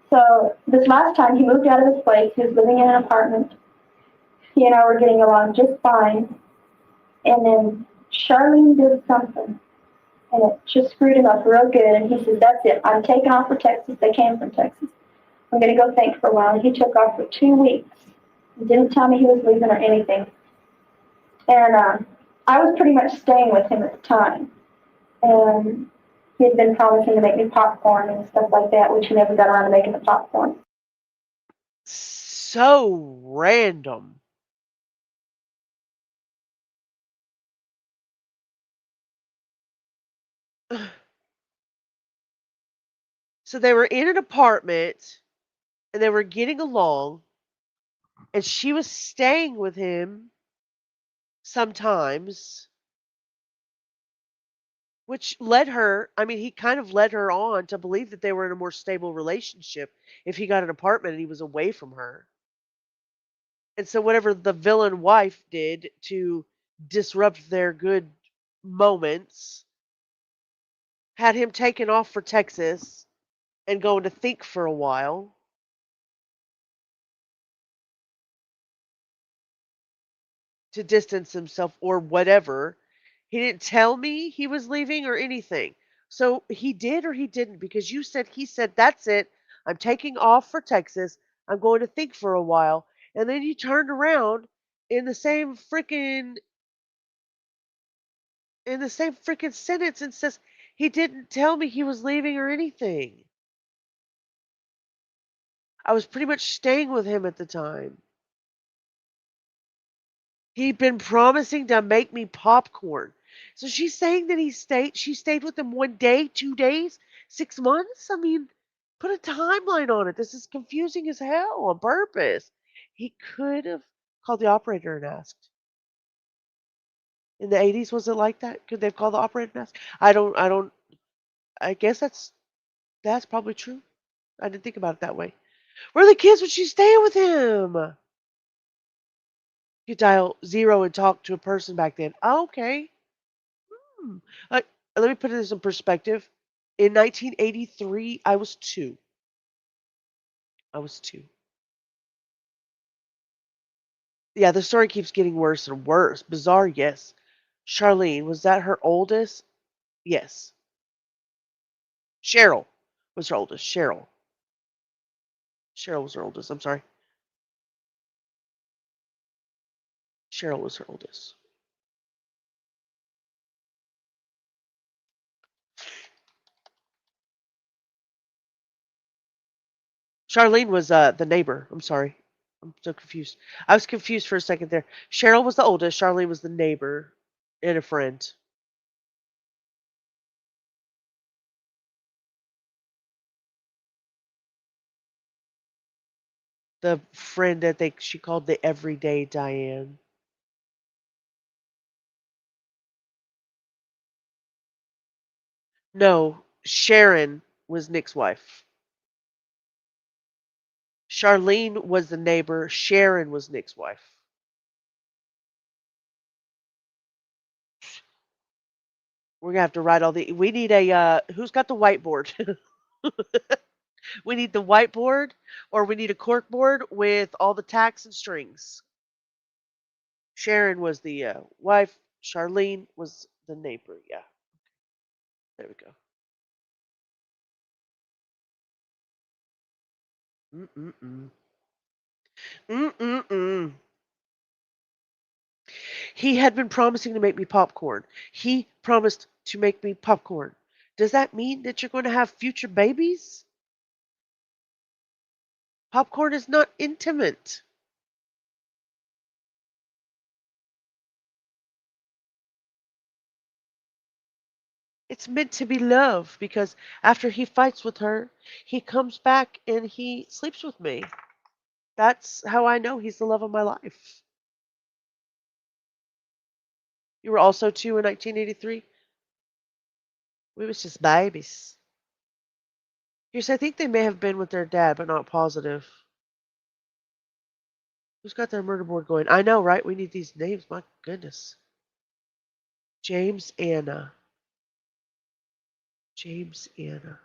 So this last time he moved out of his place. He was living in an apartment. He and I were getting along just fine. And then Charlene did something. And it just screwed him up real good. And he said, that's it. I'm taking off for Texas. They came from Texas. I'm going to go think for a while. And he took off for 2 weeks. He didn't tell me he was leaving or anything. And I was pretty much staying with him at the time. And he had been promising to make me popcorn and stuff like that, which he never got around to making the popcorn. So random. So they were in an apartment and they were getting along, and she was staying with him sometimes, which led her, I mean, he kind of led her on to believe that they were in a more stable relationship if he got an apartment and he was away from her. And so, whatever the villain wife did to disrupt their good moments had him taken off for Texas and going to think for a while. To distance himself or whatever. He didn't tell me he was leaving or anything. So he did or he didn't, because you said he said, that's it. I'm taking off for Texas. I'm going to think for a while. And then you turned around in the same freaking sentence and says he didn't tell me he was leaving or anything. I was pretty much staying with him at the time. He'd been promising to make me popcorn. So she's saying that she stayed with him 1 day, 2 days, 6 months? I mean, put a timeline on it. This is confusing as hell on purpose. He could have called the operator and asked. In the 80s, was it like that? Could they have called the operator and asked? I guess that's probably true. I didn't think about it that way. Where are the kids when she's staying with him? You dial 0 and talk to a person back then. Oh, okay. Hmm. Let me put this in perspective. In 1983, I was 2. I was 2. Yeah, the story keeps getting worse and worse. Bizarre, yes. Charlene, was that her oldest? Yes. Cheryl was her oldest. Cheryl. Cheryl was her oldest. I'm sorry. Cheryl was her oldest. Charlene was the neighbor. I'm sorry. I'm so confused. I was confused for a second there. Cheryl was the oldest. Charlene was the neighbor and a friend. The friend that she called the everyday Diane. No, Sharon was Nick's wife. Charlene was the neighbor. Sharon was Nick's wife. We're gonna have to write all the. We need a. Who's got the whiteboard? We need the whiteboard, or we need a cork board with all the tacks and strings. Sharon was the wife. Charlene was the neighbor. Yeah, there we go. Mm-mm-mm. Mm-mm-mm. He had been promising to make me popcorn. He promised to make me popcorn. Does that mean that you're going to have future babies? Popcorn is not intimate. It's meant to be love because after he fights with her, he comes back and he sleeps with me. That's how I know he's the love of my life. You were also 2 in 1983? We was just babies. Yes, I think they may have been with their dad, but not positive. Who's got their murder board going? I know, right? We need these names. My goodness. James Anna. James Anna.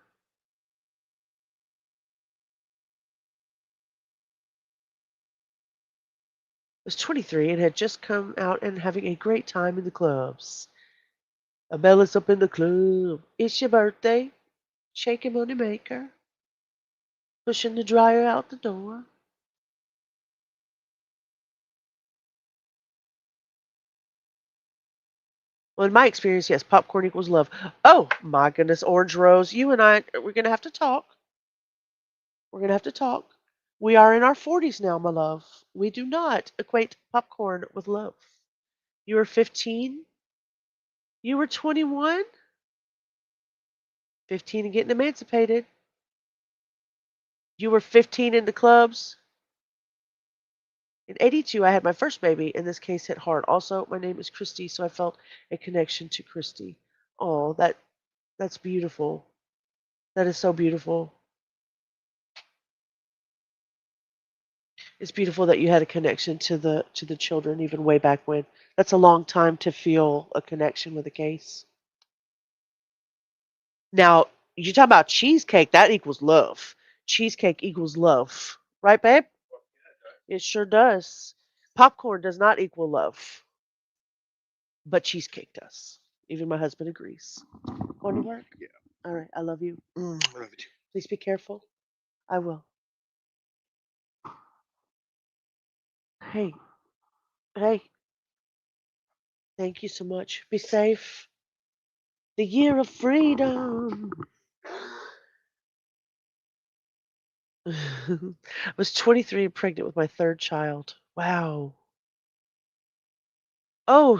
Was 23 and had just come out and having a great time in the clubs. Abella's up in the club. It's your birthday. Shaking money maker. Pushing the dryer out the door. Well, in my experience, yes, popcorn equals love. Oh, my goodness, Orange Rose, you and I, we're going to have to talk. We're going to have to talk. We are in our 40s now, my love. We do not equate popcorn with love. You were 15. You were 21. 15 and getting emancipated. You were 15 in the clubs. In 82, I had my first baby, and this case hit hard. Also, my name is Christy, so I felt a connection to Christy. Oh, that's beautiful. That is so beautiful. It's beautiful that you had a connection to the children even way back when. That's a long time to feel a connection with a case. Now, you talk about cheesecake, that equals love. Cheesecake equals love. Right, babe? It sure does. Popcorn does not equal love, but cheesecake does. Even my husband agrees. Going to work? Yeah. All right. I love you. I love it. Please be careful. I will. Hey, hey, thank you so much. Be safe. The year of freedom. I was 23 and pregnant with my third child. Wow. Oh,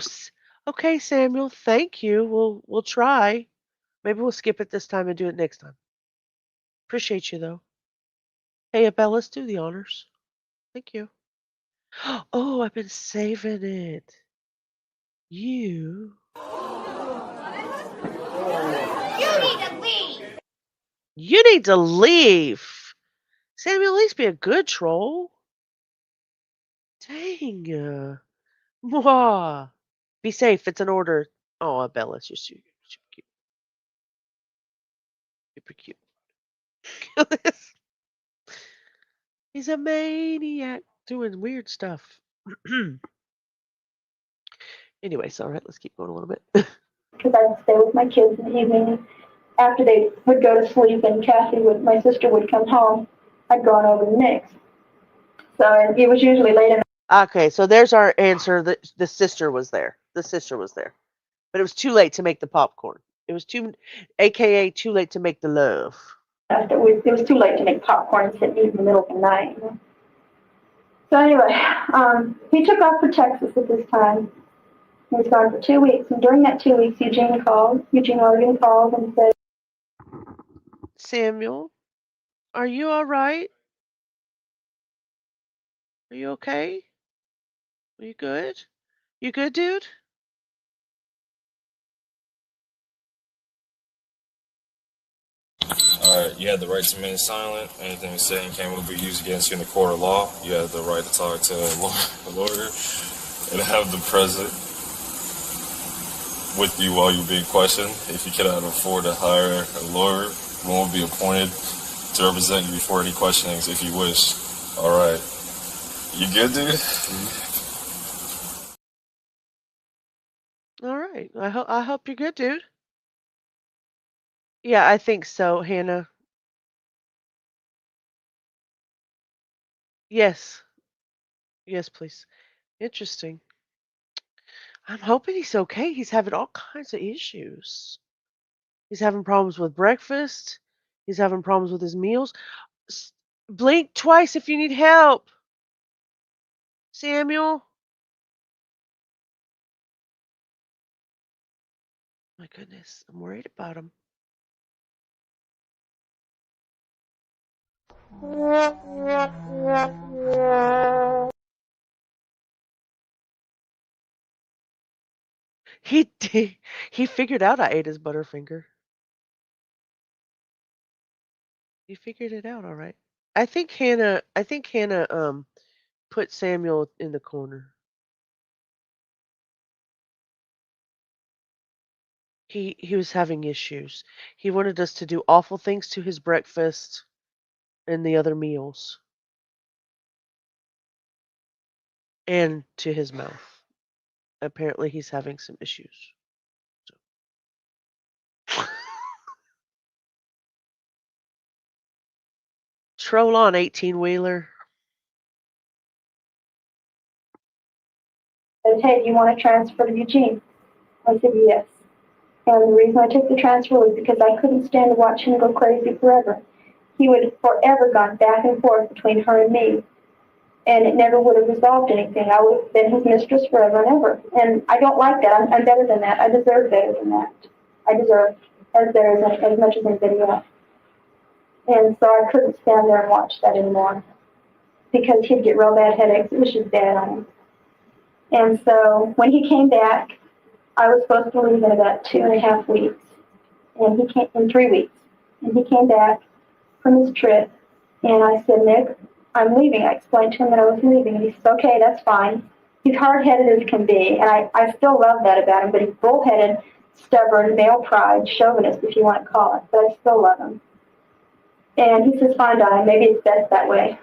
okay, Samuel. Thank you. We'll try. Maybe we'll skip it this time and do it next time. Appreciate you though. Hey, Abel, let's do the honors. Thank you. Oh, I've been saving it. You. You need to leave. You need to leave. Samuel, at least be a good troll. Dang. Mwah. Be safe. It's an order. Oh, Bella's just super cute. Super cute. He's a maniac doing weird stuff. Anyway, so all right, let's keep going a little bit. Because I'd stay with my kids in the evening. After they would go to sleep and my sister would come home, I'd go on over to Nick's. So it was usually late in Okay, so there's our answer. The sister was there. The sister was there. But it was too late to make the popcorn. It was AKA too late to make the love. it was too late to make popcorn and sit and eat in the middle of the night. So anyway, he took off for Texas at this time. He was gone for 2 weeks, and during that 2 weeks, Eugene Oregon called and said, Samuel, are you all right? Are you okay? Are you good? You good, dude? Alright, you had the right to remain silent. Anything you say and can will be used against you in the court of law. You have the right to talk to a lawyer and have them present with you while you're being questioned. If you cannot afford to hire a lawyer, one will be appointed to represent you before any questionings if you wish. Alright. You good, dude? All right. I hope you're good, dude. Yeah, I think so, Hannah. Yes. Yes, please. Interesting. I'm hoping he's okay. He's having all kinds of issues. He's having problems with breakfast. He's having problems with his meals. Blink twice if you need help. Samuel. My goodness, I'm worried about him. He did. He figured out I ate his Butterfinger. He figured it out all right. I think Hannah put Samuel in the corner. He was having issues. He wanted us to do awful things to his breakfast and the other meals and to his mouth. Apparently he's having some issues. So. Troll on, 18-wheeler. "Hey, you want to transfer to Eugene?" I said, "Yes." And the reason I took the transfer was because I couldn't stand to watch him go crazy forever. He would have forever gone back and forth between her and me, and it never would have resolved anything. I would have been his mistress forever and ever. And I don't like that. I'm better than that. I deserve better than that. I deserve as better as much as anybody else. And so I couldn't stand there and watch that anymore because he'd get real bad headaches. It was just bad on him. And so when he came back, I was supposed to leave in about 2.5 weeks, and he came in 3 weeks. And he came back from his trip, and I said, "Nick, I'm leaving." I explained to him that I was leaving, and he said, "Okay, that's fine." He's hard-headed as can be, and I still love that about him, but he's bull-headed, stubborn, male pride, chauvinist, if you want to call it, but I still love him. And he says, "Fine, Diane, maybe it's best that way."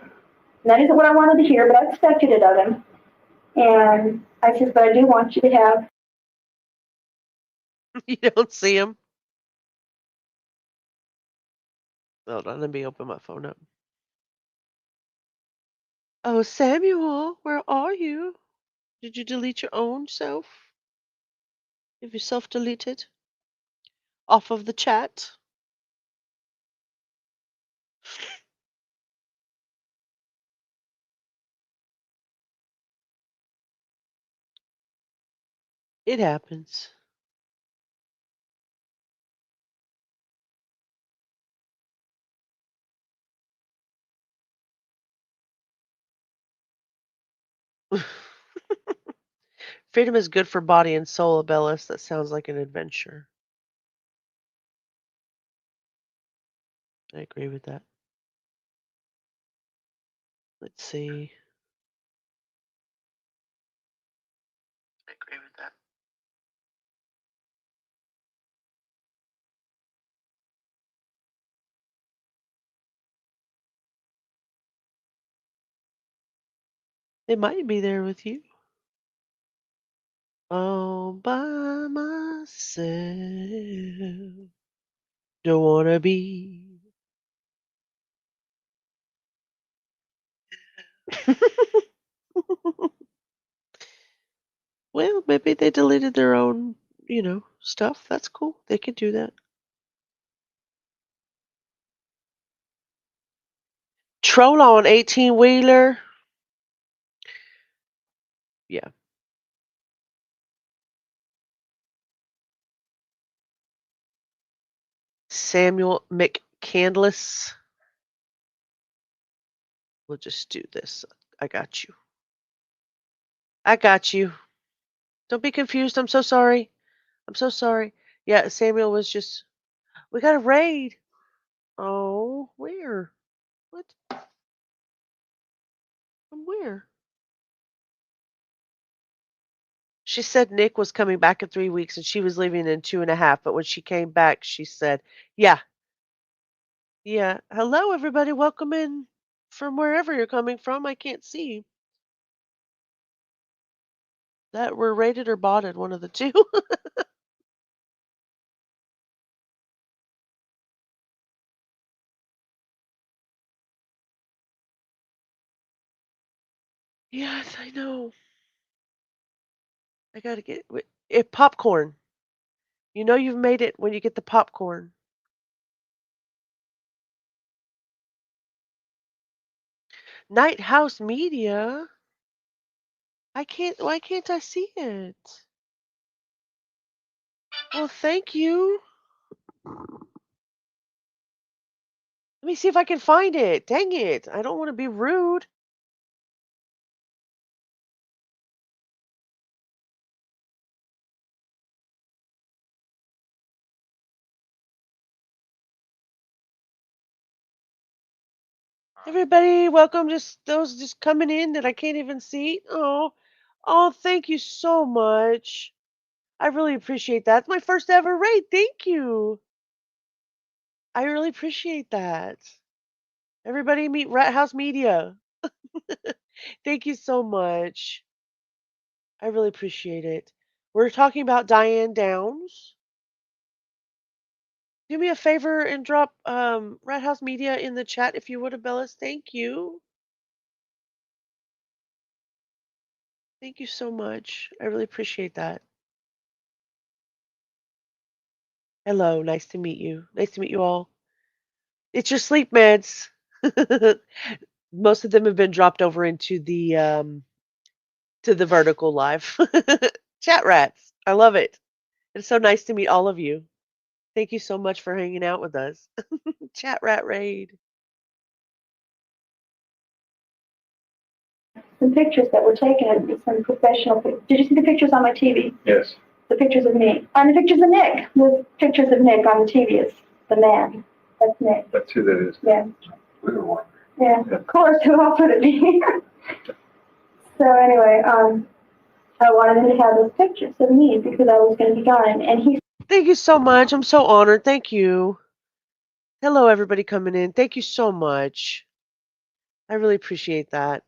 And that isn't what I wanted to hear, but I expected it of him. And I said, "But I do want you to have..." You don't see him? Hold on, let me open my phone up. Oh, Samuel, where are you? Did you delete your own self? Have you self-deleted? Off of the chat? It happens. Freedom is good for body and soul, Abellis. That sounds like an adventure. I agree with that. Let's see. I agree with that. They might be there with you. All by myself. Don't wanna be. Well, maybe they deleted their own, stuff. That's cool. They can do that. Troll on 18 wheeler. Yeah. Samuel McCandless. We'll just do this. I got you. I got you. Don't be confused. I'm so sorry. I'm so sorry. Yeah, Samuel was just. We got a raid. Oh, where? What? From where? She said Nick was coming back in 3 weeks and she was leaving in 2.5. But when she came back, she said, "Yeah, yeah. Hello, everybody. Welcome in from wherever you're coming from. I can't see that we're rated or botted. One of the two." Yes, I know. I gotta get it. Popcorn. You know you've made it when you get the popcorn. Night House Media. I can't. Why can't I see it? Well, thank you. Let me see if I can find it. Dang it! I don't want to be rude. Everybody, welcome. Just those just coming in that I can't even see. Oh, thank you so much. I really appreciate that. It's my first ever raid. Thank you. I really appreciate that. Everybody, meet Rat House Media. Thank you so much. I really appreciate it. We're talking about Diane Downs. Do me a favor and drop Rat House Media in the chat if you would, Abellis. Thank you. Thank you so much. I really appreciate that. Hello, nice to meet you. Nice to meet you all. It's your sleep meds. Most of them have been dropped over into the to the vertical live. Chat rats. I love it. It's so nice to meet all of you. Thank you so much for hanging out with us. Chat rat raid. Some pictures that were taken of some professional. Did you see the pictures on my TV? Yes. The pictures of me. And the pictures of Nick. The pictures of Nick on the TV is the man. That's Nick. That's who that is. Yeah. We were one. Yeah. Of course, who else would it be? So anyway, I wanted him to have those pictures of me because I was going to be gone. And he. Thank you so much. I'm so honored. Thank you. Hello, everybody coming in. Thank you so much. I really appreciate that.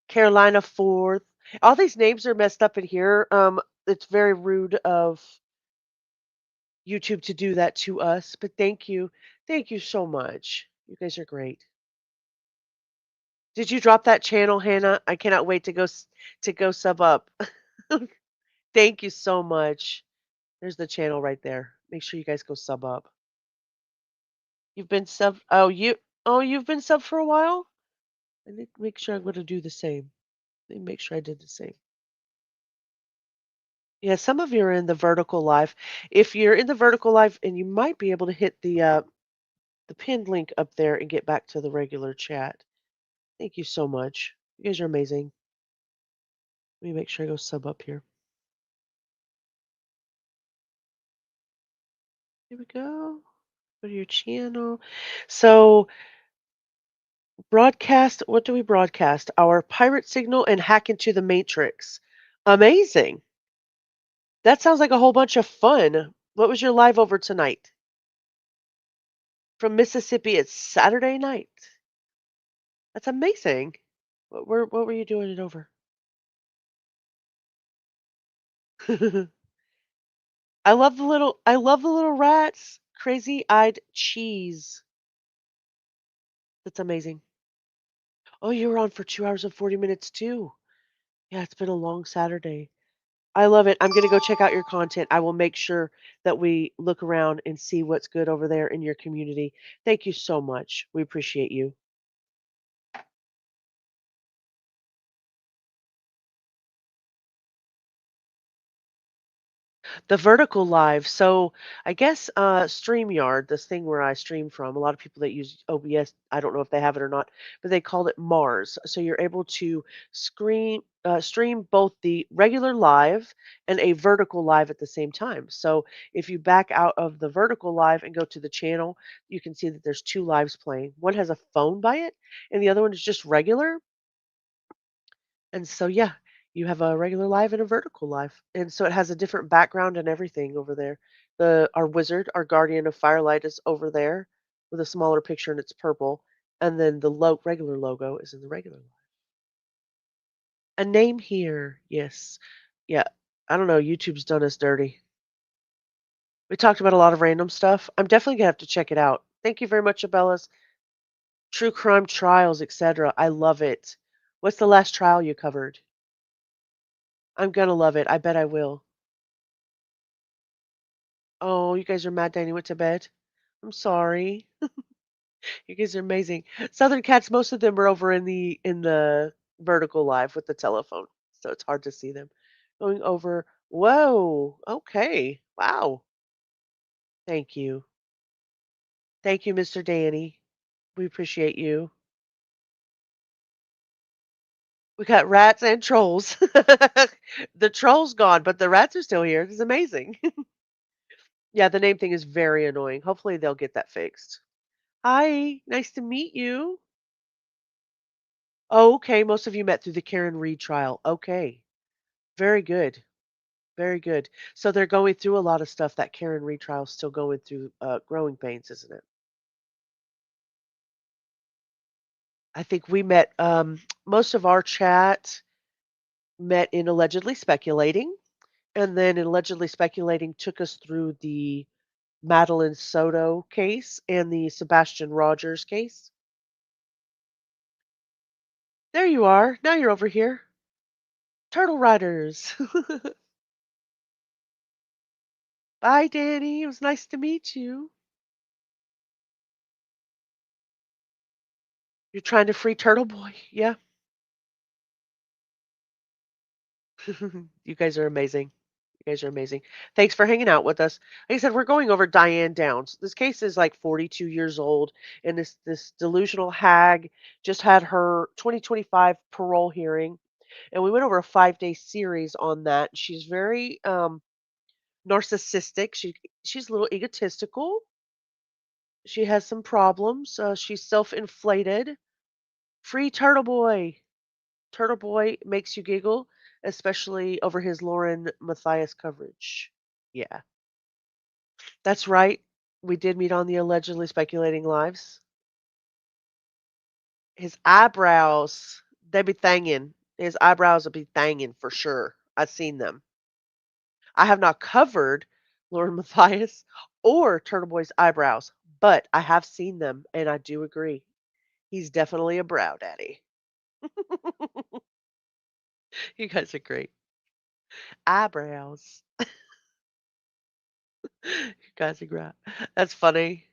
Carolina 4th. All these names are messed up in here. It's very rude of YouTube to do that to us, but thank you. Thank you so much. You guys are great. Did you drop that channel, Hannah? I cannot wait to go sub up. Thank you so much. There's the channel right there. Make sure you guys go sub up. You've been sub. You've been sub for a while. I need to make sure I'm going to do the same. Let me make sure I did the same. Yeah, some of you are in the vertical live. If you're in the vertical live, and you might be able to hit the pinned link up there and get back to the regular chat. Thank you so much. You guys are amazing. Let me make sure I go sub up here. Here we go. Go to your channel. So broadcast, what do we broadcast? Our pirate signal and hack into the matrix. Amazing. That sounds like a whole bunch of fun. What was your live over tonight? From Mississippi, it's Saturday night. That's amazing. What were you doing it over? I love the little rats. Crazy-eyed cheese. That's amazing. Oh, you were on for 2 hours and 40 minutes too. Yeah, it's been a long Saturday. I love it. I'm gonna go check out your content. I will make sure that we look around and see what's good over there in your community. Thank you so much. We appreciate you. The vertical live. So I guess StreamYard, this thing where I stream from, a lot of people that use OBS, I don't know if they have it or not, but they call it Mars. So you're able to stream both the regular live and a vertical live at the same time. So if you back out of the vertical live and go to the channel, you can see that there's two lives playing. One has a phone by it, and the other one is just regular. And so, yeah, you have a regular live and a vertical live. And so it has a different background and everything over there. Our wizard, our guardian of firelight is over there with a smaller picture and it's purple. And then the regular logo is in the regular live. A name here, yes. Yeah. I don't know, YouTube's done us dirty. We talked about a lot of random stuff. I'm definitely gonna have to check it out. Thank you very much, Abellas. True crime trials, etc. I love it. What's the last trial you covered? I'm gonna love it. I bet I will. Oh, you guys are mad Danny went to bed? I'm sorry. You guys are amazing. Southern cats, most of them are over in the vertical live with the telephone, so it's hard to see them. Going over. Whoa. Okay. Wow. Thank you. Thank you, Mr. Danny. We appreciate you. We got rats and trolls. The trolls gone, but the rats are still here. It's amazing. Yeah, the name thing is very annoying. Hopefully they'll get that fixed. Hi, nice to meet you. Oh, okay. Most of you met through the Karen Reed trial. Okay. Very good. Very good. So they're going through a lot of stuff. That Karen Reed trial is still going through growing pains, isn't it? I think we met, most of our chat met in Allegedly Speculating. And then in Allegedly Speculating took us through the Madeline Soto case and the Sebastian Rogers case. There you are. Now you're over here. Turtle Riders. Bye, Danny. It was nice to meet you. You're trying to free Turtle Boy. Yeah. You guys are amazing. You guys are amazing. Thanks for hanging out with us. Like I said, we're going over Diane Downs. This case is like 42 years old, and this delusional hag just had her 2025 parole hearing, and we went over a 5-day series on that. She's very narcissistic. She's a little egotistical. She has some problems. She's self-inflated. Free Turtle Boy. Turtle Boy makes you giggle, especially over his Lauren Matthias coverage. Yeah, that's right. We did meet on the Allegedly Speculating Lives. His eyebrows, they be thangin'. His eyebrows will be thangin' for sure. I've seen them. I have not covered Lauren Matthias or Turtle Boy's eyebrows, but I have seen them, and I do agree. He's definitely a brow daddy. You guys are great. Eyebrows. You guys are great. That's funny.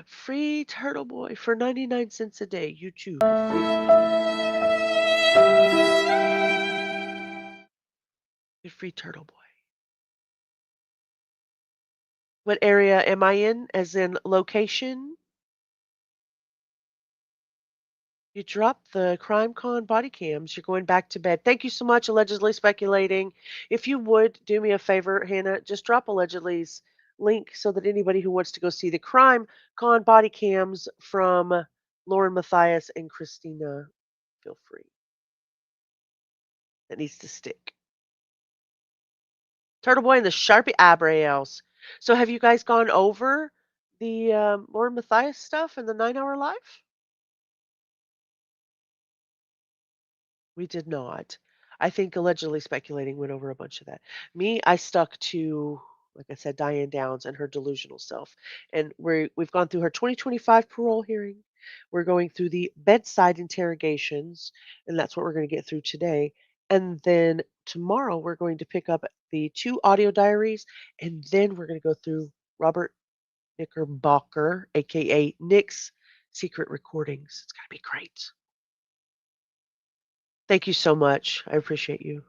Free Turtle Boy for 99 cents a day. You too. Get free Turtle Boy. What area am I in? As in location? You dropped the Crime Con body cams. You're going back to bed. Thank you so much, Allegedly Speculating. If you would do me a favor, Hannah, just drop Allegedly's link so that anybody who wants to go see the Crime Con body cams from Lauren Matthias and Christina, feel free. That needs to stick. Turtle Boy and the Sharpie eyebrows. So have you guys gone over the Lauren Matthias stuff and the 9-hour live? We did not. I think allegedly speculating went over a bunch of that. Me, I stuck to, like I said, Diane Downs and her delusional self. And we've gone through her 2025 parole hearing. We're going through the bedside interrogations, and that's what we're going to get through today. And then tomorrow we're going to pick up the 2 audio diaries, and then we're going to go through Robert Knickerbocker, aka Nick's secret recordings. It's going to be great. Thank you so much. I appreciate you.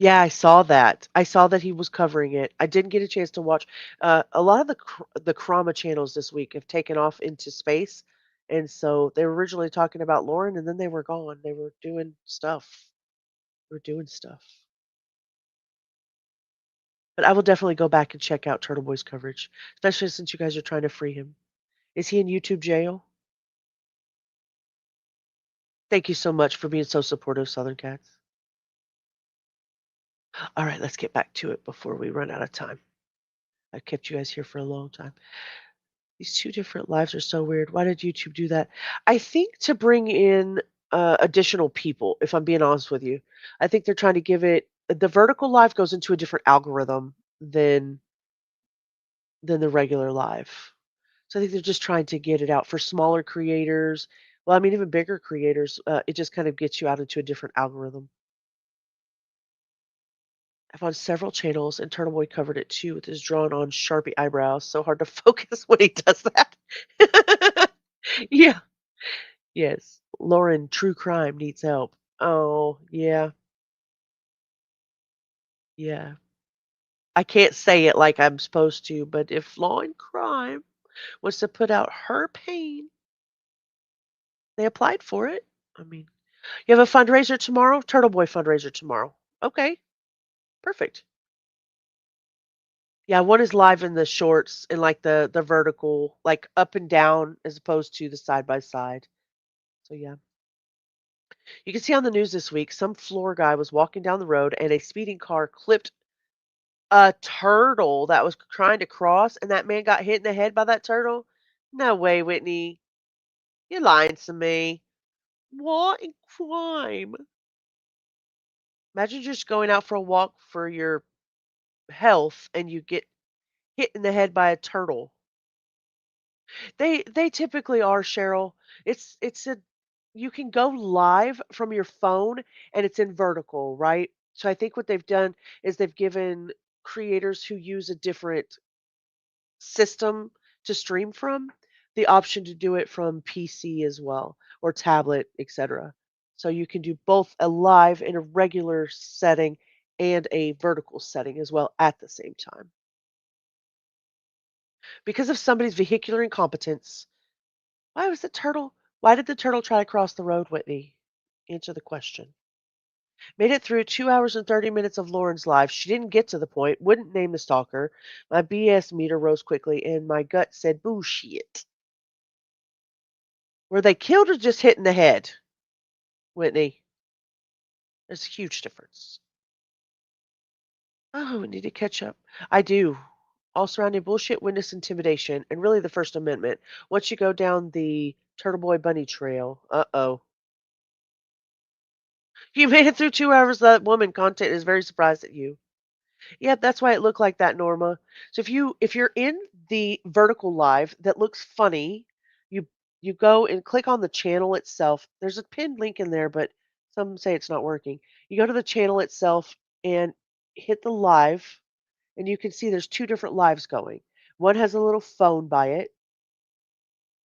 Yeah, I saw that. I saw that he was covering it. I didn't get a chance to watch. A lot of the Krama channels this week have taken off into space, and so they were originally talking about Lauren, and then they were gone. They were doing stuff. They were doing stuff. But I will definitely go back and check out Turtle Boy's coverage, especially since you guys are trying to free him. Is he in YouTube jail? Thank you so much for being so supportive, Southern Cats. All right, let's get back to it before we run out of time. I've kept you guys here for a long time. These 2 different lives are so weird. Why did YouTube do that? I think to bring in additional people, if I'm being honest with you. I think they're trying to give it the vertical live goes into a different algorithm than the regular live. So I think they're just trying to get it out for smaller creators. Well, I mean, even bigger creators, it just kind of gets you out into a different algorithm. I've on several channels, and Turtle Boy covered it too with his drawn on Sharpie eyebrows. So hard to focus when he does that. Yeah. Yes. Lauren, true crime needs help. Oh, yeah. Yeah. I can't say it like I'm supposed to, but if Law and Crime was to put out her pain, they applied for it. I mean, you have a fundraiser tomorrow? Turtle Boy fundraiser tomorrow. Okay. Perfect. Yeah, one is live in the shorts and like the vertical, like up and down as opposed to the side by side. So yeah. You can see on the news this week, some floor guy was walking down the road and a speeding car clipped a turtle that was trying to cross, and that man got hit in the head by that turtle. No way, Whitney. You're lying to me. What in crime? Imagine just going out for a walk for your health and you get hit in the head by a turtle. They typically are, Cheryl. It's a you can go live from your phone and it's in vertical, right? So I think what they've done is they've given creators who use a different system to stream from the option to do it from PC as well or tablet, etc. So you can do both a live in a regular setting and a vertical setting as well at the same time. Because of somebody's vehicular incompetence, why did the turtle try to cross the road, Whitney? Answer the question. Made it through 2 hours and 30 minutes of Lauren's live. She didn't get to the point, wouldn't name the stalker. My BS meter rose quickly, and my gut said, bullshit. Were they killed or just hit in the head, Whitney? There's a huge difference. Oh, we need to catch up. I do. All surrounding bullshit, witness intimidation, and really the First Amendment. Once you go down the Turtle Boy Bunny trail, uh-oh. You made it through 2 hours. That woman content is very surprised at you. Yeah, that's why it looked like that, Norma. So if you're in the vertical live that looks funny, you you go and click on the channel itself. There's a pinned link in there, but some say it's not working. You go to the channel itself and hit the live, and you can see there's 2 different lives going. One has a little phone by it,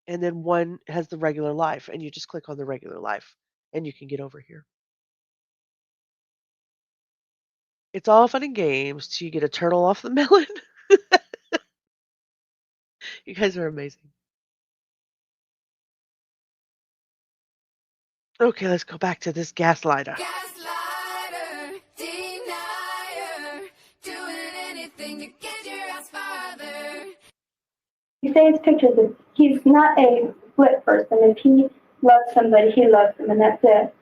and then one has the regular live, and you just click on the regular live, and you can get over here. It's all fun and games till you get a turtle off the melon. You guys are amazing. Okay, let's go back to this gaslighter. Gaslighter, denier, doing anything to get your ass farther. He saves pictures of, he's not a split person. If he loves somebody, he loves them, and that's it.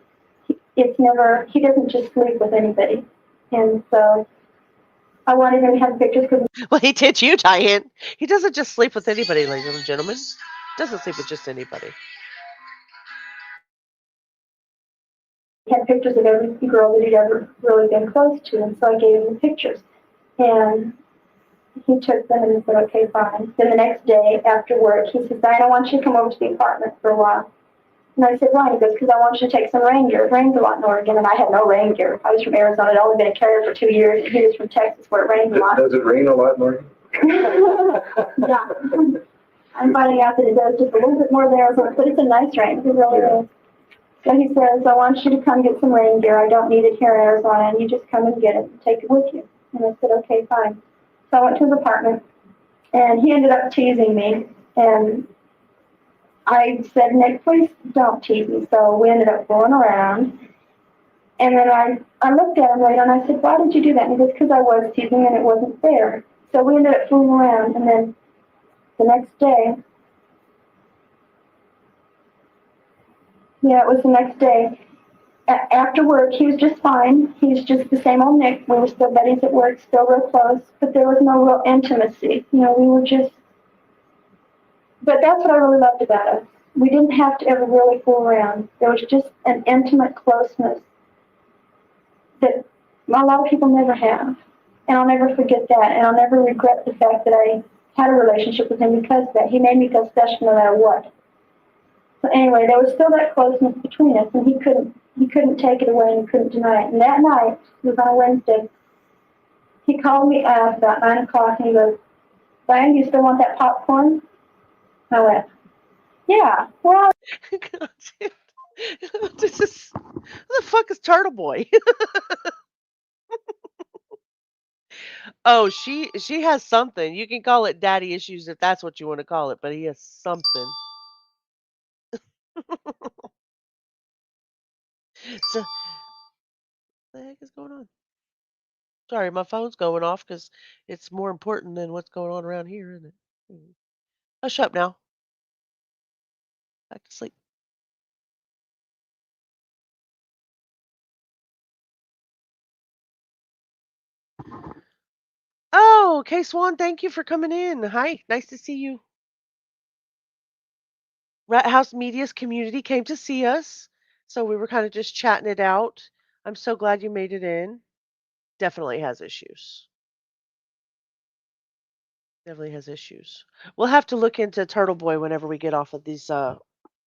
It's never, he doesn't just sleep with anybody. And so I wanted him to have pictures because Well, he did you, Diane. He doesn't just sleep with anybody, ladies and gentlemen. Doesn't sleep with just anybody. he had pictures of every girl that he'd ever really been close to, and so I gave him the pictures. And he took them and he said, okay, fine. Then the next day after work, he said, Diane, I want you to come over to the apartment for a while. And I said, why? He goes, because I want you to take some rain gear. It rains a lot in Oregon, and I had no rain gear. I was from Arizona. I'd only been a carrier for 2 years, and he was from Texas, where it rains a lot. Does it rain a lot, Marty? Yeah. I'm finding out that it does just a little bit more than Arizona, but it's a nice rain. It really is. So he says, I want you to come get some rain gear. I don't need it here in Arizona, and you just come and get it and take it with you. And I said, okay, fine. So I went to his apartment, and he ended up teasing me, and I said, Nick, please don't tease me. So we ended up going around. And then I looked at him later and I said, why did you do that? And he goes, because I was teasing and it wasn't fair. So we ended up fooling around. And then the next day, it was the next day. After work, he was just fine. He was just the same old Nick. We were still buddies at work, still real close, but there was no real intimacy. We were just, but that's what I really loved about us. We didn't have to ever really fool around. There was just an intimate closeness that a lot of people never have. And I'll never forget that. And I'll never regret the fact that I had a relationship with him because of that. He made me feel special no matter what. So anyway, there was still that closeness between us, and he couldn't take it away and he couldn't deny it. And that night, it was on a Wednesday, he called me out about 9 o'clock and he goes, Diane, you still want that popcorn? I went, yeah, well. This is, who the fuck is Turtle Boy? Oh, she has something. You can call it daddy issues if that's what you want to call it, but he has something. So, what the heck is going on? Sorry, my phone's going off because it's more important than what's going on around here, isn't it? Hush up now. Back to sleep. Oh, K Swan, thank you for coming in. Hi, nice to see you. Rat House Media's community came to see us, so we were kind of just chatting it out. I'm so glad you made it in. Definitely has issues. Definitely has issues. We'll have to look into Turtle Boy whenever we get off of these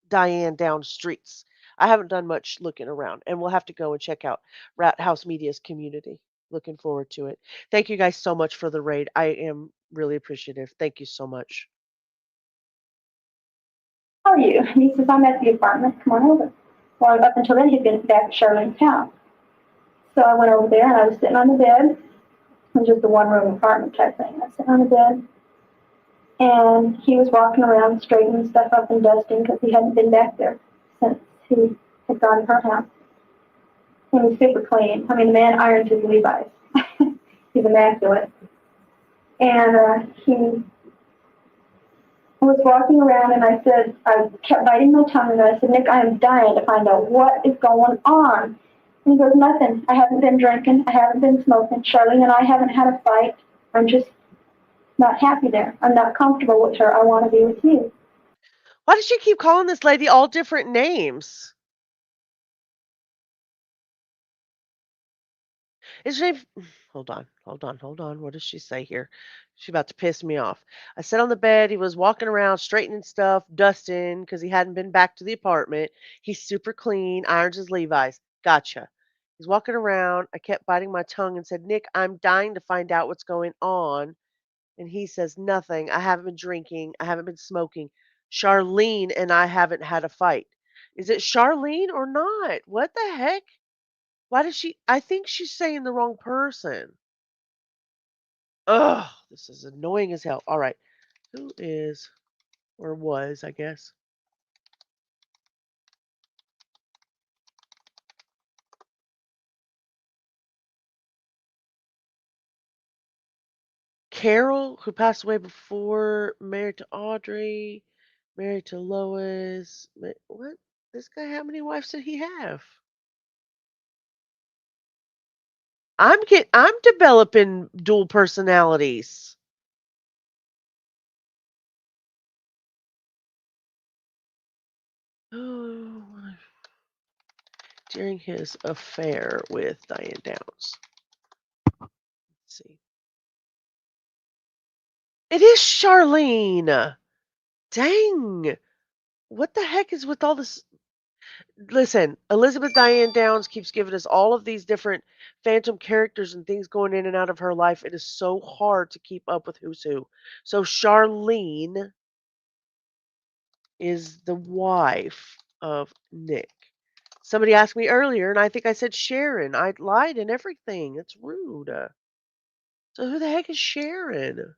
Diane Downs streets. I haven't done much looking around, and we'll have to go and check out Rat House Media's community. Looking forward to it. Thank you guys so much for the raid. I am really appreciative. Thank you so much. How are you? And he says, I'm at the apartment. Come on over. Well, up until then, he'd been back at Charlene's house. So I went over there and I was sitting on the bed. It was just a one-room apartment type thing. I was sitting on the bed. And he was walking around straightening stuff up and dusting because he hadn't been back there since he had gone to her house. He was super clean. I mean, the man irons his Levi's. He's immaculate. And he was walking around and I said, I kept biting my tongue and I said, Nick, I am dying to find out what is going on. And he goes, nothing. I haven't been drinking. I haven't been smoking. Charlene and I haven't had a fight. I'm just not happy there. I'm not comfortable with her. I want to be with you. Why does she keep calling this lady all different names? Is she? Hold on, hold on, hold on. What does she say here? She's about to piss me off. I sat on the bed. He was walking around, straightening stuff, dusting because he hadn't been back to the apartment. He's super clean, irons his Levi's. Gotcha. He's walking around. I kept biting my tongue and said, Nick, I'm dying to find out what's going on. And he says, nothing. I haven't been drinking. I haven't been smoking. Charlene and I haven't had a fight. Is it Charlene or not? What the heck? Why does she? I think she's saying the wrong person. Ugh, this is annoying as hell. All right. Who is, or was, I guess? Carol, who passed away before, married to Audrey, married to Lois. What? This guy, how many wives did he have? I'm developing dual personalities. Oh, during his affair with Diane Downs. Let's see. It is Charlene. Dang. What the heck is with all this? Listen, Elizabeth Diane Downs keeps giving us all of these different phantom characters and things going in and out of her life. It is so hard to keep up with who's who. So Charlene is the wife of Nick. Somebody asked me earlier, and I think I said Sharon. I lied and everything. It's rude. So who the heck is Sharon?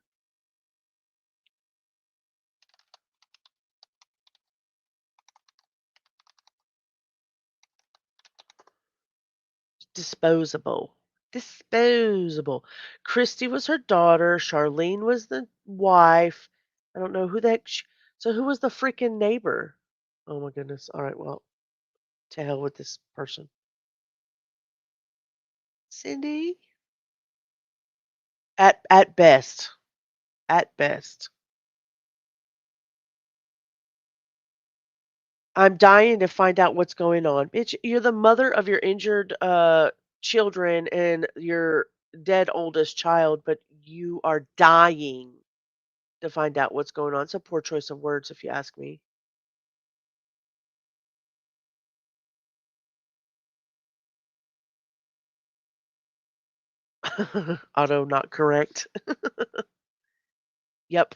Disposable. Disposable. Christy was her daughter. Charlene was the wife. I don't know who the heck. So who was the freaking neighbor? Oh my goodness. All right. Well, to hell with this person. Cindy? At best. At best. I'm dying to find out what's going on. Bitch, you're the mother of your injured children and your dead oldest child, but you are dying to find out what's going on. It's a poor choice of words, if you ask me. Auto not correct. Yep.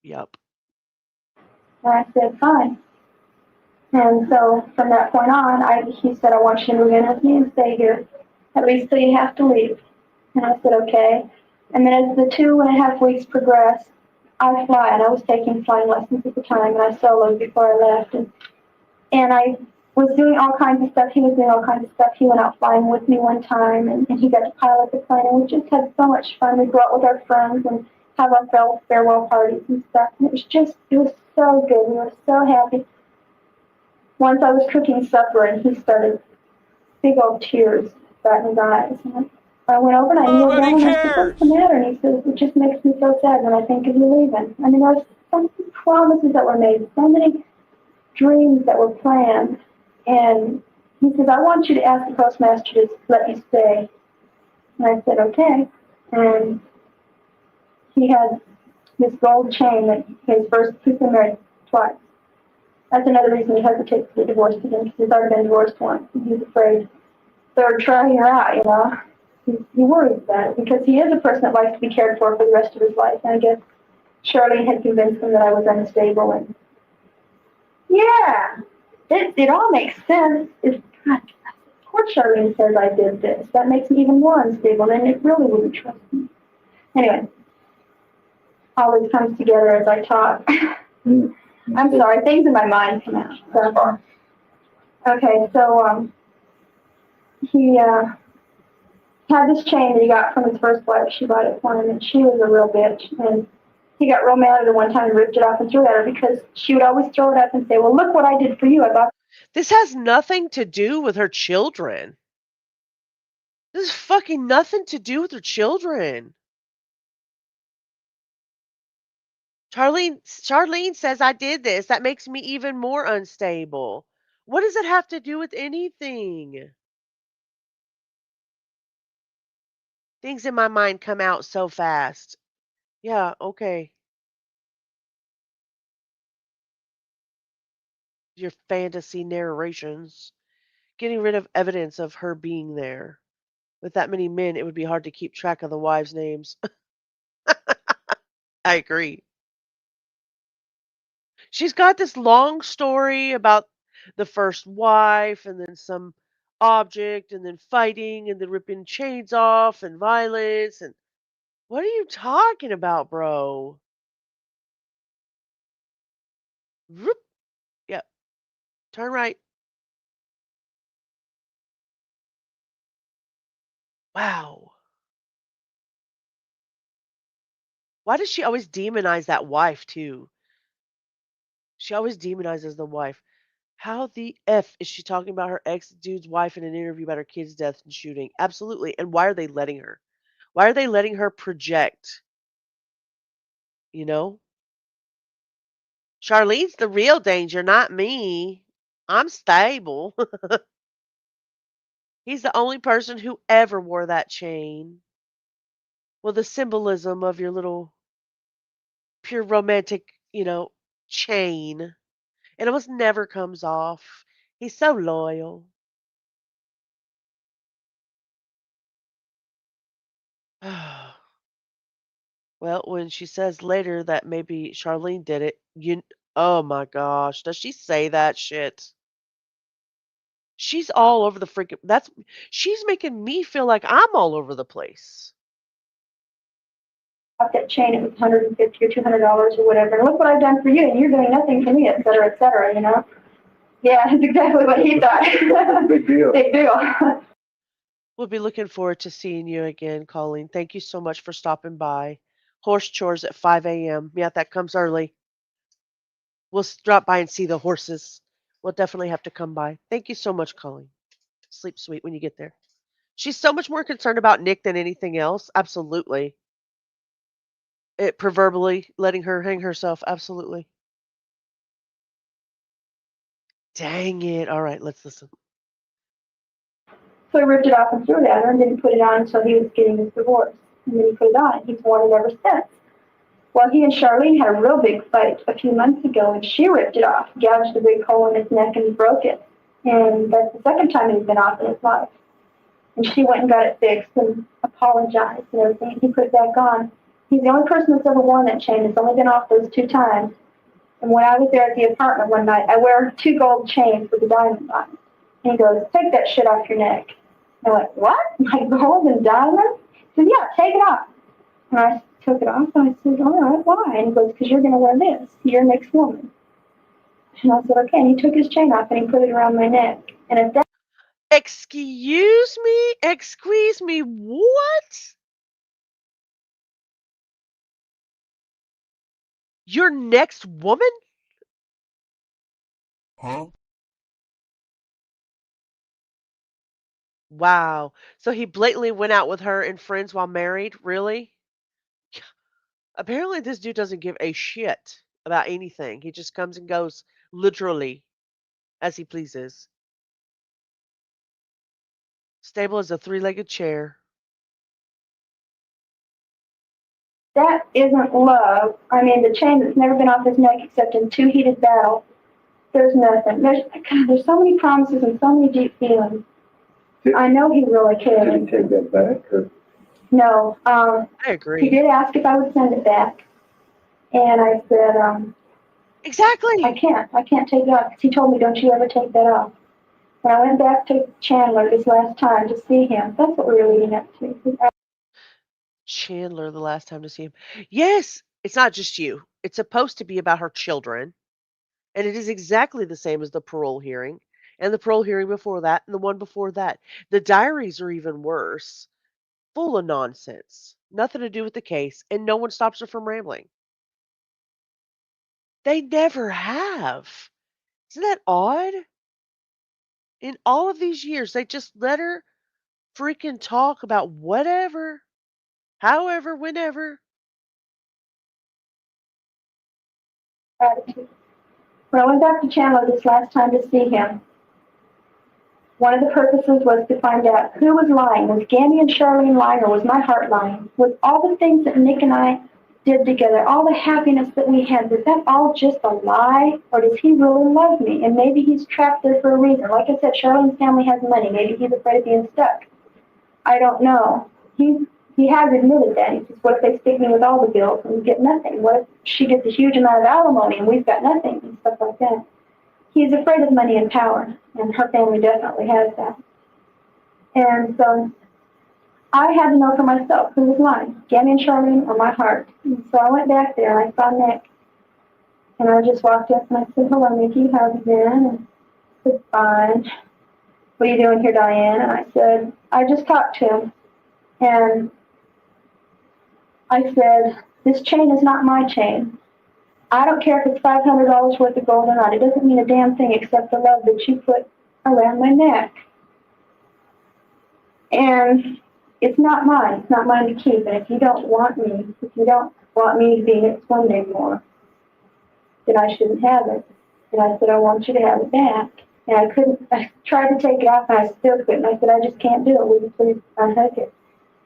Yep. And I said, fine. And so from that point on, he said, I want you to move in with me and stay here, at least till you have to leave. And I said, okay. And then as the 2.5 weeks progressed, I fly, and I was taking flying lessons at the time, and I soloed before I left. And I was doing all kinds of stuff. He was doing all kinds of stuff. He went out flying with me one time, and he got to pilot the plane, and we just had so much fun. We'd go out with our friends and have our farewell parties and stuff. And it was so good. We were so happy. Once I was cooking supper, and he started big old tears got in his eyes. And I went over and I kneeled down and I said, what's the matter? And he says, it just makes me so sad when I think of you leaving. I mean, there's so many promises that were made, so many dreams that were planned. And he says, I want you to ask the postmaster to let you stay. And I said, okay. And he had this gold chain that he's been married twice. That's another reason he hesitates to get divorced again, because he's already been divorced once, and he's afraid they're trying her out, you know. He worries about it, because he is a person that likes to be cared for the rest of his life. And I guess Charlene had convinced him that I was unstable. And yeah, it all makes sense. God, poor Charlene says I did this. That makes me even more unstable, and it really wouldn't trust me. Anyway, all this comes together as I talk. I'm sorry, things in my mind come out. So, okay, so he had this chain that he got from his first wife. She bought it for him, and she was a real bitch. And he got real mad at her one time and ripped it off and threw it at her, because she would always throw it up and say, well, look what I did for you. I bought. This has nothing to do with her children. This is fucking nothing to do with her children. Charlene says I did this. That makes me even more unstable. What does it have to do with anything? Things in my mind come out so fast. Yeah, okay. Your fantasy narrations. Getting rid of evidence of her being there. With that many men, it would be hard to keep track of the wives' names. I agree. She's got this long story about the first wife and then some object and then fighting and then ripping chains off and violence and what are you talking about, bro? Whoop. Yep. Turn right. Wow. Why does she always demonize that wife too? She always demonizes the wife. How the F is she talking about her ex dude's wife in an interview about her kid's death and shooting? Absolutely. And why are they letting her? Why are they letting her project? You know? Charlene's the real danger, not me. I'm stable. He's the only person who ever wore that chain. Well, the symbolism of your little pure romantic, chain. It almost never comes off. He's so loyal. Well, when she says later that maybe Charlene did it, oh my gosh, does she say that shit? She's all over the freaking she's making me feel like I'm all over the place. Off that chain, it was $150 or $200 or whatever. And look what I've done for you, and you're doing nothing for me, et cetera, et cetera, you know? Yeah, that's exactly what he thought. Big deal. Big deal. We'll be looking forward to seeing you again, Colleen. Thank you so much for stopping by. Horse chores at 5 a.m. Yeah, that comes early. We'll drop by and see the horses. We'll definitely have to come by. Thank you so much, Colleen. Sleep sweet when you get there. She's so much more concerned about Nick than anything else. Absolutely. It proverbially letting her hang herself. Absolutely. Dang it. All right, let's listen. So he ripped it off and threw it at her and didn't put it on until he was getting his divorce. And then he put it on, and he's worn it ever since. Well, he and Charlene had a real big fight a few months ago, and she ripped it off, gouged a big hole in his neck, and broke it. And that's the second time he's been off in his life. And she went and got it fixed and apologized and everything. He put it back on. He's the only person that's ever worn that chain. It's only been off those 2 times. And when I was there at the apartment one night, I wear 2 gold chains with a diamond on it. And he goes, "Take that shit off your neck." And I went, "What? My gold and diamond?" He said, "Yeah, take it off." And I took it off, and I said, "All right, why?" And he goes, "Because you're going to wear this. You're a mixed woman." And I said, "Okay." And he took his chain off, and he put it around my neck. And at that Excuse me? Excuse me? What? Your next woman? Huh? Wow. So he blatantly went out with her and friends while married? Really? Apparently, this dude doesn't give a shit about anything. He just comes and goes literally as he pleases. Stable as a 3-legged chair. that isn't love. I mean, the chain that's never been off his neck except in 2 heated battles. There's nothing. There's so many promises and so many deep feelings. I know he really cared. Did he take that back? Or? No. I agree. He did ask if I would send it back. And I said, exactly. I can't take it off. Because he told me, "Don't you ever take that off." When I went back to Chandler this last time to see him, that's what we were leading up to. Chandler the last time to see him. Yes, it's not just you. It's supposed to be about her children. And it is exactly the same as the parole hearing and the parole hearing before that and the one before that. The diaries are even worse. Full of nonsense. Nothing to do with the case, and no one stops her from rambling. They never have. Isn't that odd? In all of these years, they just let her freaking talk about whatever, however, whenever. Attitude. When I went back to Chandler this last time to see him, one of the purposes was to find out who was lying. Was Gammy and Charlene lying, or was my heart lying? Was all the things that Nick and I did together, all the happiness that we had, was that all just a lie? Or does he really love me? And maybe he's trapped there for a reason. Like I said, Charlene's family has money. Maybe he's afraid of being stuck. I don't know. He has admitted that. He says, "What if they stick me with all the bills and we get nothing? What if she gets a huge amount of alimony and we've got nothing?" And stuff like that. He's afraid of money and power, and her family definitely has that. And so I had to know for myself who was lying, Gammy and Charlene or my heart. And so I went back there and I saw Nick. And I just walked up and I said, "Hello, Mickey, how's it been?" And he said, "Fine." "What are you doing here, Diane?" And I said, "I just talked to him." And I said, "This chain is not my chain. I don't care if it's $500 worth of gold or not. It doesn't mean a damn thing except the love that you put around my neck. And it's not mine. It's not mine to keep. And if you don't want me to be in it one day more, then I shouldn't have it. And I said, I want you to have it back. And I tried to take it off and I still couldn't. I said, I just can't do it. Will you please unhook it?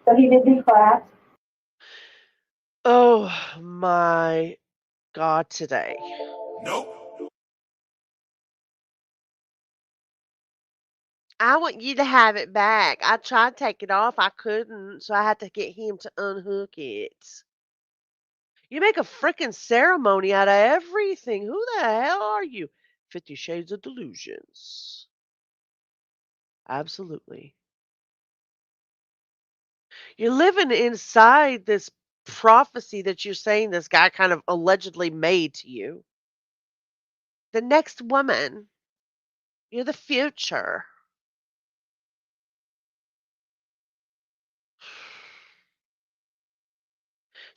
So he did the clasp. Oh my God, today. Nope. I want you to have it back. I tried to take it off. I couldn't, so I had to get him to unhook it. You make a freaking ceremony out of everything. Who the hell are you? 50 Shades of Delusions. Absolutely. You're living inside this prophecy that you're saying this guy kind of allegedly made to you. The next woman. You're the future.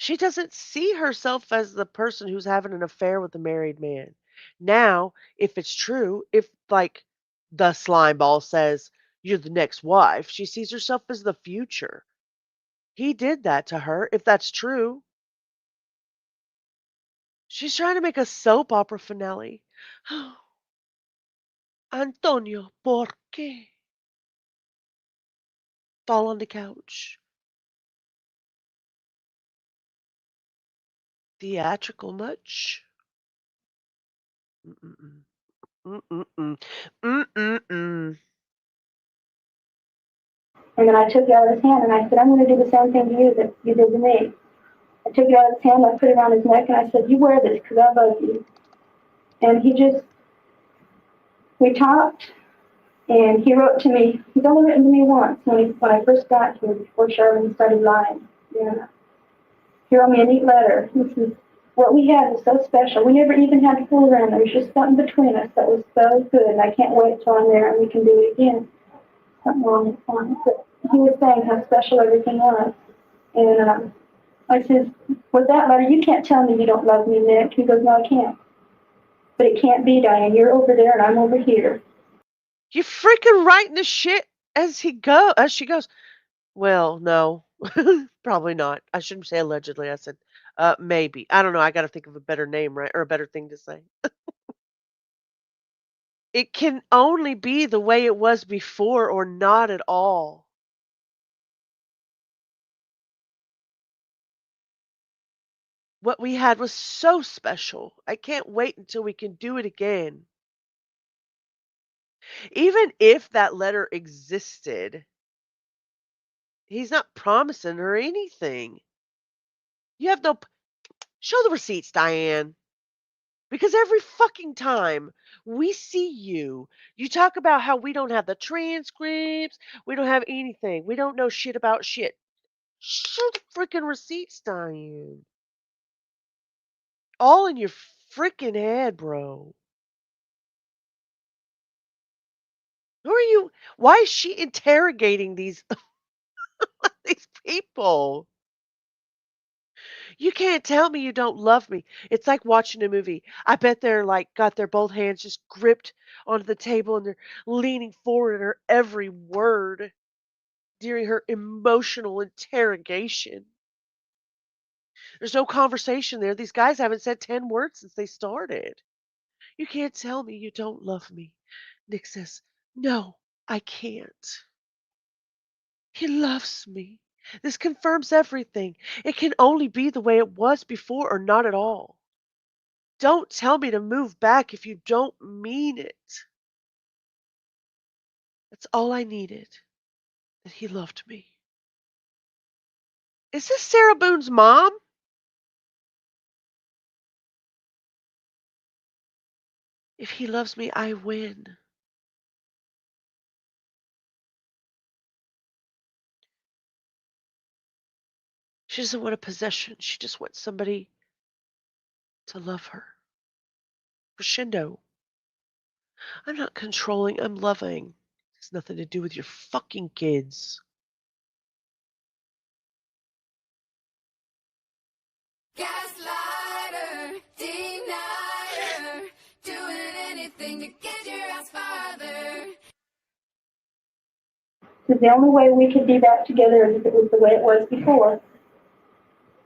She doesn't see herself as the person who's having an affair with a married man. Now, if it's true, if like the slime ball says you're the next wife, she sees herself as the future. He did that to her, if that's true. She's trying to make a soap opera finale. Antonio, ¿por qué? Fall on the couch. Theatrical much? Mm-mm-mm. Mm-mm-mm. Mm-mm-mm. And then I took it out of his hand and I said, I'm going to do the same thing to you that you did to me. I took it out of his hand, I put it around his neck, and I said, you wear this because I love you. And we talked, and he wrote to me. He's only written to me once when I first got here before Charlene started lying. Yeah. He wrote me a neat letter. He says, what we had was so special. We never even had to fool around. There was just something between us that was so good, and I can't wait till I'm there and we can do it again. Something along the lines. But he was saying how special everything was. And I said, with that letter, you can't tell me you don't love me, Nick. He goes, no, I can't. But it can't be, Diane. You're over there and I'm over here. You freaking writing the shit as she goes. Well, no. Probably not. I shouldn't say allegedly. I said maybe. I don't know. I got to think of a better name, right? Or a better thing to say. It can only be the way it was before or not at all. What we had was so special. I can't wait until we can do it again. Even if that letter existed, he's not promising her anything. You have no. Show the receipts, Diane. Because every fucking time we see you, you talk about how we don't have the transcripts, we don't have anything, we don't know shit about shit. Show the freaking receipts, Diane. All in your freaking head, bro. Who are you? Why is she interrogating these these people? You can't tell me you don't love me. It's like watching a movie. I bet they're like got their both hands just gripped onto the table and they're leaning forward at her every word during her emotional interrogation. There's no conversation there. These guys haven't said 10 words since they started. You can't tell me you don't love me. Nick says, no, I can't. He loves me. This confirms everything. It can only be the way it was before or not at all. Don't tell me to move back if you don't mean it. That's all I needed. That he loved me. Is this Sarah Boone's mom? If he loves me, I win. She doesn't want a possession. She just wants somebody to love her. Crescendo. I'm not controlling, I'm loving. It has nothing to do with your fucking kids. Gaslighter, Denier, doing anything to get your ass farther. Because the only way we could be back together is if it was the way it was before.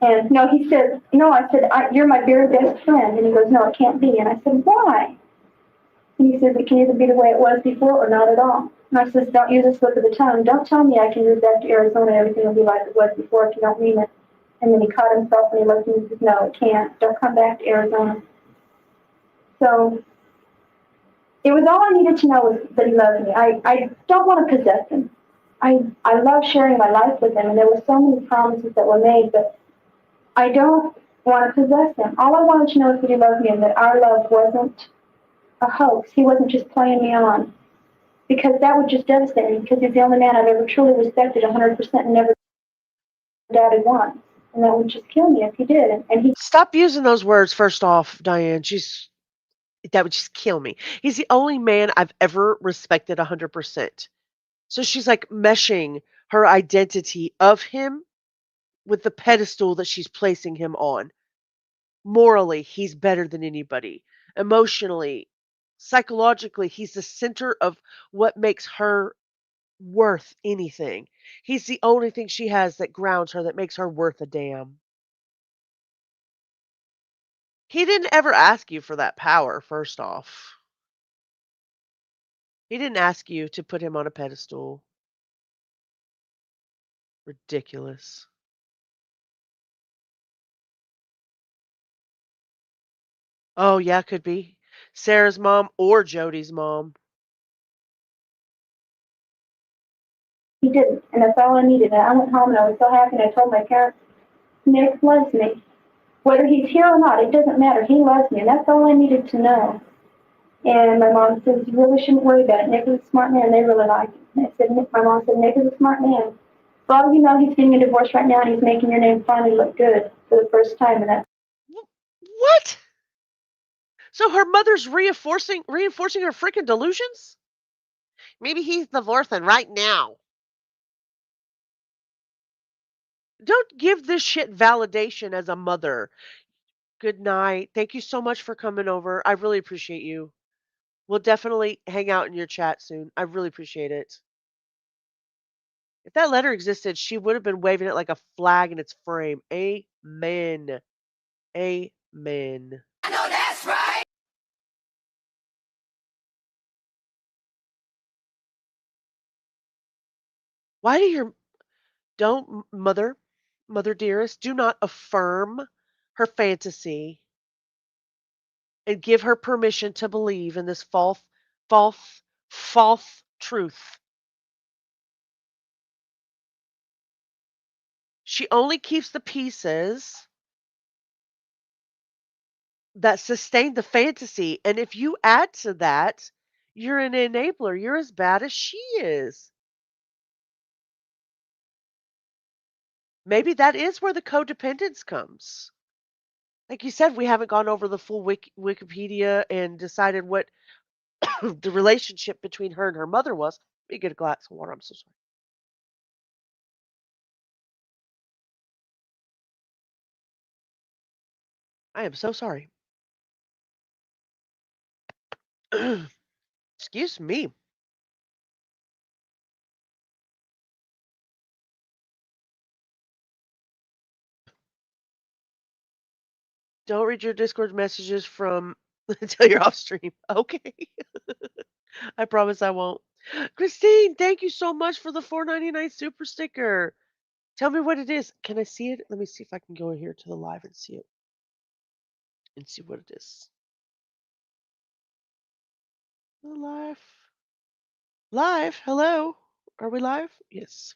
And no, he said, no, I said, you're my very best friend. And he goes, no, it can't be. And I said, why? And he said, it can either be the way it was before or not at all. And I said, don't use a slip of the tongue. Don't tell me I can move back to Arizona and everything will be like it was before if you don't mean it. And then he caught himself and he looked at me and said, no, it can't. Don't come back to Arizona. So it was all I needed to know was that he loved me. I don't want to possess him. I love sharing my life with him, and there were so many promises that were made, but I don't want to possess him. All I wanted to know is that he loved me and that our love wasn't a hoax. He wasn't just playing me on, because that would just devastate me, because he's the only man I've ever truly respected 100% and never doubted once. And that would just kill me if he did. And he Stop using those words, first off, Diane. That would just kill me. He's the only man I've ever respected 100%. So she's like meshing her identity of him with the pedestal that she's placing him on. Morally, he's better than anybody. Emotionally, psychologically, he's the center of what makes her worth anything. He's the only thing she has that grounds her, that makes her worth a damn. He didn't ever ask you for that power, first off. He didn't ask you to put him on a pedestal. Ridiculous. Oh, yeah, could be. Sarah's mom or Jody's mom. He didn't, and that's all I needed. And I went home and I was so happy, and I told my parents, Nick loves me. Whether he's here or not, it doesn't matter. He loves me, and that's all I needed to know. And my mom says, you really shouldn't worry about it. Nick is a smart man. They really like him. And my mom said, Nick is a smart man. For all you know, he's getting a divorce right now, and he's making your name finally look good for the first time. And that's What? So her mother's reinforcing her freaking delusions? Maybe he's divorcing right now. Don't give this shit validation as a mother. Good night. Thank you so much for coming over. I really appreciate you. We'll definitely hang out in your chat soon. I really appreciate it. If that letter existed, she would have been waving it like a flag in its frame. Amen. Amen. I know that's right. Why do your don't mother dearest, do not affirm her fantasy and give her permission to believe in this false truth. She only keeps the pieces that sustain the fantasy, and if you add to that, you're an enabler. You're as bad as she is. Maybe that is where the codependence comes. Like you said, we haven't gone over the full Wikipedia and decided what the relationship between her and her mother was. Let me get a glass of water. I'm so sorry. I am so sorry. Excuse me. Don't read your Discord messages from until you're off stream. Okay. I promise I won't. Christine, thank you so much for the $4.99 super sticker. Tell me what it is. Can I see it? Let me see if I can go in here to the live and see it. And see what it is. Live. Live. Hello. Are we live? Yes.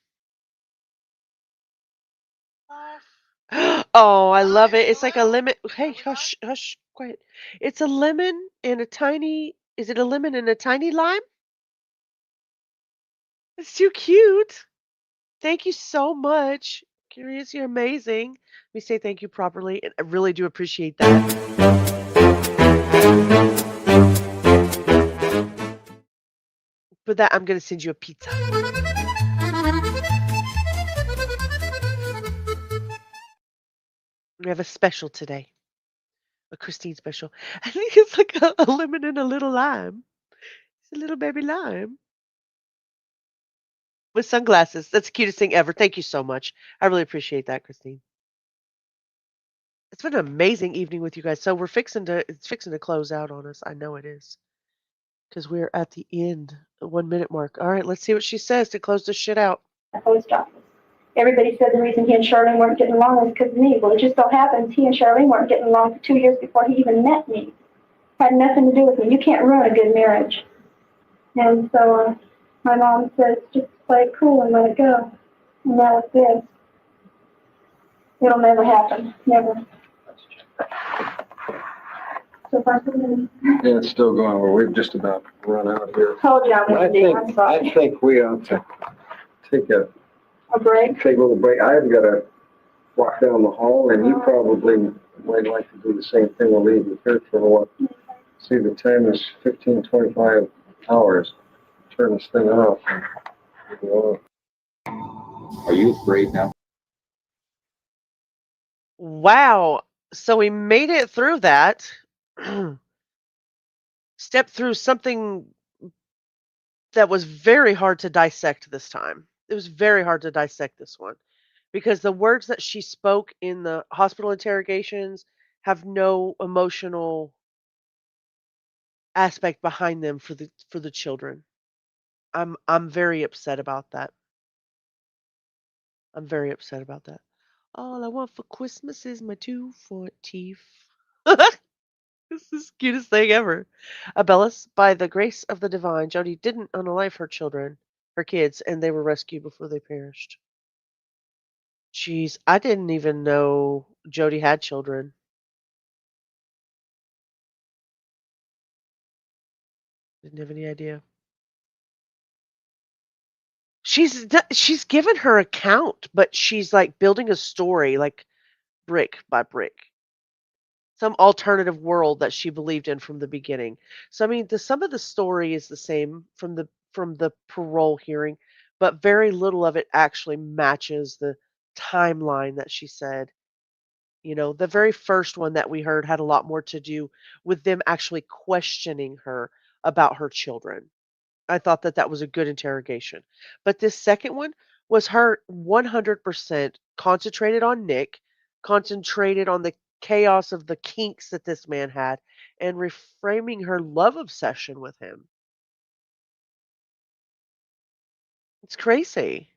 Live. Oh, I love it. It's like a lemon. Hey, hush, hush, quiet. It's a lemon and a tiny. Is it a lemon and a tiny lime? It's too cute. Thank you so much. Curious, you're amazing. Let me say thank you properly. And I really do appreciate that. For that, I'm going to send you a pizza. We have a special today. A Christine special. I think it's like a lemon and a little lime. It's a little baby lime with sunglasses. That's the cutest thing ever. Thank you so much. I really appreciate that, Christine. It's been an amazing evening with you guys. So it's fixing to close out on us. I know it is because we're at the end, the 1 minute mark. All right, let's see what she says to close this shit out. Post office. Everybody said the reason he and Charlene weren't getting along was because of me. Well, it just so happens he and Charlene weren't getting along for 2 years before he even met me. Had nothing to do with me. You can't ruin a good marriage. And so my mom says, just play it cool and let it go. And now it's this. It'll never happen. Never. So far, so good. Yeah, it's still going, but we've just about run out here. Told you I was deep. I'm sorry. I think we ought to take a break. Take a little break. I've got to walk down the hall, and you probably might like to do the same thing. We'll leave you here for a while. See, the time is 15:25 hours. Turn this thing off. Are you afraid now? Wow. So we made it through that. Stepped through something that was very hard to dissect this time. It was very hard to dissect this one because the words that she spoke in the hospital interrogations have no emotional aspect behind them for the children. I'm very upset about that. I'm very upset about that. All I want for Christmas is my 2 front teeth. This is the cutest thing ever. Abellis, by the grace of the divine, Jody didn't unalive her children, her kids, and they were rescued before they perished. Jeez, I didn't even know Jody had children. Didn't have any idea. She's given her account, but she's like building a story like brick by brick. Some alternative world that she believed in from the beginning. So I mean, some of the story is the same from the parole hearing, but very little of it actually matches the timeline that she said. You know, the very first one that we heard had a lot more to do with them actually questioning her about her children. I thought that that was a good interrogation. But this second one was her 100% concentrated on Nick, concentrated on the chaos of the kinks that this man had, and reframing her love obsession with him. It's crazy.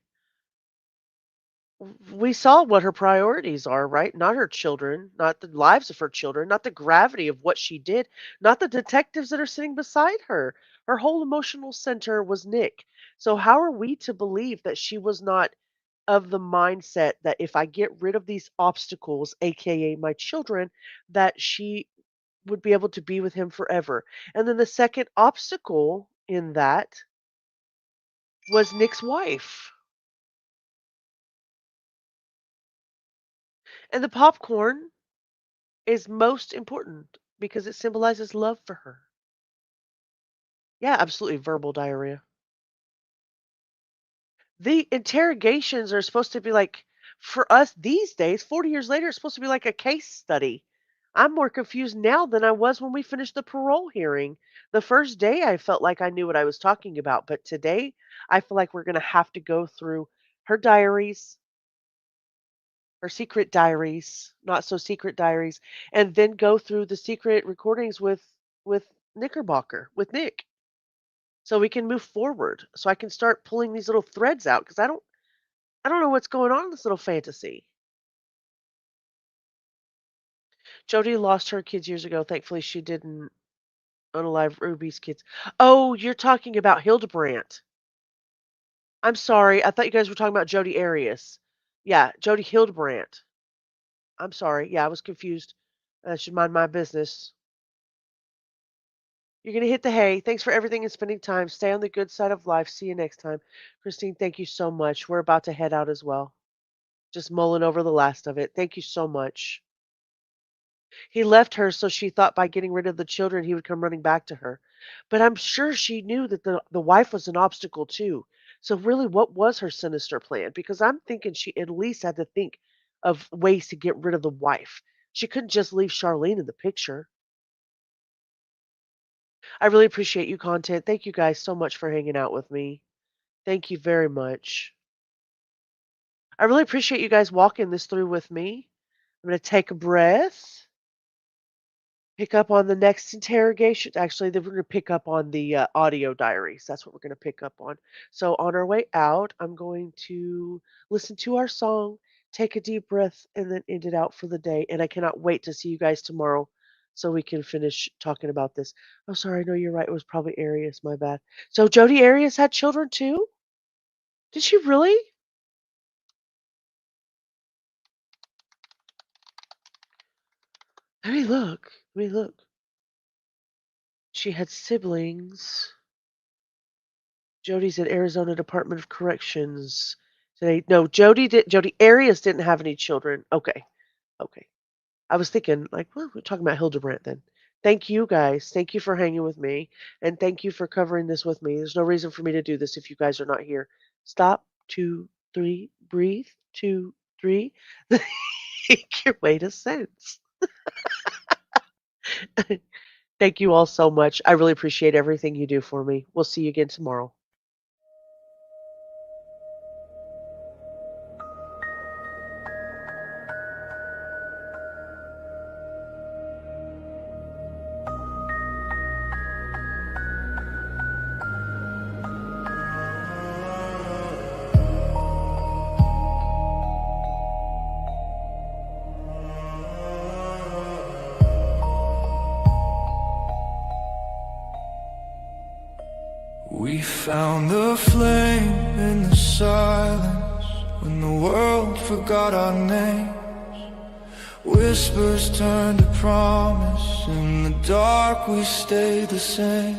We saw what her priorities are, right? Not her children, not the lives of her children, not the gravity of what she did, not the detectives that are sitting beside her. Her whole emotional center was Nick. So, how are we to believe that she was not of the mindset that if I get rid of these obstacles, AKA my children, that she would be able to be with him forever? And then the second obstacle in that was Nick's wife. And the popcorn is most important because it symbolizes love for her. Yeah, absolutely verbal diarrhea. The interrogations are supposed to be like, for us these days, 40 years later, it's supposed to be like a case study. I'm more confused now than I was when we finished the parole hearing. The first day I felt like I knew what I was talking about, but today I feel like we're going to have to go through her diaries, her secret diaries, not so secret diaries, and then go through the secret recordings with Knickerbocker, with Nick, so we can move forward. So I can start pulling these little threads out because I don't know what's going on in this little fantasy. Jody lost her kids years ago. Thankfully, she didn't unalive Ruby's kids. Oh, you're talking about Hildebrandt. I'm sorry. I thought you guys were talking about Jody Arias. Yeah, Jody Hildebrandt. I'm sorry. Yeah, I was confused. I should mind my business. You're going to hit the hay. Thanks for everything and spending time. Stay on the good side of life. See you next time. Christine, thank you so much. We're about to head out as well. Just mulling over the last of it. Thank you so much. He left her so she thought by getting rid of the children he would come running back to her. But I'm sure she knew that the wife was an obstacle too. So really, what was her sinister plan? Because I'm thinking she at least had to think of ways to get rid of the wife. She couldn't just leave Charlene in the picture. I really appreciate you, Content. Thank you guys so much for hanging out with me. Thank you very much. I really appreciate you guys walking this through with me. I'm going to take a breath, pick up on the next interrogation. Actually, we're going to pick up on the audio diaries. That's what we're going to pick up on. So on our way out, I'm going to listen to our song, take a deep breath, and then end it out for the day. And I cannot wait to see you guys tomorrow so we can finish talking about this. Oh, sorry. No, you're right. It was probably Arias. My bad. So Jodi Arias had children too? Did she really? Let me look. Let me look. She had siblings. Jody's at Arizona Department of Corrections today. No, Jodi Arias didn't have any children. Okay. Okay. I was thinking, like, well, we're talking about Hildebrandt then. Thank you guys. Thank you for hanging with me. And thank you for covering this with me. There's no reason for me to do this if you guys are not here. Stop. 2, 3, breathe. 2, 3. Make your way to sense. Thank you all so much. I really appreciate everything you do for me. We'll see you again tomorrow. We found the flame in the silence when the world forgot our names. Whispers turned to promise. In the dark we stayed the same.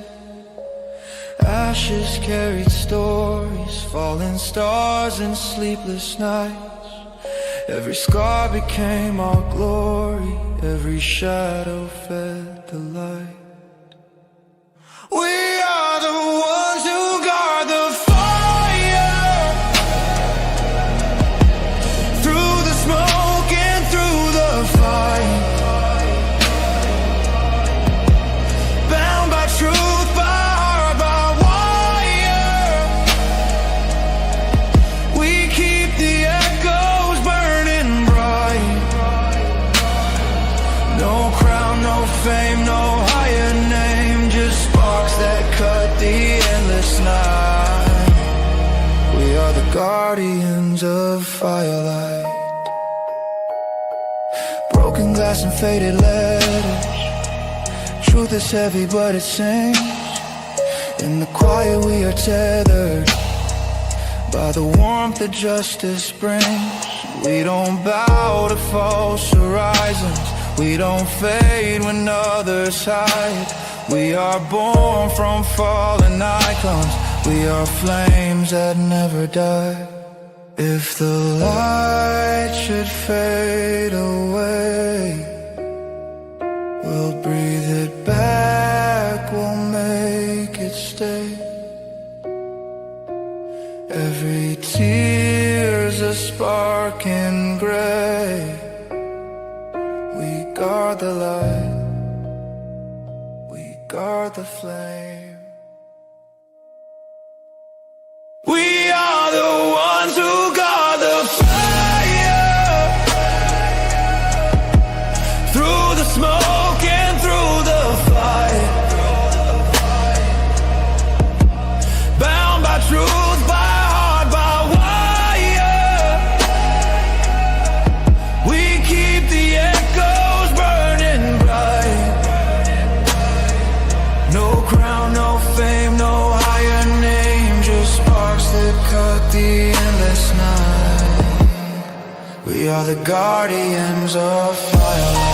Ashes carried stories, falling stars and sleepless nights. Every scar became our glory, every shadow fed the light. We are the ones who guard the fire, through the smoke and through the fight, bound by truth, by heart, by wire. We keep the echoes burning bright. No crown, no fame, no higher name, just sparks that cut the endless night. We are the guardians of firelight. Broken glass and faded letters. Truth is heavy but it sings. In the quiet we are tethered by the warmth that justice brings. We don't bow to false horizons. We don't fade when others hide. We are born from fallen icons. We are flames that never die. If the light should fade away, we'll breathe it back, we'll make it stay. Every tear's a spark in gray. We guard the light, guard the flame. We are the ones who guard the fire, through the smoke and through the fight, bound by truth, by heart, by wire. We keep the echoes burning bright. No crown, no fame, no higher name, just sparks that cut the endless night. We are the guardians of firelight.